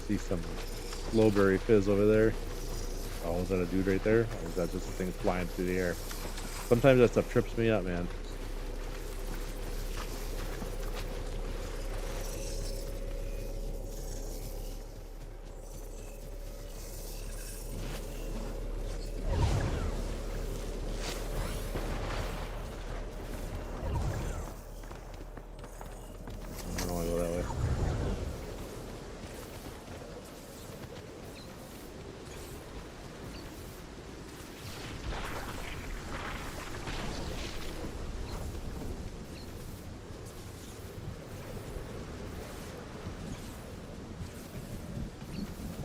See some Slowberry Fizz over there. Oh, is that a dude right there? Or is that just a thing flying through the air? Sometimes that stuff trips me up, man. I don't want to go that way.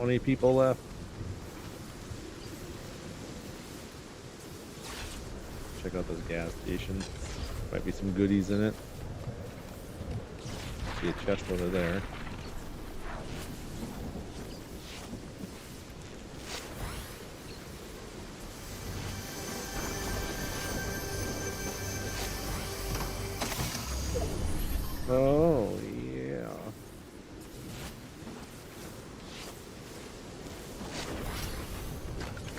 Only people left. Check out this gas station. Might be some goodies in it. See a chest over there. Oh, yeah.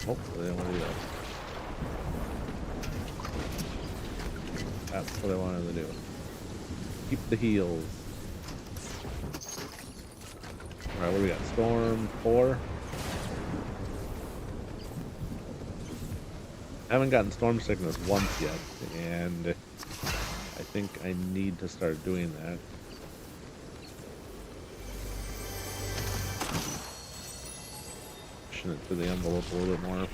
Oh, they don't want to do that. That's what I wanted to do. Keep the heals. Alright, what do we got? Storm 4. I haven't gotten storm sickness once yet, and I think I need to start doing that. Pushing it to the envelope a little bit more.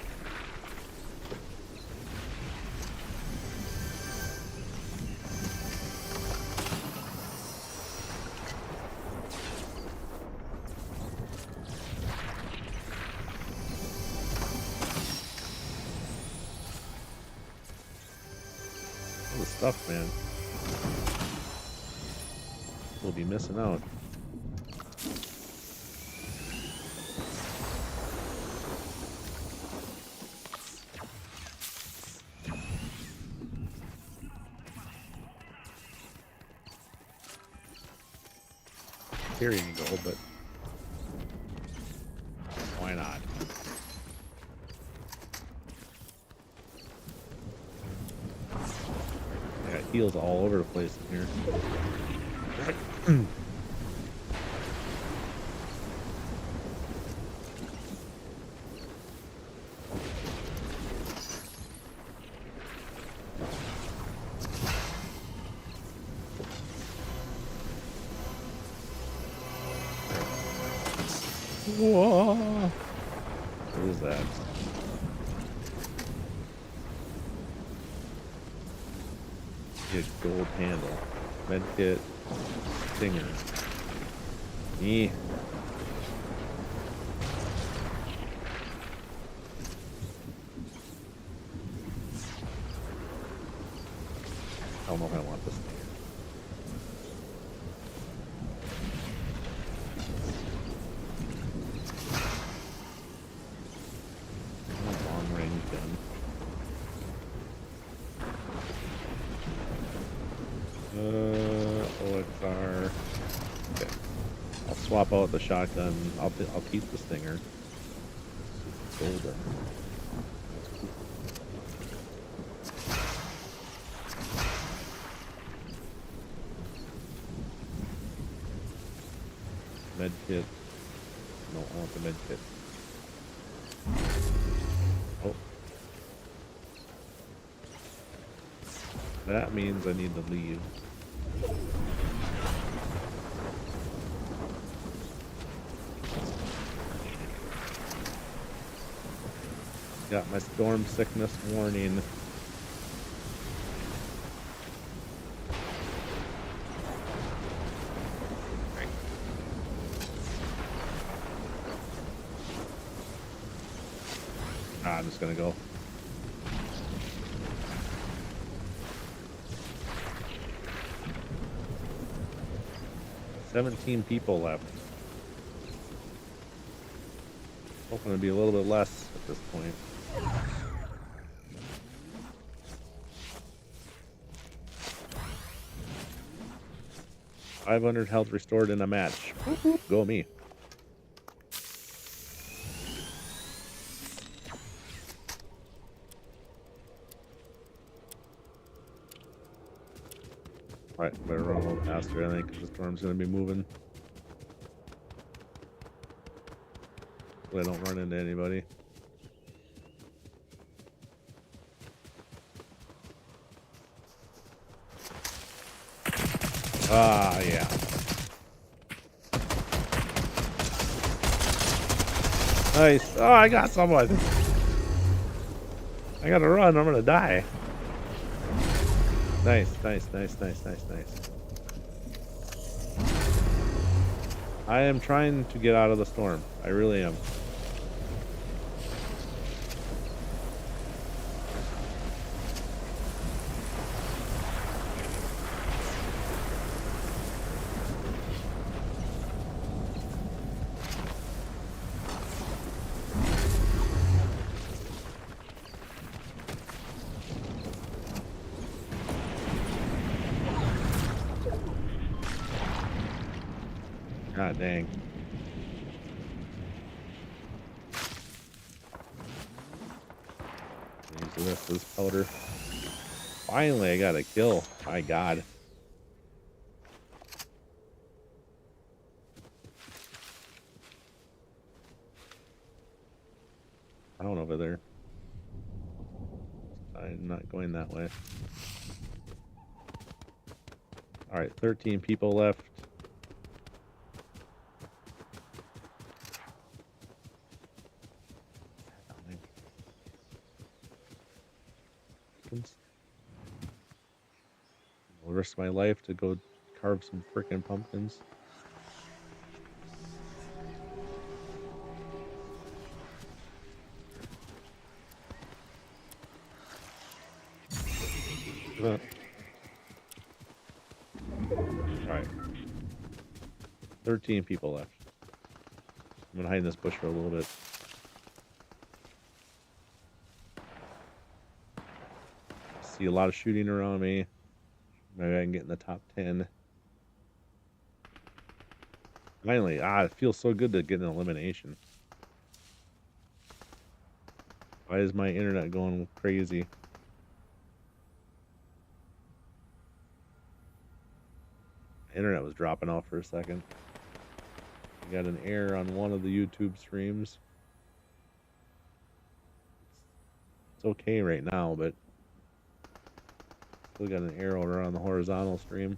All the stuff, man. We'll be missing out. Carrying gold, but why not? I got heals all over the place in here. Whoa! What is that? Get gold handle. Medkit. Stinger. Yeah. I don't know if I want this thing. Long range gun. OXR. Okay. I'll swap out the shotgun. I'll keep the stinger. Golden. Med kit. No, I want the med kit. Oh. That means I need to leave. Got my storm sickness warning. I'm just gonna go. "17 people left." Hoping to be a little bit less at this point. "500 health restored in a match." Go me. Alright, better run a little faster, I think, because the storm's going to be moving. So I don't run into anybody. Ah, yeah. Nice. Oh, I got someone. I gotta run. I'm gonna die. Nice, nice, nice, nice, nice, nice. I am trying to get out of the storm. I really am. God dang. Use the rest of this powder. Finally, I got a kill. My God. Down over there. I'm not going that way. Alright, 13 people left. I'll risk my life to go carve some frickin' pumpkins. Alright. 13 people left. I'm gonna hide in this bush for a little bit. See a lot of shooting around me. Maybe I can get in the top 10. Finally, it feels so good to get an elimination. Why is my internet going crazy? Internet was dropping off for a second. I got an error on one of the YouTube streams. It's okay right now, but still got an arrow around the horizontal stream.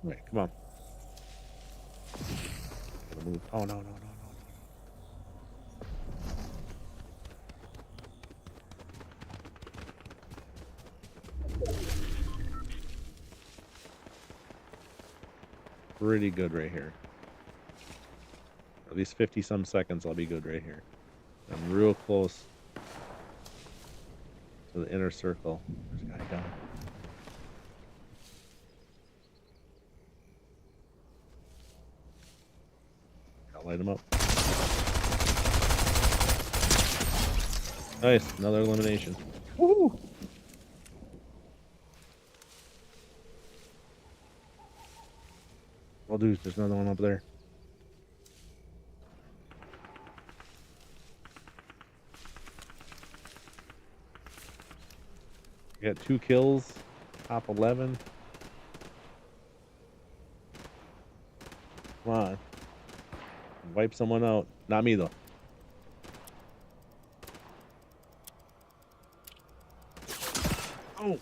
Wait, come on. Gotta move. Oh, no, no, no, no. Pretty good right here. At least 50 some seconds I'll be good right here. I'm real close to the inner circle. There's a guy down. I'll light him up. Nice, another elimination. Woo! Oh, dude, there's another one up there. We got 2 kills, top 11. Come on. Wipe someone out. Not me, though. Oh!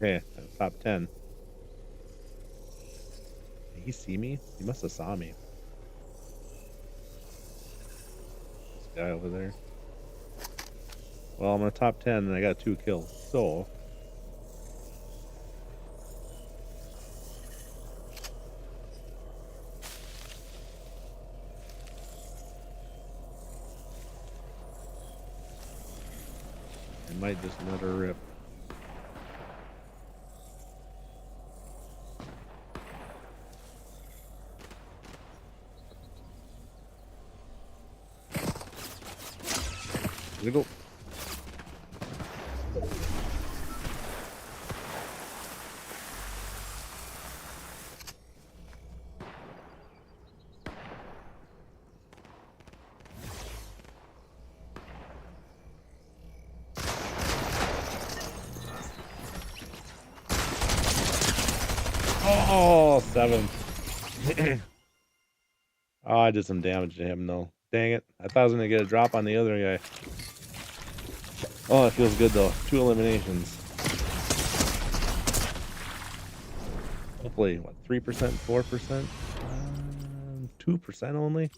Okay, top 10. Did he see me? He must have saw me. This guy over there. Well, I'm in the top 10 and I got 2 kills. So, I might just let her rip. We go. Oh, 7. Oh, I did some damage to him though. Dang it. I thought I was going to get a drop on the other guy. Oh, it feels good though. 2 eliminations. Hopefully, what, 3%, 4%? 2% only?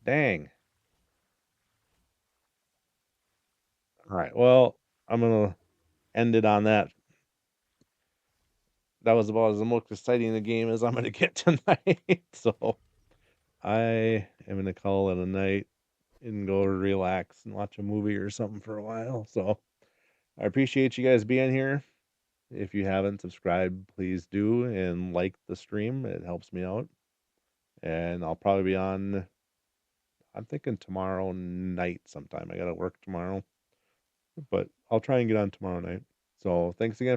Dang. All right, well, I'm going to end it on that. That was about as most exciting a game as I'm going to get tonight. So I am going to call it a night and go relax and watch a movie or something for a while. So I appreciate you guys being here. If you haven't subscribed, please do and like the stream. It helps me out. And I'll probably be on, I'm thinking tomorrow night sometime. I got to work tomorrow, but I'll try and get on tomorrow night. So thanks again.